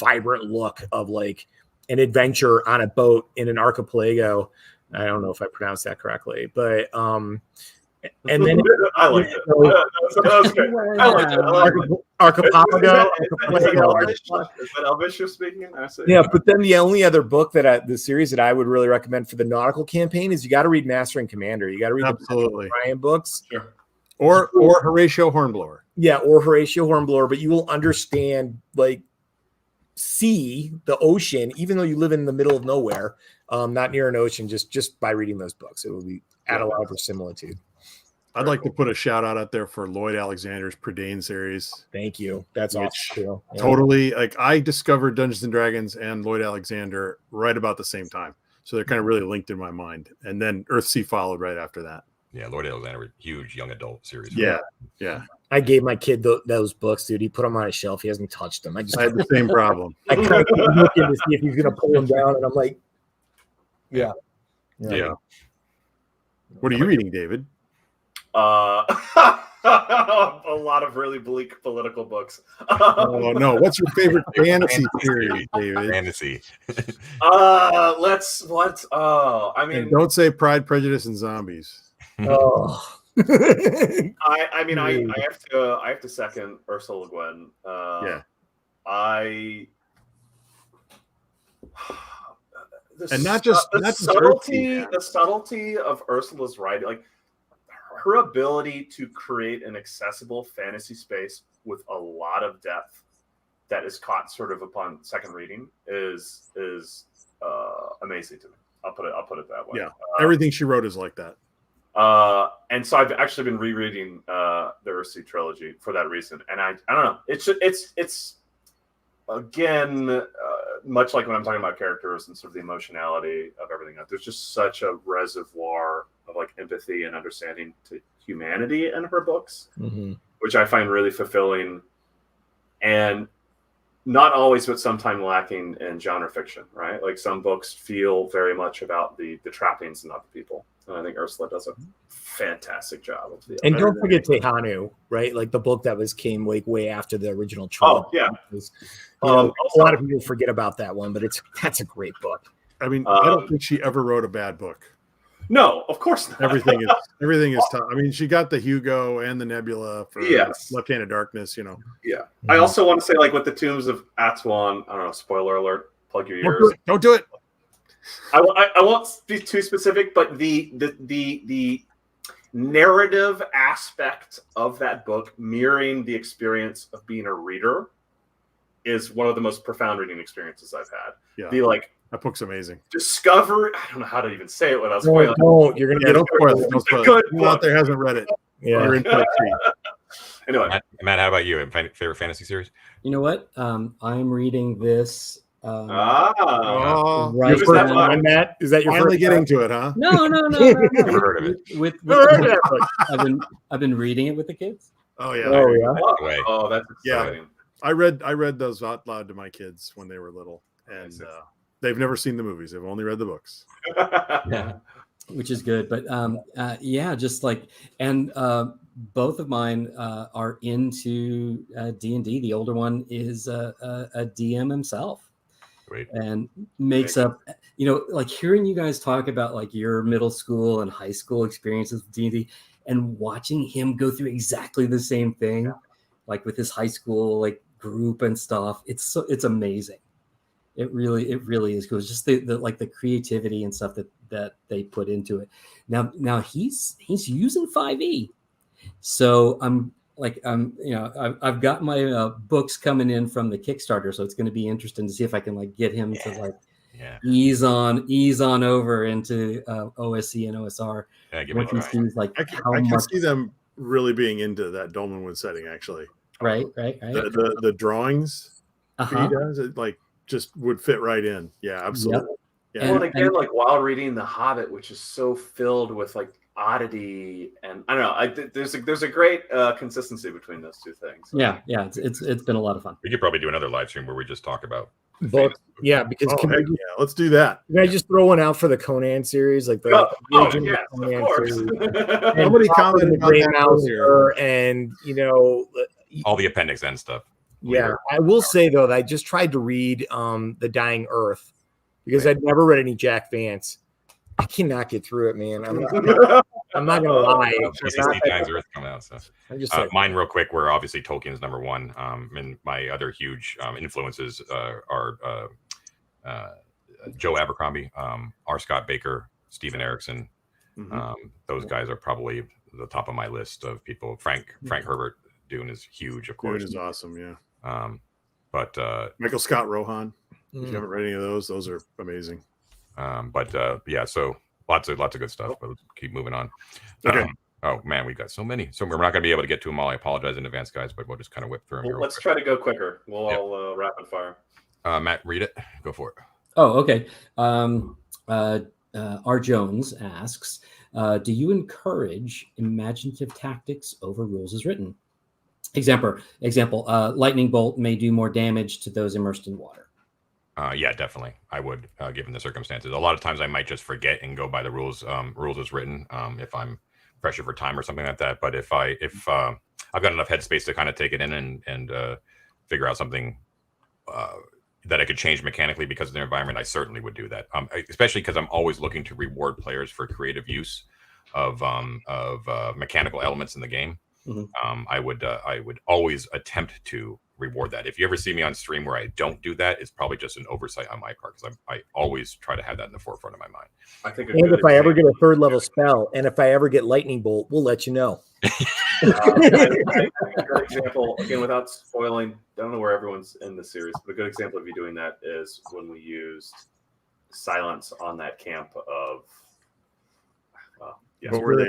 vibrant look of like an adventure on a boat in an archipelago. I don't know if I pronounced that correctly, but and then I like it. That was good. I like it. Archipelago. Is that Elvish you're speaking? Yeah, but then the only other book the series that I would really recommend for the nautical campaign is you got to read Master and Commander. You got to read the Ryan books. Sure. Or Horatio Hornblower. Yeah, or Horatio Hornblower, but you will understand the ocean, even though you live in the middle of nowhere, not near an ocean, just by reading those books. It will be add a lot of similitude. I'd like to put a shout out there for Lloyd Alexander's Prydain series. Thank you. That's awesome too. Yeah. Totally. Like I discovered Dungeons and Dragons and Lloyd Alexander right about the same time. So they're kind of really linked in my mind. And then Earthsea followed right after that. Yeah, Lloyd Alexander, huge young adult series. Yeah. I gave my kid those books, dude. He put them on his shelf. He hasn't touched them. I had the same problem. I kind of looking to see if he's going to pull them down, and I'm like, yeah. What are you reading, David? A lot of really bleak political books. Oh no! What's your favorite fantasy series, David? Fantasy. I mean, and don't say Pride, Prejudice, and Zombies. Oh. I have to second Ursula Le Guin. The subtlety of Ursula's writing, like her ability to create an accessible fantasy space with a lot of depth that is caught sort of upon second reading is amazing to me. I'll put it that way. Yeah, everything she wrote is like that. And so I've actually been rereading the Earthsea trilogy for that reason, and I don't know. It's again much like when I'm talking about characters and sort of the emotionality of everything. There's just such a reservoir of like empathy and understanding to humanity in her books, which I find really fulfilling, and not always, but sometimes lacking in genre fiction, right? Like some books feel very much about the trappings and not the people. And I think Ursula does a fantastic job of the. And don't forget Tehanu, right? Like the book that came way after the original trilogy. Oh yeah. A lot of people forget about that one, but that's a great book. I mean, I don't think she ever wrote a bad book. No, of course not. Everything is tough. I mean, she got the Hugo and the Nebula for Left Hand of Darkness, you know. Yeah. I also want to say, like with the Tombs of Atuan, I don't know, spoiler alert, plug your ears. Don't do it. I won't be too specific, but the narrative aspect of that book mirroring the experience of being a reader is one of the most profound reading experiences I've had. Yeah. That book's amazing. Discover. I don't know how to even say it without spoiling. Don't. You're gonna don't spoil it. Don't spoil it. Who out there hasn't read it? Yeah. You're in for a treat. Anyway, Matt, how about you? Favorite fantasy series? You know what? I'm reading this. Right. Is that Matt? Is that your finally first getting to it, huh? No. Never heard of it. I've been reading it with the kids. Oh yeah. Oh, that's exciting. I read those out loud to my kids when they were little, and they've never seen the movies. They've only read the books. Yeah, which is good. But just like, and both of mine are into D&D. The older one is a DM himself. Great. And makes up, like hearing you guys talk about like your middle school and high school experiences with D&D and watching him go through exactly the same thing, like with his high school like group and stuff. It's amazing. It really is cool. It's just the creativity and stuff that they put into it. Now he's using 5e, so I've got my books coming in from the Kickstarter, so it's going to be interesting to see if I can like get him to ease on over into OSE and OSR. Yeah, give it a try. I can see them really being into that Dolmenwood setting, actually. Right. The drawings he does, it like just would fit right in. Yeah, absolutely. Yep. Yeah. Well, again, like while reading The Hobbit, which is so filled with like oddity, and I don't know, there's a great consistency between those two things. Yeah, it's been a lot of fun. We could probably do another live stream where we just talk about books. Yeah, because let's do that. Can I just throw one out for the Conan series, like the yes, Conan of course. series? Somebody commented about Grey that Mouser, and all the Appendix N stuff. Yeah, I will say though that I just tried to read The Dying Earth because I'd never read any Jack Vance. I cannot get through it, man. I'm not gonna lie. Dying Earth coming out. So mine, real quick. Where obviously Tolkien's number one, and my other huge influences are Joe Abercrombie, R. Scott Baker, Stephen Erickson. Those guys are probably the top of my list of people. Frank Herbert. Dune is huge, of course. Dune is awesome, yeah. But Michael Scott Rohan. If you haven't read any of those are amazing. So lots of good stuff. But let's keep moving on. Okay. Oh man, we've got so many. So we're not going to be able to get to them all. I apologize in advance, guys, but we'll just kind of whip through them. Well, let's try to go quicker. We'll all rapid fire. Matt, read it. Go for it. Oh, okay. R. Jones asks, do you encourage imaginative tactics over rules as written? Example, lightning bolt may do more damage to those immersed in water. Yeah, definitely. I would, given the circumstances. A lot of times I might just forget and go by the rules as written, if I'm pressure for time or something like that. But if I've got enough headspace to kind of take it in and figure out something that I could change mechanically because of the environment, I certainly would do that. Especially because I'm always looking to reward players for creative use of mechanical elements in the game. I would always attempt to reward that. If you ever see me on stream where I don't do that, it's probably just an oversight on my part, because I always try to have that in the forefront of my mind. I think if I ever get a third level spell, and if I ever get lightning bolt, we'll let you know. A good example, again, without spoiling, I don't know where everyone's in the series, but a good example of you doing that is when we used silence on that camp of What were they?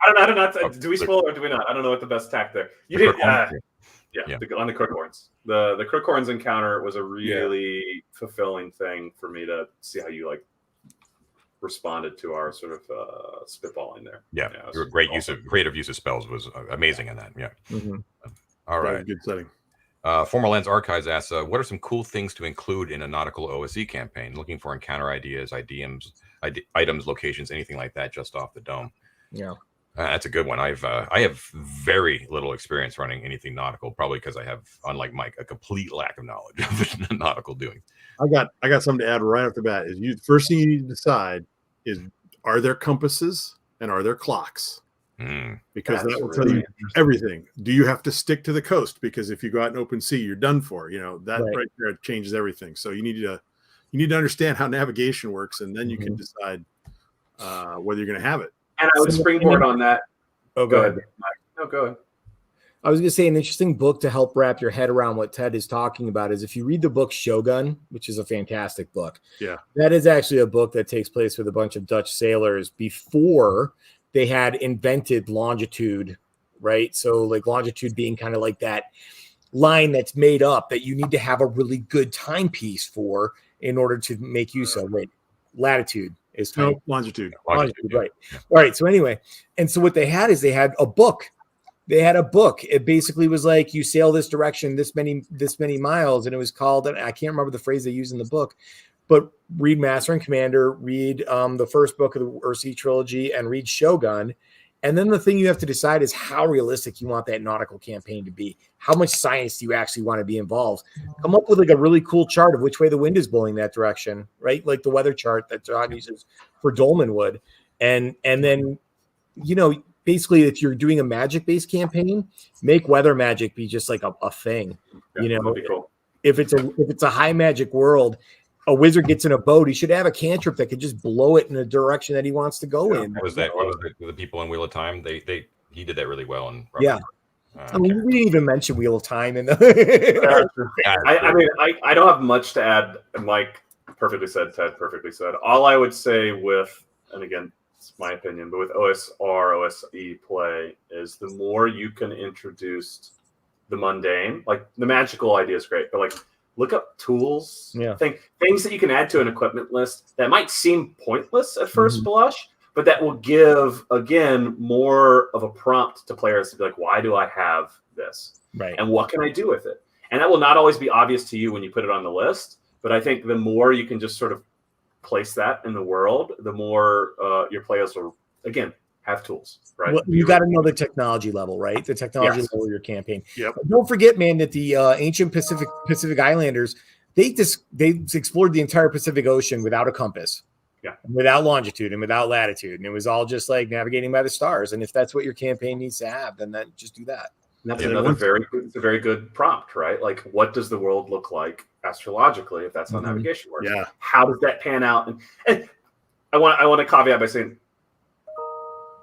I don't know. Do we spoil or do we not? I don't know what the best tack there. You did, on the Crookhorns. The Crookhorns encounter was a really fulfilling thing for me to see how you responded to our sort of spitballing there. Yeah, your creative use of spells was amazing in that. Yeah. Mm-hmm. All right. Good setting. Former Lens Archives asks, what are some cool things to include in a nautical OSE campaign? Looking for encounter ideas, items, locations, anything like that, just off the dome. Yeah. That's a good one. I have very little experience running anything nautical, probably because I have, unlike Mike, a complete lack of knowledge of nautical doing. I got something to add right off the bat. Is the first thing you need to decide is, are there compasses and are there clocks? Because that will tell you everything. Do you have to stick to the coast? Because if you go out in open sea, you're done for. That right there changes everything. So you need to understand how navigation works, and then you can decide whether you're going to have it. And I would springboard on that. Oh, go ahead. No, go ahead. I was going to say an interesting book to help wrap your head around what Ted is talking about is if you read the book Shogun, which is a fantastic book. Yeah. That is actually a book that takes place with a bunch of Dutch sailors before they had invented longitude, right? So like longitude being kind of like that line that's made up that you need to have a really good timepiece for in order to make use of. Wait, latitude is time. No, longitude. Longitude, right. Yeah. All right. So anyway, and so what they had is they had a book. They had a book. It basically was like you sail this direction, this many miles, and it was called. I can't remember the phrase they used in the book, but read Master and Commander, read the first book of the OSE trilogy, and read Shogun. And then the thing you have to decide is how realistic you want that nautical campaign to be. How much science do you actually want to be involved? Come up with like a really cool chart of which way the wind is blowing that direction, right? Like the weather chart that John uses for Dolmenwood. And then, basically if you're doing a magic-based campaign, make weather magic be just like a thing. That'd be cool. If it's a high magic world, a wizard gets in a boat, he should have a cantrip that could just blow it in the direction that he wants to go in. What was the people in Wheel of Time? He did that really well. I mean, we didn't even mention Wheel of Time in the. I don't have much to add. Mike perfectly said. Ted perfectly said. All I would say and again, it's my opinion, but with OSE play is the more you can introduce the mundane, like the magical idea is great, but like look up tools, things that you can add to an equipment list that might seem pointless at first blush, but that will give, again, more of a prompt to players to be like, why do I have this? Right. And what can I do with it? And that will not always be obvious to you when you put it on the list, but I think the more you can just sort of place that in the world, the more your players will, again, have tools, right? Well, you got to know the technology level, right? The technology level of your campaign. Yep. But don't forget, man, that the ancient Pacific Islanders, they explored the entire Pacific Ocean without a compass, without longitude and without latitude, and it was all just like navigating by the stars. And if that's what your campaign needs to have, then just do that. And that's a very good prompt, right? Like, what does the world look like astrologically if that's how navigation works? Yeah. How does that pan out? And I want to caveat by saying,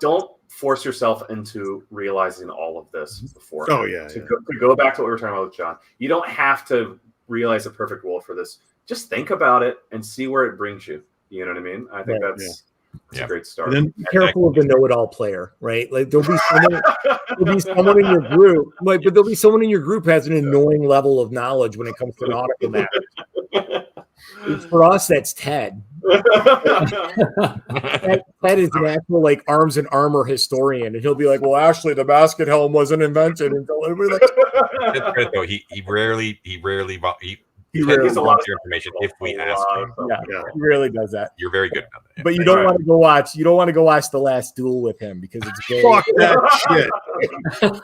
don't force yourself into realizing all of this before. Oh, yeah. To go back to what we were talking about with John, you don't have to realize a perfect world for this. Just think about it and see where it brings you. You know what I mean? I think that's a great start. And then be careful of the know-it-all player, right? Like there'll be someone in your group, but there'll be someone in your group who has an annoying level of knowledge when it comes to nautical matters. For us, that's Ted. Ted is an actual like arms and armor historian, and he'll be like, "Well, actually, the basket helm wasn't invented until everybody." Though he rarely gives a lot of information if we ask him. He really does that. You're very good at that. But you don't want to go watch. You don't want to go watch The Last Duel with him because it's very fuck that shit.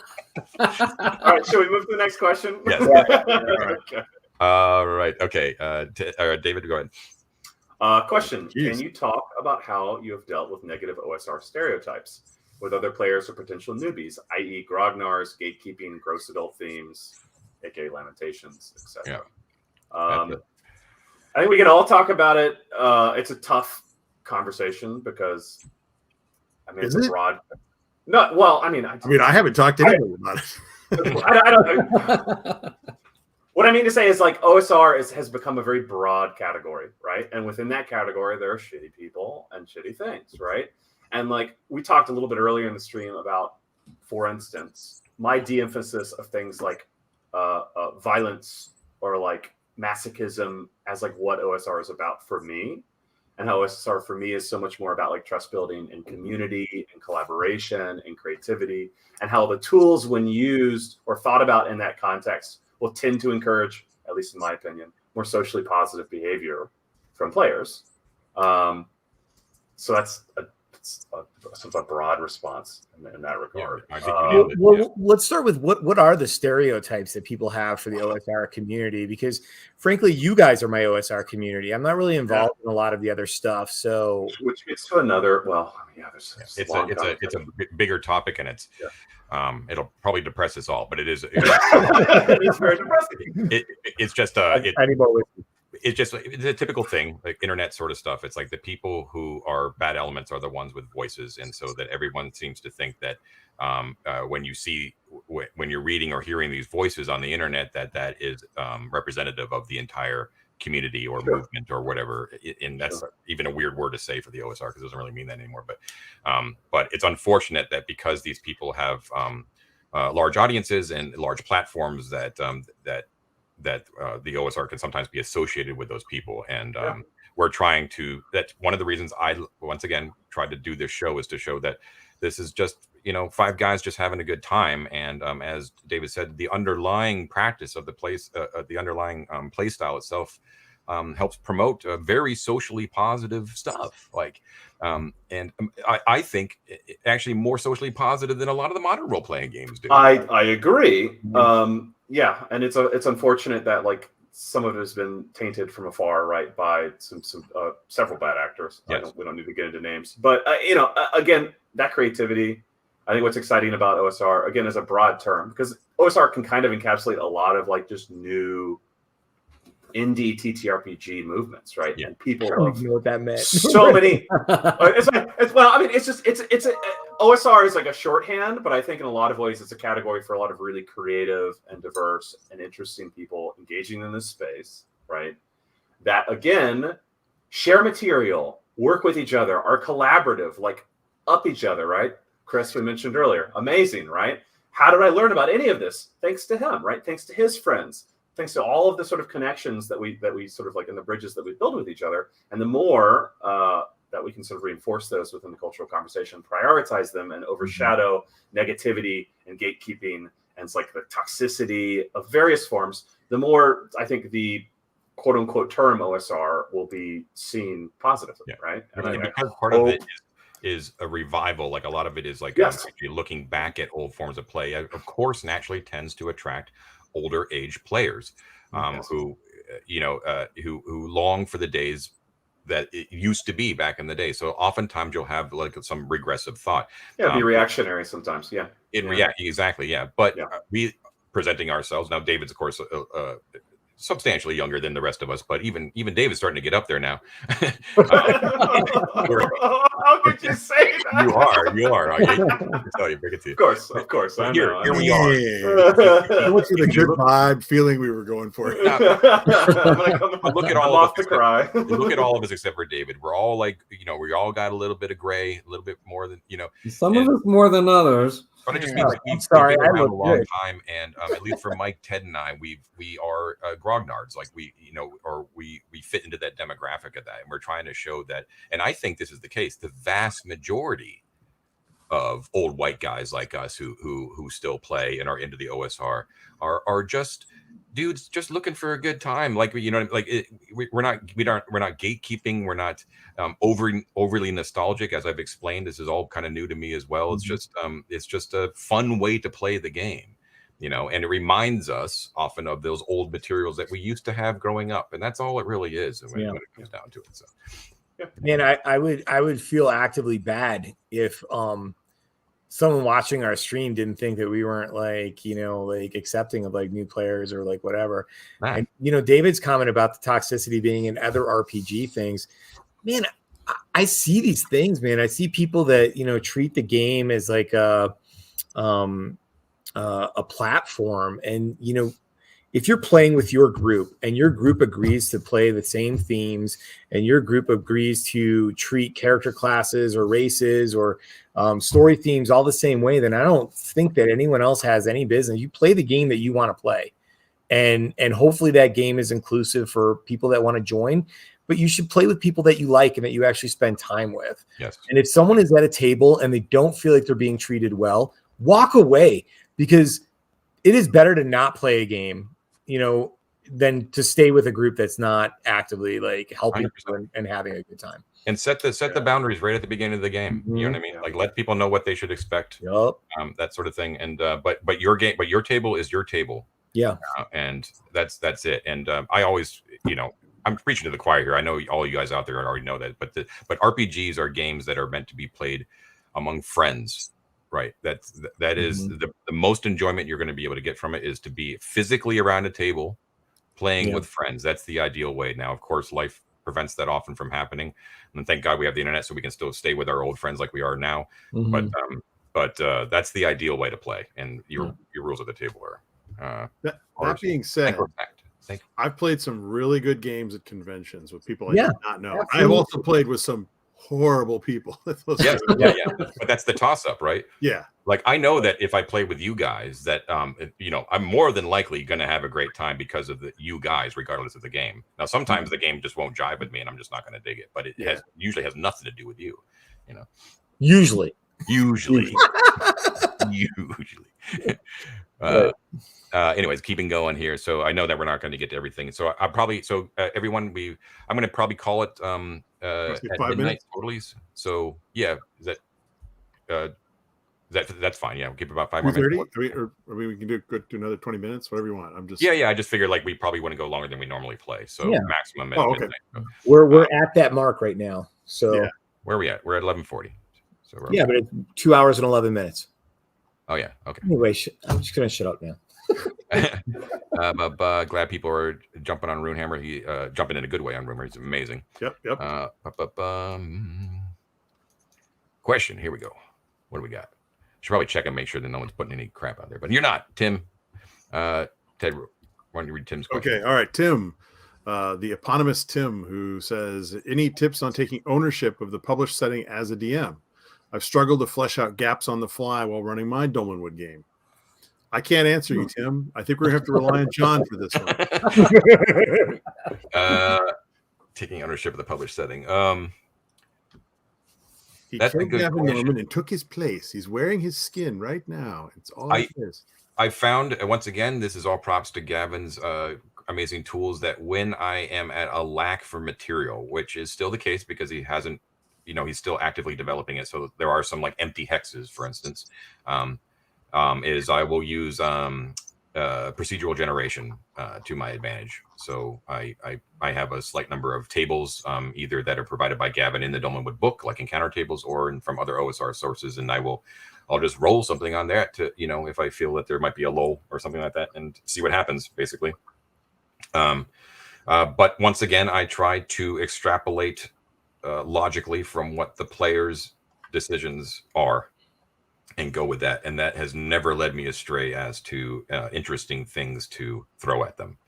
All right, should we move to the next question? Yes. Okay. Right. Okay. David, go ahead. Question. Can you talk about how you have dealt with negative OSR stereotypes with other players or potential newbies, i.e. grognards, gatekeeping, gross adult themes, aka lamentations, etc.? I think we can all talk about it. It's a tough conversation because, it's a broad... No, well, I haven't talked to anybody about it. I don't What I mean to say is like OSR has become a very broad category, right? And within that category, there are shitty people and shitty things, right? And like we talked a little bit earlier in the stream about, for instance, my de-emphasis of things like violence or like masochism as like what OSR is about for me. and how OSR for me is so much more about like trust building and community and collaboration and creativity, and how the tools, when used or thought about in that context, will tend to encourage, at least in my opinion, more socially positive behavior from players. So that's sort of a broad response in that regard. I think you nailed it. Well, let's start with what are the stereotypes that people have for the OSR community? Because frankly, you guys are my OSR community. I'm not really involved in a lot of the other stuff. So, which gets to another. Well, yeah, it's a bigger topic, and it's it'll probably depress us all. But it is. It's very depressing. It's just I need more whiskey. it's a typical thing, like internet sort of stuff. It's like the people who are bad elements are the ones with voices, and so that everyone seems to think that when you're reading or hearing these voices on the internet, that is representative of the entire community or movement or whatever. And that's even a weird word to say for the OSR because it doesn't really mean that anymore. But it's unfortunate that because these people have large audiences and large platforms that the OSR can sometimes be associated with those people. And we're trying to, that's one of the reasons I, once again, tried to do this show, is to show that this is just, five guys just having a good time. And as David said, the underlying practice of the underlying play style itself helps promote very socially positive stuff. I think actually more socially positive than a lot of the modern role-playing games do. I agree. Yeah, and it's unfortunate that like some of it has been tainted from afar, right, by some several bad actors. Yes. We don't need to get into names, but again, that creativity. I think what's exciting about OSR, again, is a broad term, because OSR can kind of encapsulate a lot of like just new indie TTRPG movements, right? Yeah. And people I don't know what that meant. so many. OSR is like a shorthand, but I think in a lot of ways it's a category for a lot of really creative and diverse and interesting people engaging in this space, right? That again, share material, work with each other, are collaborative, like up each other, right? Chris, we mentioned earlier, amazing, right? How did I learn about any of this? Thanks to him, right? Thanks to his friends. Thanks to all of the sort of connections that we sort of like in the bridges that we build with each other. And the more that we can sort of reinforce those within the cultural conversation, prioritize them, and overshadow negativity and gatekeeping and it's like the toxicity of various forms, the more I think the quote unquote term OSR will be seen positively, right? And because part of it is a revival, like a lot of it is like actually looking back at old forms of play, of course, naturally tends to attract older age players who long for the days that it used to be back in the day. So oftentimes you'll have like some regressive thought. Yeah, be reactionary sometimes. Yeah. Exactly. Yeah. But we presenting ourselves now, David's of course substantially younger than the rest of us, but even David's starting to get up there now. How could you say that? You are. I can tell you, bring it to you. Of course. Here we are. That was the good vibe feeling we were going for. Look at all off to cry. Look at all of us except for David. We're all like, we all got a little bit of gray, a little bit more than Some of us more than others. But it just means that we've been around a long time, and at least for Mike, Ted, and I, we are grognards. Like we fit into that demographic of that, and we're trying to show that. And I think this is the case. The vast majority of old white guys like us who still play and are into the OSR are just dudes just looking for a good time. Like we're not gatekeeping. We're not overly nostalgic, as I've explained. This is all kind of new to me as well. It's just a fun way to play the game, and it reminds us often of those old materials that we used to have growing up, and that's all it really is when it comes down to it. So, man, I would feel actively bad if someone watching our stream didn't think that we weren't like accepting of like new players or like whatever. And David's comment about the toxicity being in other RPG things, man, I see these things, man. I see people that treat the game as like a platform, and if you're playing with your group and your group agrees to play the same themes and your group agrees to treat character classes or races or story themes all the same way, then I don't think that anyone else has any business. You play the game that you want to play. and hopefully that game is inclusive for people that want to join. But you should play with people that you like and that you actually spend time with. Yes. And if someone is at a table and they don't feel like they're being treated well, walk away, because it is better to not play a game, than to stay with a group that's not actively like helping you and having a good time. And set the boundaries right at the beginning of the game. You know what I mean? Like, let people know what they should expect. Yep. That sort of thing. And but your table is your table. Yeah. And that's it. And I always, I'm preaching to the choir here. I know all you guys out there already know that, but RPGs are games that are meant to be played among friends, right? That is the most enjoyment you're going to be able to get from it is to be physically around a table playing with friends. That's the ideal way. Now, of course, life prevents that often from happening, and thank God we have the internet, so we can still stay with our old friends like we are now. But that's the ideal way to play, and your rules at the table are. That being said, I've played some really good games at conventions with people I did not know. Absolutely. I have also played with some horrible people. But that's the toss-up, right? Yeah. Like, I know that if I play with you guys, that I'm more than likely going to have a great time because of you guys, regardless of the game. Now, sometimes the game just won't jive with me, and I'm just not going to dig it. But it usually has nothing to do with you. Usually. Anyways, keeping going here. So I know that we're not going to get to everything. So everyone, I'm going to probably call it at midnight totally. So yeah, that's fine. Yeah, we'll keep about 5 more minutes. We can do another 20 minutes, whatever you want. I'm just I just figured like we probably wouldn't go longer than we normally play. So maximum at midnight. So, we're at that mark right now. So where are we at? We're at 11:40. So but it's 2 hours and 11 minutes. Oh yeah. Okay. Anyway, I'm just gonna shut up now. Glad people are jumping on Runehammer. He jumping in a good way on Rumor. He's amazing. Yep. Question. Here we go. What do we got? Should probably check and make sure that no one's putting any crap out there. But you're not, Tim. Ted, why don't you read Tim's question? Okay. All right, Tim. The eponymous Tim, who says, any tips on taking ownership of the published setting as a DM? I've struggled to flesh out gaps on the fly while running my Dolmenwood game. I can't answer you, Tim. I think we're going to have to rely on John for this one. Taking ownership of the published setting. He killed Gavin Norman and took his place. He's wearing his skin right now. It's all it is. I found, once again, this is all props to Gavin's amazing tools, that when I am at a lack for material, which is still the case because he hasn't, he's still actively developing it. So there are some like empty hexes, for instance, is I will use procedural generation to my advantage. So I have a slight number of tables, either that are provided by Gavin in the Dolmenwood book, like encounter tables, or from other OSR sources, and I'll just roll something on that to, if I feel that there might be a lull or something like that, and see what happens, basically. But once again, I try to extrapolate logically from what the players' decisions are and go with that. And that has never led me astray as to interesting things to throw at them.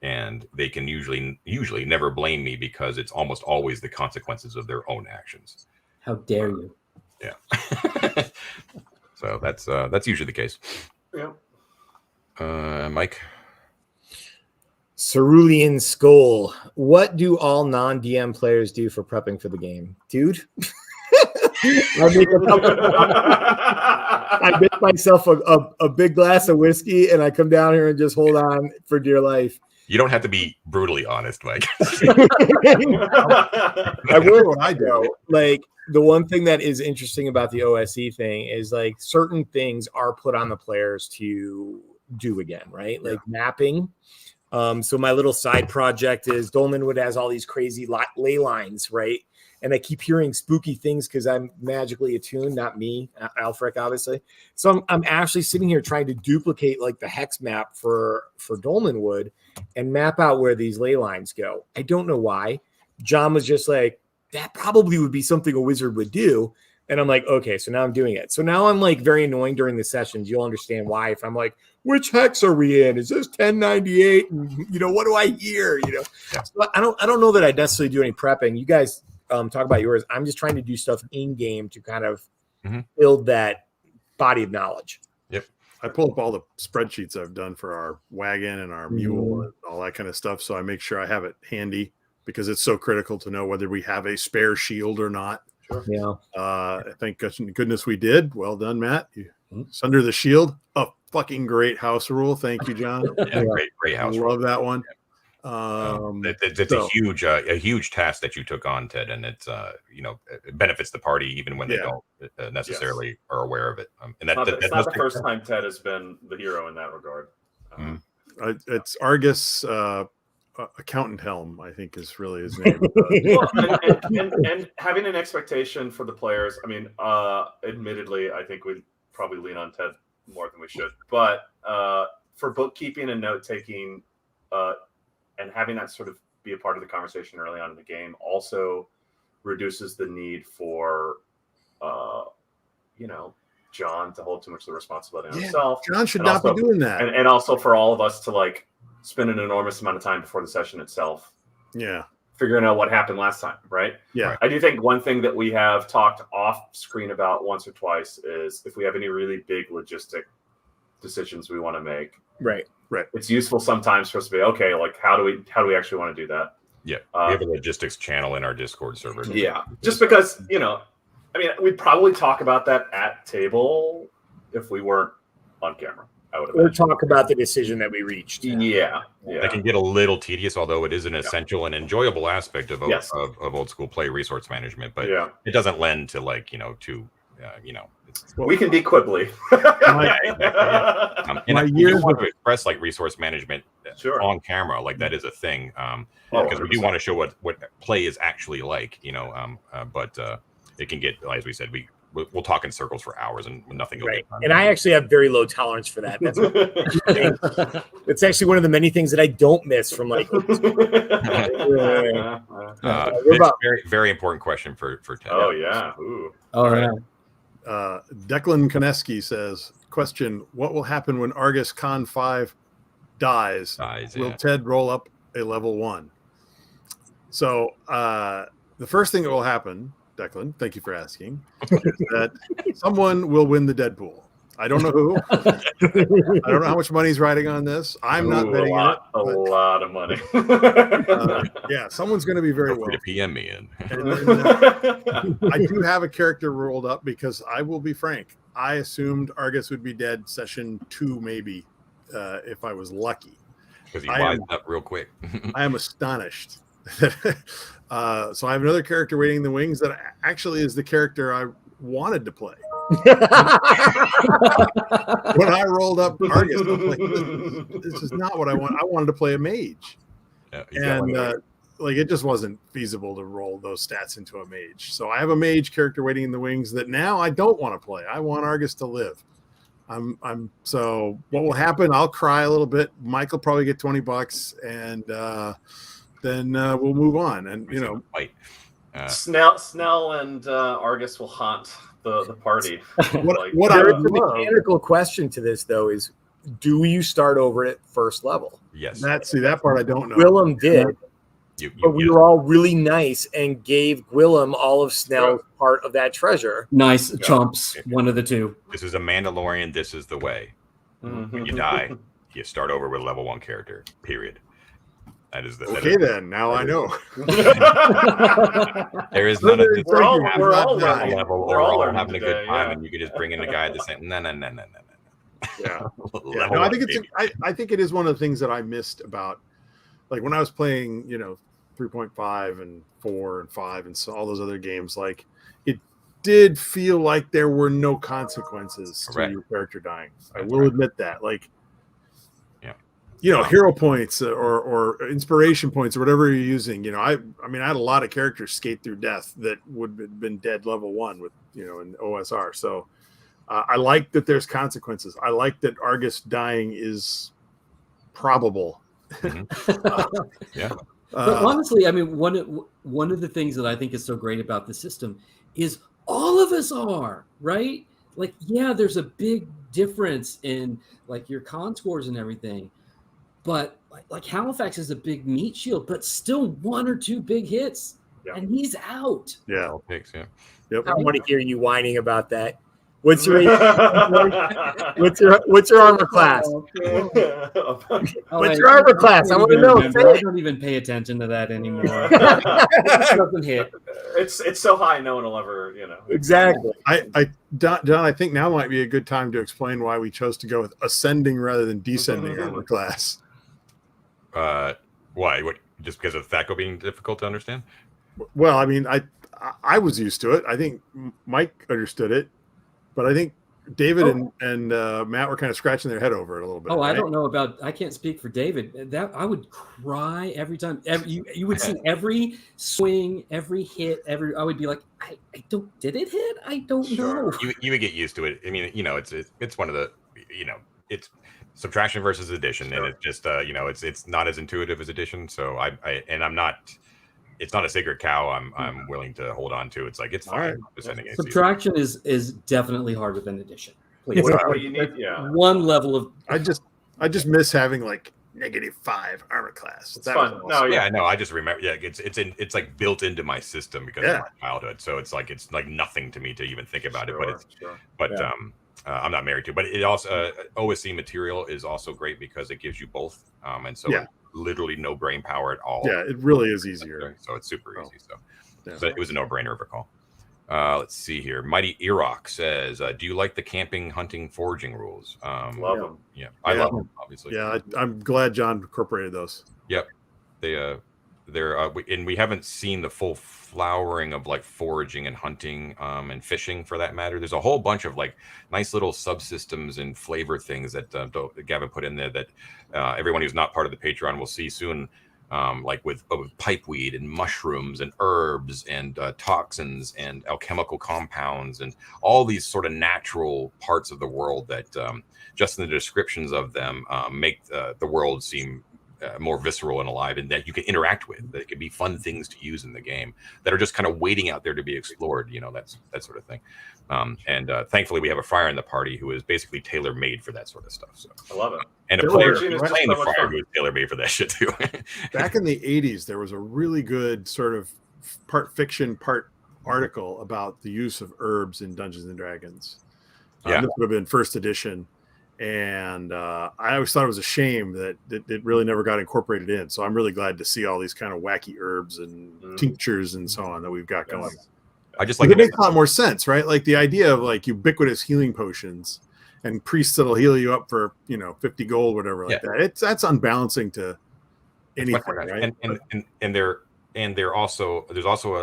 And they can usually never blame me, because it's almost always the consequences of their own actions. How dare you? Yeah. So that's usually the case. Yeah. Mike. Cerulean Skull. What do all non-DM players do for prepping for the game, dude? I make myself a big glass of whiskey, and I come down here and just hold on for dear life. You don't have to be brutally honest, Mike. I will. What I do. Like, the one thing that is interesting about the OSE thing is, like, certain things are put on the players to do again, right? Like mapping. So my little side project is Dolmenwood has all these crazy ley lines, right? And I keep hearing spooky things because I'm magically attuned, not me, Alfred, obviously. So I'm actually sitting here trying to duplicate like the hex map for Dolmenwood and map out where these ley lines go. I don't know why. John was just like, that probably would be something a wizard would do. And I'm like, okay, so now I'm doing it. So now I'm like very annoying during the sessions. You'll understand why. If I'm like, which hex are we in? Is this 1098? And, what do I hear? Yeah. So I don't know that I necessarily do any prepping. You guys talk about yours. I'm just trying to do stuff in game to kind of build that body of knowledge. Yep. I pull up all the spreadsheets I've done for our wagon and our mule and all that kind of stuff. So I make sure I have it handy because it's so critical to know whether we have a spare shield or not. Sure. Yeah. Thank goodness we did. Well done, Matt. It's under the shield. A fucking great house rule. Thank you, John. Yeah, great house rule. Love that one. It's a huge task that you took on, Ted, and it's it benefits the party even when they don't necessarily are aware of it. And it's not the first time Ted has been the hero in that regard. It's Argus Accountant Helm, I think, is really his name. Well, and having an expectation for the players. I mean, admittedly, I think we probably lean on Ted more than we should, but for bookkeeping and note taking. And having that sort of be a part of the conversation early on in the game also reduces the need for, John to hold too much of the responsibility on himself. John should not be doing that. And also for all of us to like spend an enormous amount of time before the session itself. Yeah. Figuring out what happened last time, right? Yeah. I do think one thing that we have talked off screen about once or twice is if we have any really big logistic decisions we want to make. Right. It's useful sometimes for us to be okay. Like, how do we actually want to do that? Yeah, we have a logistics channle in our Discord server. Yeah, just because we'd probably talk about that at table if we weren't on camera. I would or talk about the decision that we reached. Yeah. That can get a little tedious, although it is an essential and enjoyable aspect of old school play resource management. But it doesn't lend to we can be quibbly. And I do want to express like resource management on camera, like that is a thing, because we do want to show what play is actually like, but it can get, as we said, we'll talk in circles for hours and nothing will get done. And I actually have very low tolerance for that. It's actually one of the many things that I don't miss from like. Very, very important question for Ted. Oh yeah. Ooh. All right. Declan Koneski says, question, what will happen when Argus Con 5 dies? Will Ted roll up a level 1? So the first thing that will happen, Declan, thank you for asking, is that someone will win the Deadpool. I don't know who. I don't know how much money's riding on this. I'm not betting on it. A lot of money. Someone's going to be very well. To PM me in. I do have a character rolled up because I will be frank. I assumed Argus would be dead session 2, maybe, if I was lucky. Because he wised up real quick. I am astonished. So I have another character waiting in the wings that actually is the character I wanted to play. When I rolled up Argus, I was like, this is not what I want. I wanted to play a mage. It just wasn't feasible to roll those stats into a mage. So I have a mage character waiting in the wings that now I don't want to play. I want Argus to live. So what will happen? I'll cry a little bit. Mike will probably get $20 and then we'll move on. And Snell and Argus will haunt the party. What I would love. The mechanical question to this though is, do you start over at first level? Yes. That part I don't know. Gwillem did, but we were all really nice and gave Gwillem all of Snell's part of that treasure. Nice chumps, one of the two. This is a Mandalorian. This is the way. When you die, you start over with a level 1 character. Period. That is then. Now I know. There is none of this. We're all level, or all having a good time, and you could just bring in the guy at the same. No. Yeah. No, I think it is one of the things that I missed about, like when I was playing, 3.5 and 4 and 5 and so all those other games. Like it did feel like there were no consequences to your character dying. I will admit that. Like. Hero points or inspiration points or whatever you're using. I had a lot of characters skate through death that would have been dead level 1 with, in OSR. So I like that there's consequences. I like that Argus dying is probable. But honestly, one of the things that I think is so great about the system is all of us are, right? Like, there's a big difference in like your con scores and everything. But like Halifax is a big meat shield, but still 1 or 2 big hits, and he's out. Yeah, picks. Yeah. Yep. I want to hear you whining about that. What's your what's your armor class? What's your armor class? I want to know. I don't even pay attention to that anymore. It doesn't hit. It's so high, no one will ever, Exactly. John, I think now might be a good time to explain why we chose to go with ascending rather than descending armor class. Why? What? Just because of THAC0 being difficult to understand? Well, I mean, I was used to it. I think Mike understood it, but I think David and Matt were kind of scratching their head over it a little bit. Oh, right? I don't know about. I can't speak for David. That I would cry every time. You would see every swing, every hit. I would be like, I don't. Did it hit? I don't know. You would get used to it. I mean, it's one of the, it's subtraction versus addition, and it's just it's not as intuitive as addition. So I'm not. It's not a sacred cow I'm willing to hold on to. It's like it's fine. Right. Subtraction is definitely harder than addition. Please. What you need, one level of. I just miss having like -5 armor class. It's fun. Awesome. No, I just remember. Yeah, it's like built into my system because of my childhood. So it's like nothing to me to even think about it. But I'm not married to. But it also OSE material is also great because it gives you both. And so. Yeah. Literally no brain power at all. Yeah, it really is easier. So it's super easy. So it was a no-brainer, recall. Let's see here. Mighty Iraq says, "Do you like the camping, hunting, foraging rules?" Love them. Yeah, I love them. Obviously. Yeah, I'm glad John incorporated those. Yep, and we haven't seen the full flowering of like foraging and hunting and fishing for that matter. There's a whole bunch of like nice little subsystems and flavor things that Gavin put in there that everyone who's not part of the Patreon will see soon, like with pipeweed and mushrooms and herbs and toxins and alchemical compounds and all these sort of natural parts of the world that just in the descriptions of them make the world seem more visceral and alive, and that you can interact with, that it can be fun things to use in the game that are just kind of waiting out there to be explored, that sort of thing. And thankfully we have a friar in the party who is basically tailor-made for that sort of stuff. So I love it. And a player playing the friar who is tailor-made for that shit too. Back in the 80s, there was a really good sort of part fiction, part article about the use of herbs in Dungeons and Dragons. This would have been first edition. And I always thought it was a shame that it really never got incorporated in. So I'm really glad to see all these kind of wacky herbs and tinctures and so on that we've got going. I just like it makes a lot more sense, right? Like the idea of like ubiquitous healing potions and priests that'll heal you up for 50 gold, whatever like that. That's unbalancing to anything, right? And there's also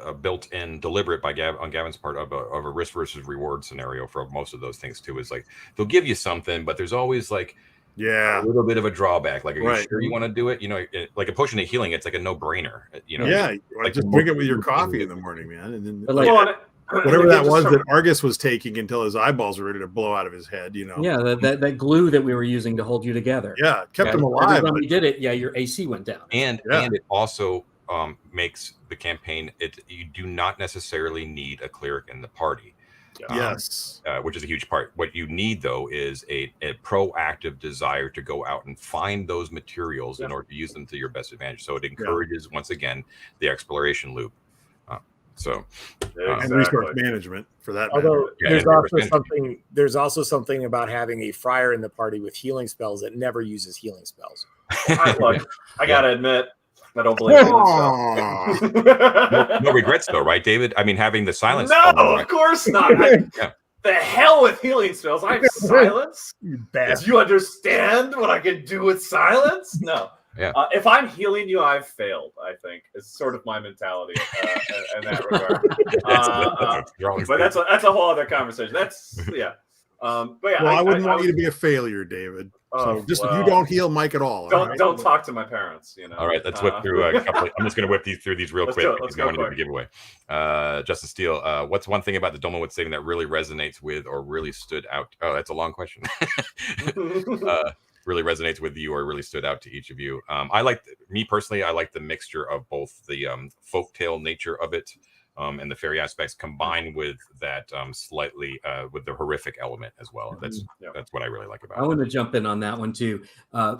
a built-in deliberate on Gavin's part of a risk versus reward scenario for most of those things too. Is like they'll give you something, but there's always like a little bit of a drawback. Like, are you sure you want to do it? Like a potion of healing, it's like a no-brainer. Like just drink it with your coffee in the morning, man, and then whatever that was that Argus was taking until his eyeballs were ready to blow out of his head. Yeah, that glue that we were using to hold you together. Yeah, kept him alive. Every time we did it, your AC went down. And it also makes the campaign, you do not necessarily need a cleric in the party. Yes. Which is a huge part. What you need though is a proactive desire to go out and find those materials in order to use them to your best advantage. So it encourages once again the exploration loop. And resource management for that. Although there's also something about having a friar in the party with healing spells that never uses healing spells. I gotta admit, I don't believe in no regrets though, right, David? I mean, having the silence. No, of course not. The hell with healing spells. I have silence. Do you understand what I can do with silence? No. Yeah. If I'm healing you, I've failed. I think is sort of my mentality in that regard. But that's a whole other conversation. I wouldn't want you to be a failure, David. If you don't heal Mike at all. Don't talk to my parents. All right, let's whip through a couple. I'm just going to whip through these real quick because I want to do the giveaway. Justin Steele, what's one thing about the Dolmenwood setting that really resonates with or really stood out? Oh, that's a long question. Really resonates with you or really stood out to each of you? I like the mixture of both the folktale nature of it and the fairy aspects combined with that slightly with the horrific element as well. That's what I really like about it. I want to jump in on that one too.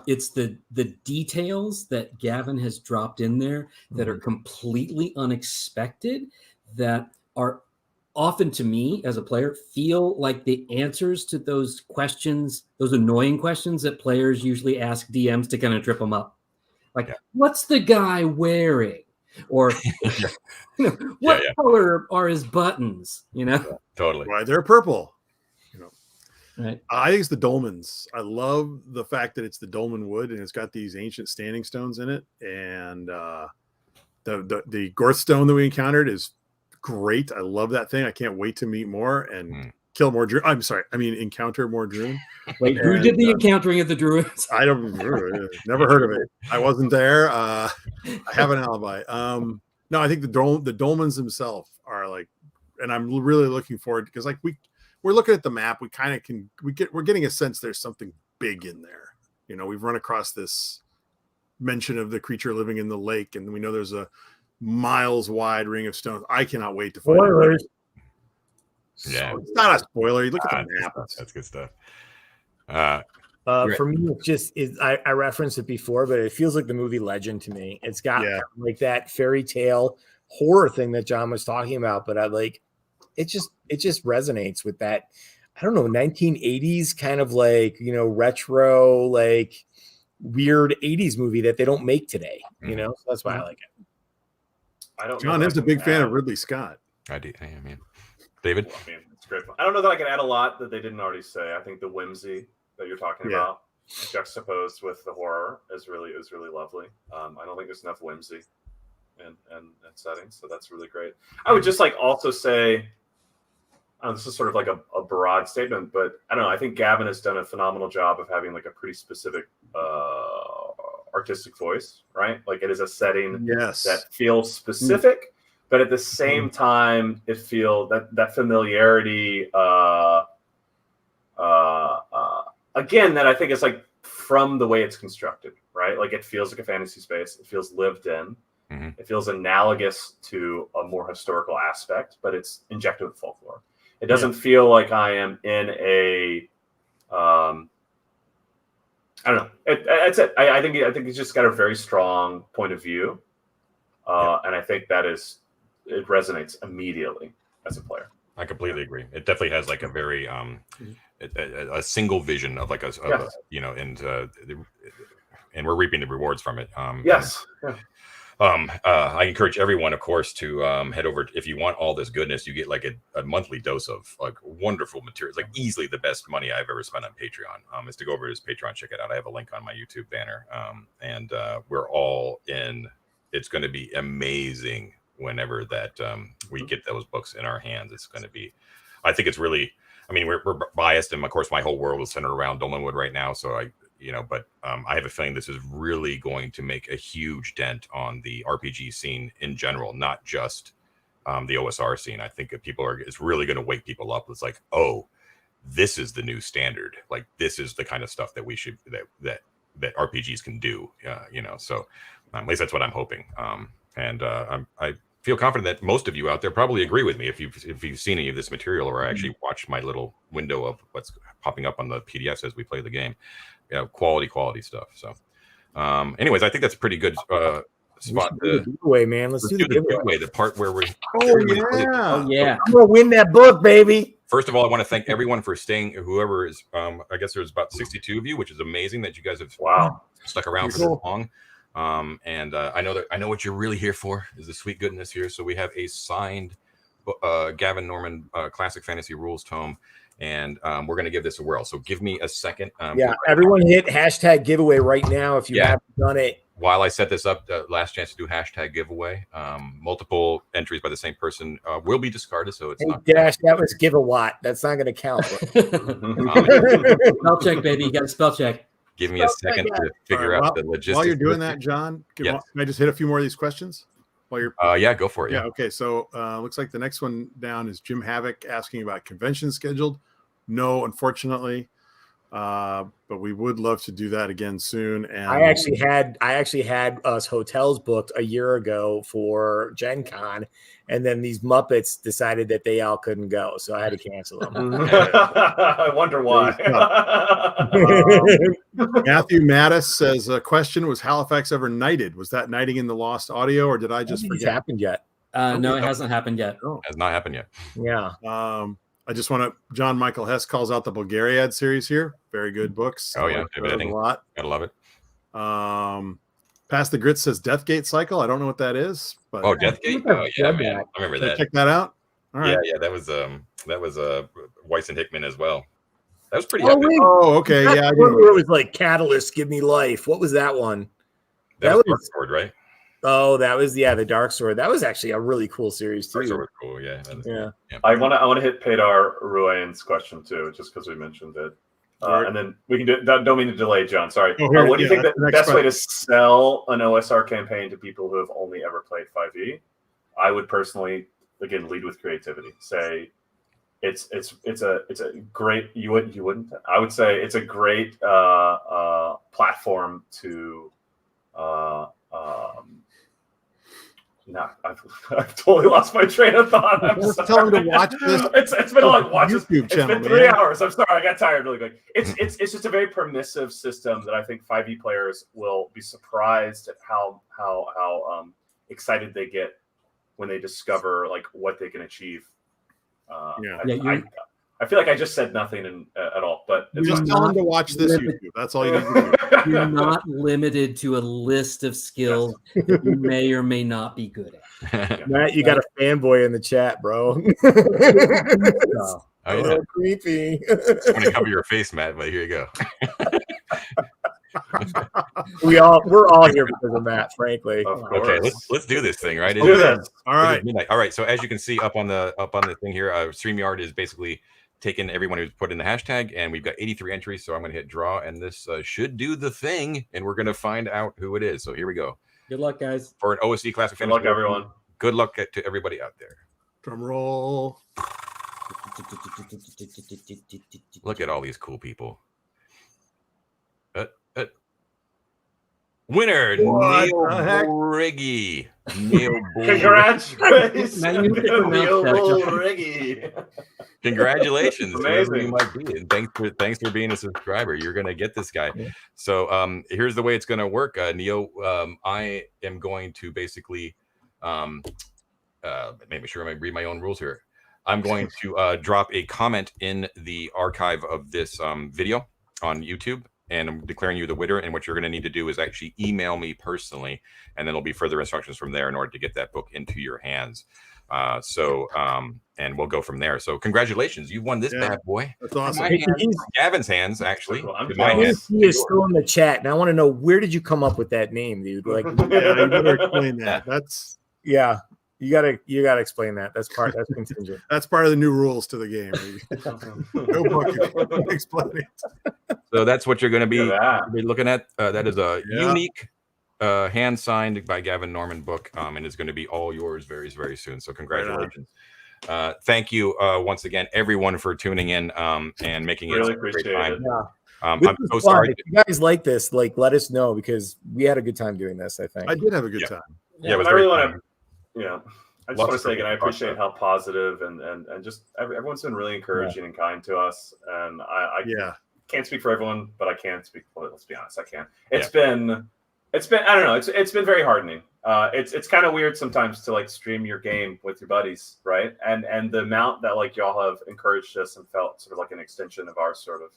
It's the details that Gavin has dropped in there that are completely unexpected, that are often to me as a player feel like the answers to those questions, those annoying questions that players usually ask DMs to kind of trip them up. Like, what's the guy wearing? Or what color are his buttons? Totally. Why they're purple. Right. I think it's the dolmens. I love the fact that it's the dolmen wood and it's got these ancient standing stones in it. And the Gorth stone that we encountered is great. I love that thing. I can't wait to meet more and kill more Druid. I'm sorry. I mean, encounter more Druid. Wait, who did the encountering of the Druids? I don't never heard of it. I wasn't there. I have an alibi. No, I think the dolmens themselves are like, and I'm really looking forward because like we're looking at the map. We kind of we're getting a sense there's something big in there. We've run across this mention of the creature living in the lake, and we know there's a miles wide ring of stones. I cannot wait to find it. Yeah, so it's not a spoiler. You look at the map. That's good stuff. For me, it just is. I referenced it before, but it feels like the movie Legend to me. It's got like that fairy tale horror thing that John was talking about, but it just resonates with that. I don't know, 1980s kind of like retro, like weird 80s movie that they don't make today. So that's why I like it. John is a big fan of Ridley Scott. I am, man. David? It's great. I don't know that I can add a lot that they didn't already say. I think the whimsy that you're talking about juxtaposed with the horror is really lovely. I don't think there's enough whimsy in settings, so that's really great. I would just also say, this is sort of like a broad statement, but I don't know. I think Gavin has done a phenomenal job of having like a pretty specific artistic voice, right? Like it is a setting that feels specific, but at the same time, it feels that familiarity. Again, that I think is like from the way it's constructed, right? Like it feels like a fantasy space. It feels lived in. Mm-hmm. It feels analogous to a more historical aspect, but it's injected with folklore. It doesn't feel like I am in a. I don't know. That's it. I think it's just got a very strong point of view, and I think it resonates immediately as a player. I completely agree. It definitely has like a very a single vision of like and we're reaping the rewards from it. Yes. I encourage everyone, of course, to head over. If you want all this goodness, you get like a monthly dose of like wonderful materials, like easily the best money I've ever spent on Patreon. Is to go over to his Patreon, check it out. I have a link on my YouTube banner, and we're all in. It's going to be amazing whenever that we get those books in our hands. It's going to be. I think it's really. I mean, we're biased, and of course, my whole world is centered around Dolmenwood right now. So I have a feeling this is really going to make a huge dent on the RPG scene in general, not just the OSR scene. I think that it's really going to wake people up. It's like, oh, this is the new standard. Like this is the kind of stuff that we should that RPGs can do. So at least that's what I'm hoping. I feel confident that most of you out there probably agree with me if you've seen any of this material or actually watched my little window of what's popping up on the PDFs as we play the game. Quality stuff. So anyways, I think that's a pretty good spot to giveaway, man. Let's do the giveaway. The part where we're I'm gonna win that book, baby. First of all, I want to thank everyone for staying. Whoever is, I guess there's about 62 of you, which is amazing that you guys have stuck around for this long. And I know what you're really here for is the sweet goodness here. So we have a signed Gavin Norman Classic Fantasy Rules tome, and we're going to give this a whirl. So give me a second. Everyone hit hashtag giveaway right now if you haven't done it. While I set this up, last chance to do hashtag giveaway. Multiple entries by the same person will be discarded, so it's not. Dash, that was give a watt. That's not going to count. Spell check, baby. You got to spell check. Give me a second to figure out the logistics. While you're doing that, John, can I just hit a few more of these questions? While you're go for it. Yeah. Okay. So looks like the next one down is Jim Havoc asking about convention scheduled. No, unfortunately, but we would love to do that again soon. And I actually had us hotels booked a year ago for Gen Con, and then these Muppets decided that they all couldn't go, so I had to cancel them. I wonder why. Matthew Mattis says a question: was Halifax ever knighted? Was that knighting in the lost audio, or did I just forget? It's happened yet? No, it hasn't happened yet. Oh. Has not happened yet. Yeah. I just want to. John Michael Hess calls out the Bulgariad series here. Very good books. Oh, yeah. I like those a lot. Gotta love it. Past the Grit says Deathgate Cycle. I don't know what that is, but Deathgate. Oh yeah, man. I remember that. Check that out. All right. Yeah, that was Weiss and Hickman as well. That was pretty Oh, epic. wait. Okay, That yeah. one where it was like Catalyst, Give Me Life. What was that one? That was Dark Sword, right? Oh, that was the Dark Sword. That was actually a really cool series too. Dark Sword was cool, yeah. Yeah. I want to hit Pedar Ruane's question too, just because we mentioned it. And then we can do. Don't mean to delay, John. Sorry. What do you think the best way to sell an OSR campaign to people who have only ever played 5e? I would personally, again, lead with creativity. Say, it's a great. You wouldn't. I would say it's a great platform to. No, I've totally lost my train of thought. I'm Just sorry. tell them to watch this. It's been like watch this. YouTube It's channel, been 3 man. hours. I'm sorry, I got tired really quick. It's just a very permissive system that I think 5e players will be surprised at how excited they get when they discover like what they can achieve. I feel like I just said nothing at all, but it's Just fine. tell them to watch this YouTube. That's all you need to do. You're not limited to a list of skills that you may or may not be good at. Matt, you got a fanboy in the chat, bro. So, Oh, yeah. Creepy. I'm gonna cover your face, Matt, but here you go. We're all here because of Matt, frankly. Of Okay, course. let's do this thing, right? Do this. All right. Midnight. All right. So as you can see up on the thing here, StreamYard is basically taken everyone who's put in the hashtag, and we've got 83 entries. So I'm going to hit draw, and this should do the thing, and we're going to find out who it is. So here we go. good luck, guys. For an OSE Classic Good luck, everyone. Good luck to everybody out there. Drum roll. Look at all these cool people. Winner, What Neil the heck? Briggy. Neil Congratulations, Now you get to pronounce that, John. Riggy. Congratulations, whoever you Amazing. might be, and thanks for being a subscriber. You're gonna get this guy. So here's the way it's gonna work, Neo. I am going to basically make sure I read my own rules here. I'm going to drop a comment in the archive of this video on YouTube, and I'm declaring you the winner. And what you're going to need to do is actually email me personally, and then there'll be further instructions from there in order to get that book into your hands. And we'll go from there. So congratulations, you've won this bad boy. That's awesome. My hands, Gavin's hands, actually. I'm In my jealous. hands. He is still in the chat, and I want to know, where did you come up with that name, dude? Like, You better explain that. That's yeah, you gotta explain that. That's contingent. part of the new rules to the game. No book explaining. So that's what you're going to be, Look at that. be looking at. That is a Yeah. unique hand signed by Gavin Norman book, and it's going to be all yours very, very soon. So congratulations. Thank you once again, everyone, for tuning in and making Really it a great appreciate time. it. Yeah. I'm This so was fun. sorry. If you guys like this, like, let us know, because we had a good time doing this, I think. I did have a good time. Yeah, it was I very really fun. want to, I just Lots want to of say again, I people appreciate how positive and just everyone's been really encouraging and kind to us. And I can't speak for everyone, but I can speak for it. Let's be honest, I can. It's been I don't know, it's been very heartening. It's kind of weird sometimes to like stream your game with your buddies, right? And the amount that like y'all have encouraged us and felt sort of like an extension of our sort of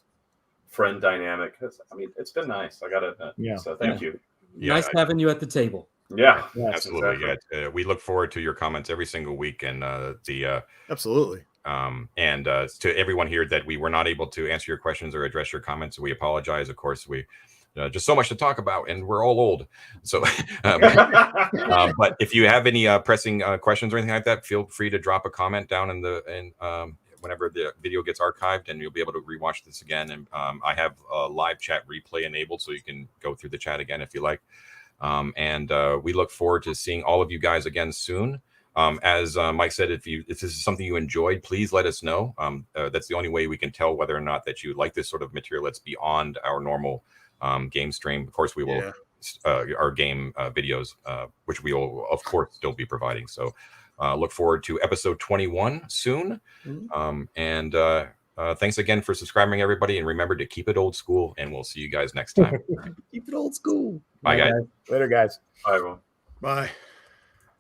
friend dynamic. I mean, it's been nice. I gotta admit. Yeah. So thank you. Yeah, Nice having you at the table. Yeah. absolutely. exactly. Yeah, we look forward to your comments every single week, and Absolutely. to everyone here that we were not able to answer your questions or address your comments, we apologize. Of course, we just so much to talk about, and we're all old. So, but if you have any pressing questions or anything like that, feel free to drop a comment down in whenever the video gets archived, and you'll be able to rewatch this again. And I have a live chat replay enabled, so you can go through the chat again if you like. And we look forward to seeing all of you guys again soon. As Mike said, if this is something you enjoyed, please let us know. That's the only way we can tell whether or not that you like this sort of material that's beyond our normal game stream. Of course, we will our game videos, which we will, of course, still be providing. So look forward to episode 21 soon. And thanks again for subscribing, everybody. And remember to keep it old school, and we'll see you guys next time. Keep it old school. Bye, guys. Later, guys. Bye, everyone. Bye.